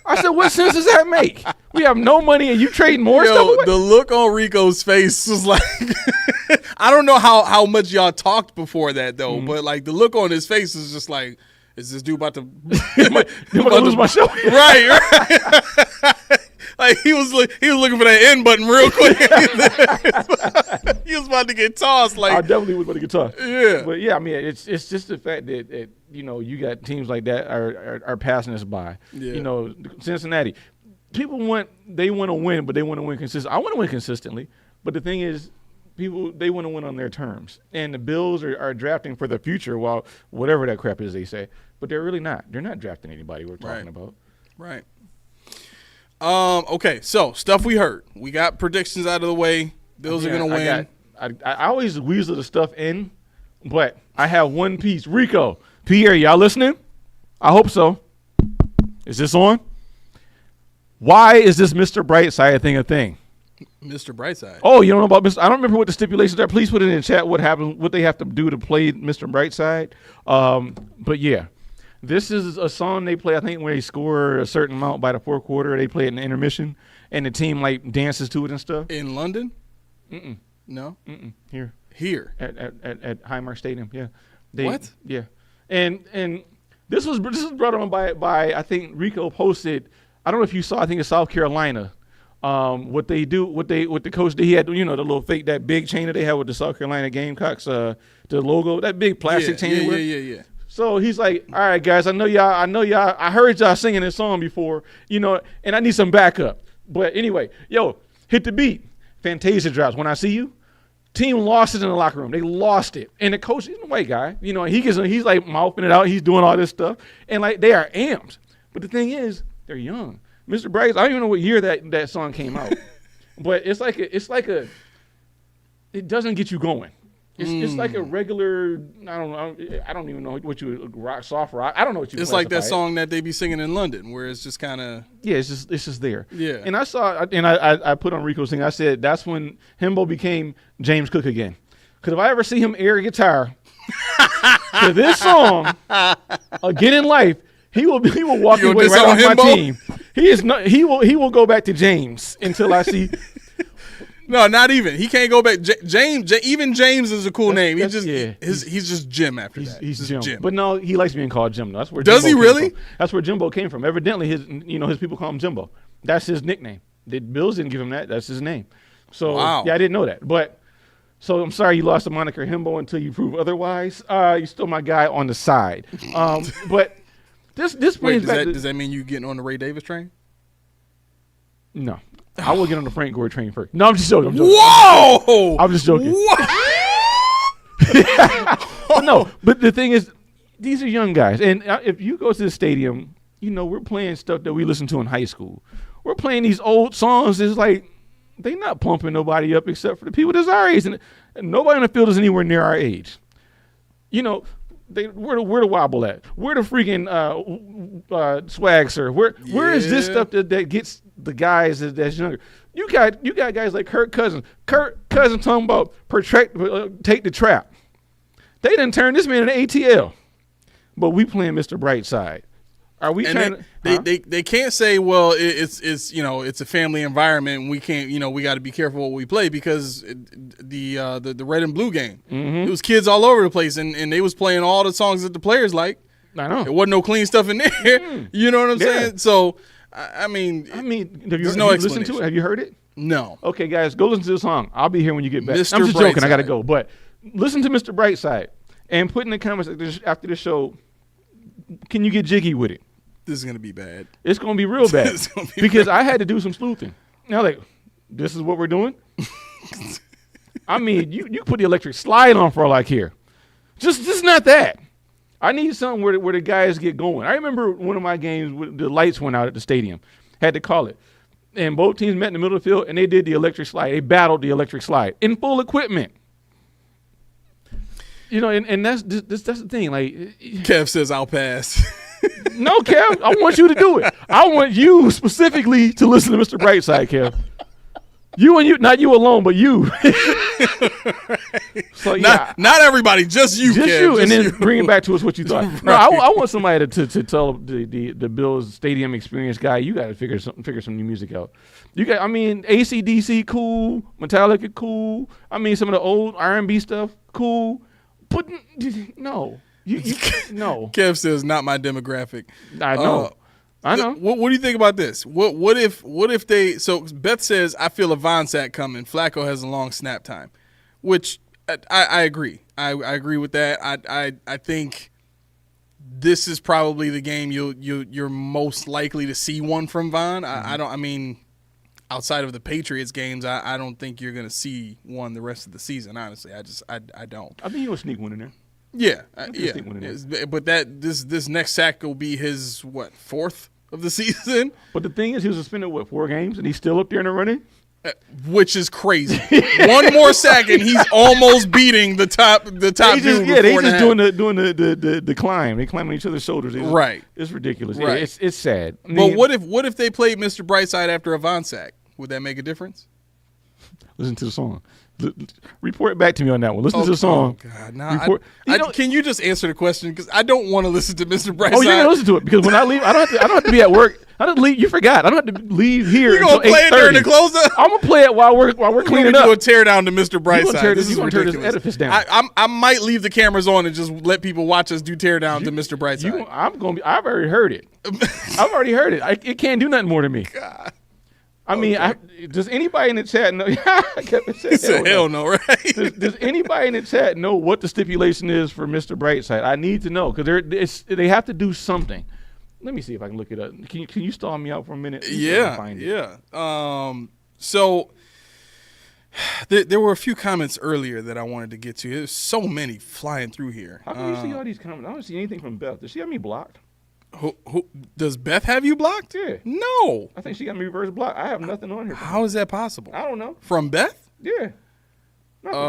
I said, what sense does that make? We have no money and you trading more stuff away? The look on Rico's face was like, I don't know how much y'all talked before that though, Mm-hmm. but like the look on his face is just like, is this dude about to about to lose my show? right? Like he was looking for that end button real quick. He was about to get tossed. Like I definitely was about to get tossed. Yeah. But yeah, I mean, it's just the fact that you got teams like that are passing us by. Yeah. You know, Cincinnati, people want to win, but they want to win consistently. I want to win consistently, but the thing is, they want to win on their terms. And the Bills are drafting for the future, while whatever that crap is they say, but they're really not. They're not drafting anybody we're talking about. Right. Okay, so stuff we heard. We got predictions out of the way. Bills are gonna win. I always weasel the stuff in, but I have one piece. Rico, Pierre, y'all listening? I hope so. Is this on? Why is this Mr. Brightside thing a thing? Mr. Brightside. Oh, you don't know about Mr. I don't remember what the stipulations are. Please put it in the chat. What happened? What they have to do to play Mr. Brightside? But yeah. This is a song they play, I think, when they score a certain amount by the fourth quarter. They play it in the intermission, and the team, like, dances to it and stuff. In London? Mm-mm. No? Mm-mm. Here. At Highmark Stadium, yeah. What? Yeah. And this was brought on by I think Rico posted, I don't know if you saw, I think it's South Carolina. What the coach did, he had, the little fake, that big chain that they had with the South Carolina Gamecocks, the logo, that big plastic chain. Yeah. So he's like, all right, guys, I heard y'all singing this song before, and I need some backup. But anyway, hit the beat. Fantasia drops. When I see you, team lost it in the locker room. They lost it. And the coach, he's a white guy, he's like mouthing it out. He's doing all this stuff. And like, they are amped. But the thing is, they're young. Mr. Braggs, I don't even know what year that song came out. But it doesn't get you going. It's like a regular, I don't even know what you rock, soft rock. I don't know what you. It's like that song that they be singing in London, where it's just kind of. Yeah, it's just there. Yeah. And I saw, and I put on Rico's thing. I said that's when Himbo became James Cook again. Because if I ever see him air a guitar to this song again in life, he will walk away right off my team. He is not. He will go back to James until I see. No, not even. He can't go back. James, even James is a cool name. He's just Jim after that. He's Jim. But no, he likes being called Jim. That's where. Does Jimbo he really? That's where Jimbo came from. Evidently, his people call him Jimbo. That's his nickname. The Bills didn't give him that. That's his name. So yeah, I didn't know that. But so I'm sorry you lost the moniker Himbo until you prove otherwise. You're still my guy on the side. But this brings back. Does that mean you getting on the Ray Davis train? No. I will get on the Frank Gore train first. No, I'm just joking. Whoa! I'm just joking. But the thing is, these are young guys. And if you go to the stadium, we're playing stuff that we listened to in high school. We're playing these old songs. It's like, they not pumping nobody up except for the people that's our age. And nobody on the field is anywhere near our age. Where the wobble at? Where the freaking swag, sir? Where is this stuff that gets the guys that's younger? You got guys like Kirk Cousins. Kirk Cousins talking about take the trap. They didn't turn this man into ATL, but we playing Mr. Brightside. Are we trying to? They can't say, well, it's a family environment and we can't, we got to be careful what we play because the red and blue game, it was kids all over the place and they was playing all the songs that the players like. I know. There wasn't no clean stuff in there. You know what I'm saying? So, I mean, there's no explanation. Listened to it? Have you heard it? No. Okay, guys, go listen to the song. I'll be here when you get back. Mr. I'm just joking. Brightside. I got to go. But listen to Mr. Brightside and put in the comments after the show, can you get jiggy with it? This is going to be bad. It's going to be real bad because I had to do some sleuthing. Now, this is what we're doing? I mean, you put the electric slide on for all I care. Just not that. I need something where the guys get going. I remember one of my games, the lights went out at the stadium. Had to call it. And both teams met in the middle of the field, and they did the electric slide. They battled the electric slide in full equipment. And that's the thing. Like, Kev says I'll pass. No, Kev, I want you to do it. I want you specifically to listen to Mr. Brightside, Kev. not you alone, but you. So not everybody, just you, just Kev, you, and then you. bring it back to us what you thought. Right. No, I want somebody to tell the Bills stadium experience guy, you got to figure some new music out. AC/DC cool, Metallica cool. Some of the old R&B stuff cool, but no, no. Kev says not my demographic. I know. I know. What do you think about this? What if they? So Beth says, I feel a Von sack coming. Flacco has a long snap time, which I agree. I agree with that. I think this is probably the game you're most likely to see one from Von. Outside of the Patriots games, I don't think you're going to see one the rest of the season. Honestly, I don't. I think he'll sneak one in there. Yeah, yeah. But this next sack will be his fourth of the season. But the thing is, he was suspended 4 games, and he's still up there in the running, which is crazy. One more sack, and he's almost beating the top dude. They just doing the climb. They climb on each other's shoulders. Right, it's ridiculous. Right, it's sad. But what if they played Mr. Brightside after a Von sack? Would that make a difference? Listen to the song. Report back to me on that one. Listen to the song. Oh God, can you just answer the question? Because I don't want to listen to Mr. Brightside. Oh, you're gonna listen to it because when I leave, I don't have to be at work. I don't have to leave. You forgot. I don't have to leave here. You gonna play it during the closeout? I'm gonna play it while we're cleaning up. Do a tear down to Mr. Brightside. This is ridiculous. This edifice down. I might leave the cameras on and just let people watch us do tear down to Mr. Brightside. I've already heard it. I've already heard it. It can't do nothing more to me. God. Does anybody in the chat know? He said, hell no, right? Does anybody in the chat know what the stipulation is for Mr. Brightside? I need to know because they have to do something. Let me see if I can look it up. Can you stall me out for a minute? Yeah. So there were a few comments earlier that I wanted to get to. There's so many flying through here. How can you see all these comments? I don't see anything from Beth. Does she have me blocked? Who does Beth have you blocked? Yeah. No. I think she got me reverse blocked. I have nothing on here. How is that possible? I don't know. From Beth? Yeah. Nothing.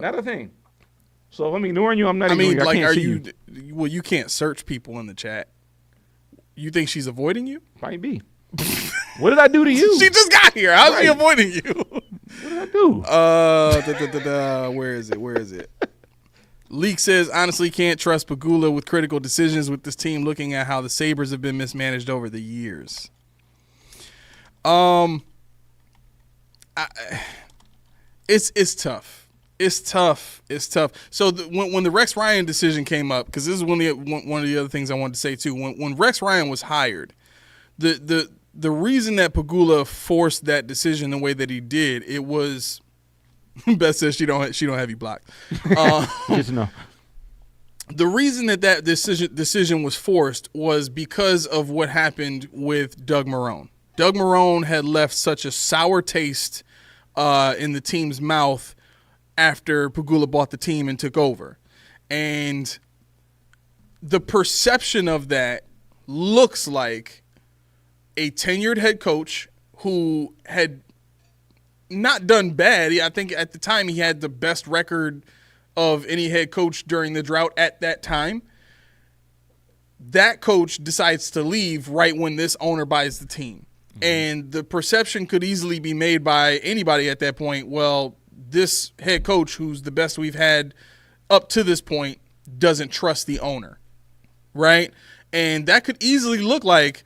Not a thing. So if I'm ignoring you, I'm not ignoring you. I can't see you. Well, you can't search people in the chat. You think she's avoiding you? Might be. What did I do to you? She just got here. How's she avoiding you? What did I do? Where is it? Leak says, honestly, can't trust Pegula with critical decisions with this team looking at how the Sabres have been mismanaged over the years. It's tough. It's tough. So when the Rex Ryan decision came up, because this is one of the other things I wanted to say too. When Rex Ryan was hired, the reason that Pegula forced that decision the way that he did, it was Beth says she don't have you blocked. Good to know. The reason that decision was forced was because of what happened with Doug Marrone. Doug Marrone had left such a sour taste in the team's mouth after Pegula bought the team and took over. And the perception of that looks like a tenured head coach who had not done bad. I think at the time he had the best record of any head coach during the drought at that time. That coach decides to leave right when this owner buys the team. Mm-hmm. And the perception could easily be made by anybody at that point, well, this head coach, who's the best we've had up to this point, doesn't trust the owner, right? And that could easily look like,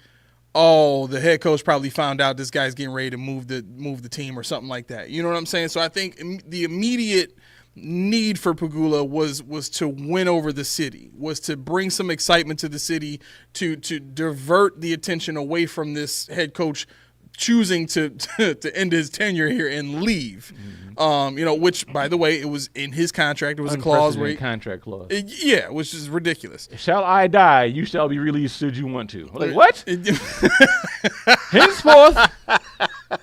oh, the head coach probably found out this guy's getting ready to move the team or something like that. You know what I'm saying? So I think the immediate need for Pegula was to win over the city, was to bring some excitement to the city, to divert the attention away from this head coach choosing to end his tenure here and leave. Mm-hmm. Which, by the way, it was in his contract. It was a clause where contract clause. Which is ridiculous. Shall I die, you shall be released should you want to. Like, what? Henceforth,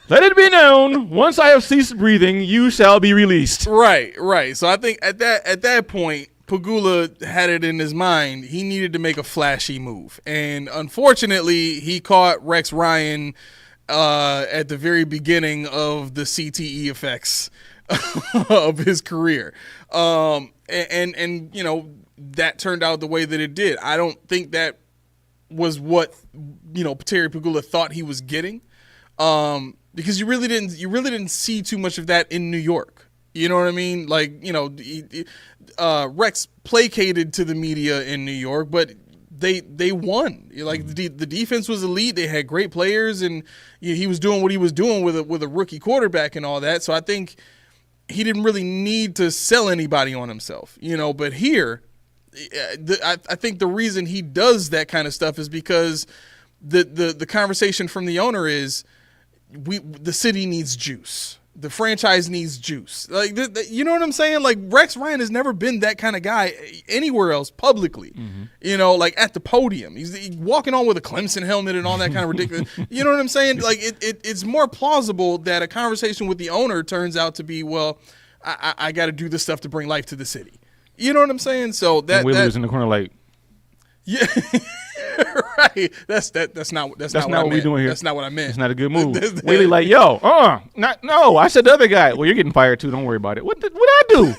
let it be known, once I have ceased breathing, you shall be released. Right. So I think at that point, Pegula had it in his mind he needed to make a flashy move. And unfortunately, he caught Rex Ryan at the very beginning of the CTE effects of his career. And that turned out the way that it did. I don't think that was what, Terry Pegula thought he was getting. because you really didn't see too much of that in New York. You know what I mean? Like, Rex placated to the media in New York, but they won. Like the defense was elite. They had great players, and he was doing what he was doing with a rookie quarterback and all that. So I think he didn't really need to sell anybody on himself, But here, I think the reason he does that kind of stuff is because the conversation from the owner is the city needs juice. The franchise needs juice. Like, you know what I'm saying? Like, Rex Ryan has never been that kind of guy anywhere else publicly. Like at the podium. He's walking on with a Clemson helmet and all that kind of ridiculous. You know what I'm saying? Like, it's more plausible that a conversation with the owner turns out to be, well, I got to do this stuff to bring life to the city. You know what I'm saying? So that Willie was in the corner like, yeah. Right. That's not what we're doing here. That's not what I meant. It's not a good move. Willie like, yo, no. I said the other guy. Well, you're getting fired too. Don't worry about it. What I do?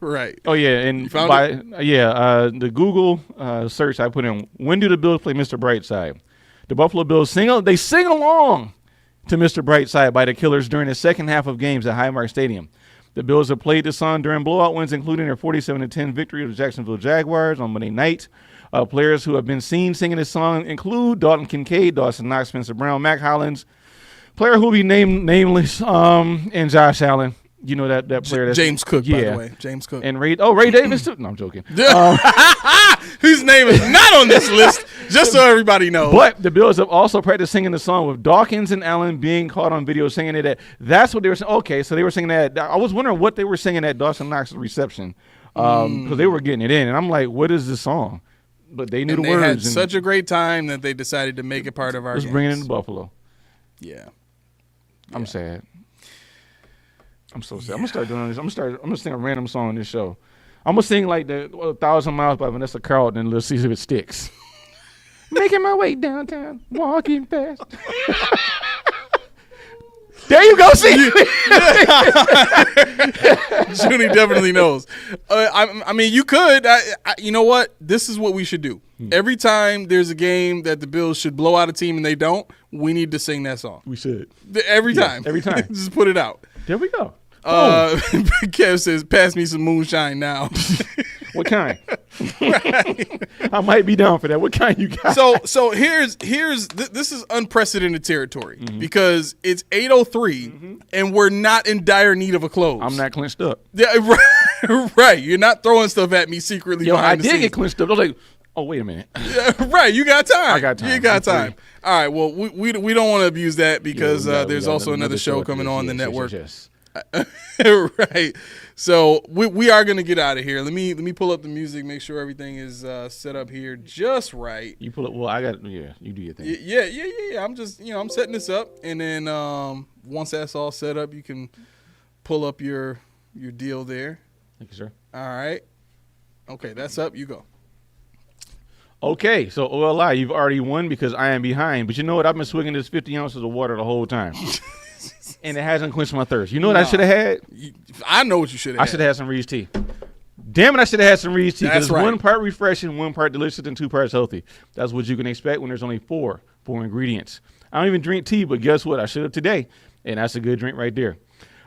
Right. Oh yeah, and the Google search I put in, when do the Bills play Mr. Brightside? The Buffalo Bills sing along to Mr. Brightside by the Killers during the second half of games at Highmark Stadium. The Bills have played the song during blowout wins, including their 47-10 victory of the Jacksonville Jaguars on Monday night. Players who have been seen singing this song include Dalton Kincaid, Dawson Knox, Spencer Brown, Mac Hollins, player who will be nameless, and Josh Allen. You know that player. That's, James Cook, by the way. James Cook. And Ray Davis too. No, I'm joking. Whose name is not on this list, just so everybody knows. But the Bills have also practiced singing the song with Dawkins and Allen being caught on video singing it. That's what they were saying. Okay, so they were singing that. I was wondering what they were singing at Dawson Knox's reception because they were getting it in. And I'm like, what is this song? But they knew the words. They had such a great time that they decided to make it part of our games. Let's bring it into Buffalo. Yeah. I'm sad. I'm so sad. I'm gonna start doing this. I'm gonna sing a random song on this show. I'm gonna sing like the 1,000 Miles by Vanessa Carlton and let's see if it sticks. Making my way downtown, walking fast. There you go, see. Junie definitely knows. I mean, you could. You know what? This is what we should do. Every time there's a game that the Bills should blow out a team and they don't, we need to sing that song. We should. Every time. Every time. Just put it out. There we go. Kev says, pass me some moonshine now. What kind? Right. I might be down for that. What kind you got? So here's this is unprecedented territory because it's 8:03 and we're not in dire need of a close. I'm not clinched up. Yeah, right. You're not throwing stuff at me secretly. Yo, behind the did scenes. get clinched up. I was like, oh, wait a minute. Yeah, right. You got time. I got time. You got time. All right. Well, we don't want to abuse that because there's also another show coming on the network. Yes. Right. So we are gonna get out of here. Let me pull up the music, make sure everything is set up here just right. You pull it. Well, I got. Yeah, you do your thing. Yeah. I'm just I'm setting this up, and then once that's all set up, you can pull up your deal there. Thank you, sir. All right. Okay, that's up. You go. Okay, so OLI, you've already won because I am behind. But you know what? I've been swigging this 50 ounces of water the whole time. And it hasn't quenched my thirst. You know what I should have had? I know what you should have had. I should have had some Reed's tea. Damn it, I should have had some Reed's tea. That's It's right. 1 part refreshing, 1 part delicious, and 2 parts healthy. That's what you can expect when there's only four ingredients. I don't even drink tea, but guess what? I should have today. And that's a good drink right there.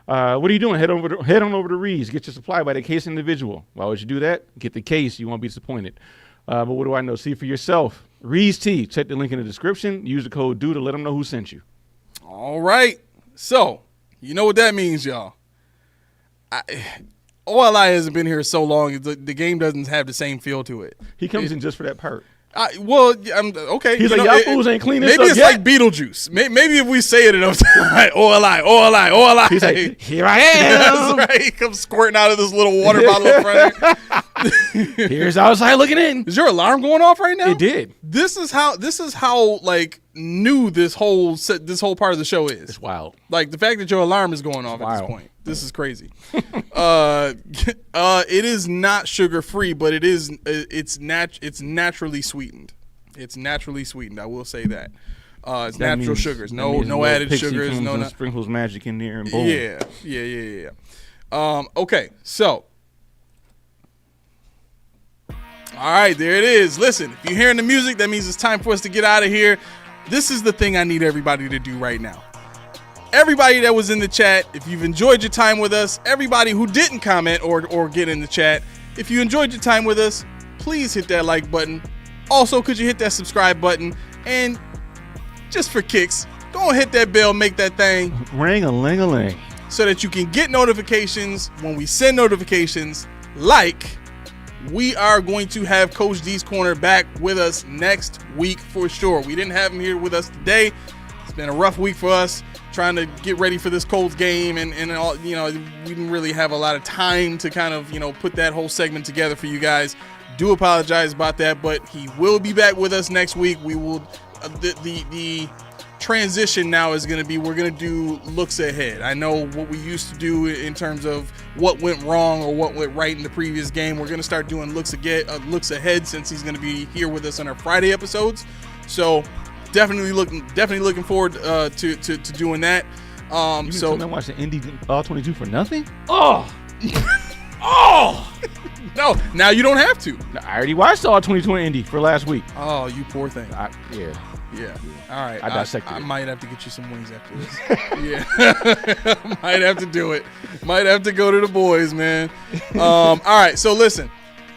What are you doing? Head on over to Reed's. Get your supply by the case individual. Why would you do that? Get the case. You won't be disappointed. But what do I know? See for yourself. Reed's tea. Check the link in the description. Use the code DO to let them know who sent you. All right. So, you know what that means, y'all. OLI hasn't been here so long, the game doesn't have the same feel to it. He comes in just for that part. Okay. He's like, y'all fools ain't clean this up Maybe it's yet. like Beetlejuice. Maybe if we say it enough times, OLI. He's like, here I am. That's right. He comes squirting out of this little water bottle in front of you. Here's outside looking in. Is your alarm going off right now? It did. This is how like new this whole part of the show is. It's wild. Like the fact that your alarm is going off at this wild. point. This is crazy. It is not sugar free, but it's naturally sweetened. It's naturally sweetened. I will say that. It's That natural means- sugars. that No means added Pixie sugars. Fumes No and not. sprinkles magic in there and boom. Yeah. Okay, so. All right, there it is. Listen, if you're hearing the music, that means it's time for us to get out of here. This is the thing I need everybody to do right now. everybody that was in the chat, if you've enjoyed your time with us, everybody who didn't comment or get in the chat, if you enjoyed your time with us, please hit that like button. Also, could you hit that subscribe button? And just for kicks, go and hit that bell, make that thing ring-a-ling-a-ling, so that you can get notifications when we send notifications. Like, we are going to have Coach D's Corner back with us next week for sure. We didn't have him here with us today. It's been a rough week for us trying to get ready for this Colts game, and all, we didn't really have a lot of time to kind of, put that whole segment together for you guys. Do apologize about that, but he will be back with us next week. We will the transition now is going to be, we're going to do looks ahead. I know what we used to do in terms of what went wrong or what went right in the previous game. We're going to start doing looks ahead since he's going to be here with us on our Friday episodes. So definitely looking forward to doing that. So I'm watching Indy all 22 for nothing. Oh. No, now you don't have to. I already watched all 22 Indy for last week. Oh, you poor thing. Yeah. All right. I dissected I it. might have to get you some wings after this. Yeah. Might have to do it. Might have to go to the boys, man. All right. So listen,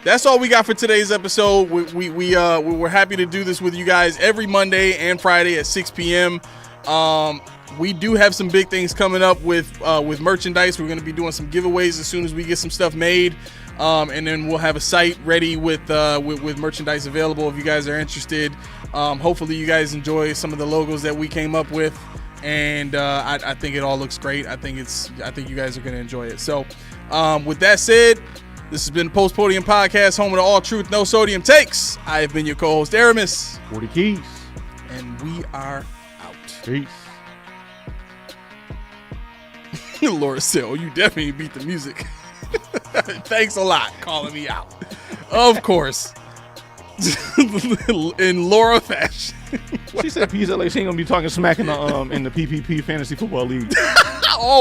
that's all we got for today's episode. We're happy to do this with you guys every Monday and Friday at 6 p.m. We do have some big things coming up with merchandise. We're going to be doing some giveaways as soon as we get some stuff made. And then we'll have a site ready with merchandise available if you guys are interested. Hopefully you guys enjoy some of the logos that we came up with, and I think it all looks great. I think you guys are going to enjoy it. So with that said, this has been the Post Podium Podcast, home of the all truth, no sodium takes. I have been your co-host Aramis, 40 Keys, and we are out. Peace. Laura said, "Oh, you definitely beat the music." Thanks a lot, calling me out. Of course, in Laura fashion. She said peace out like she ain't gonna be talking smack in the PPP Fantasy Football League.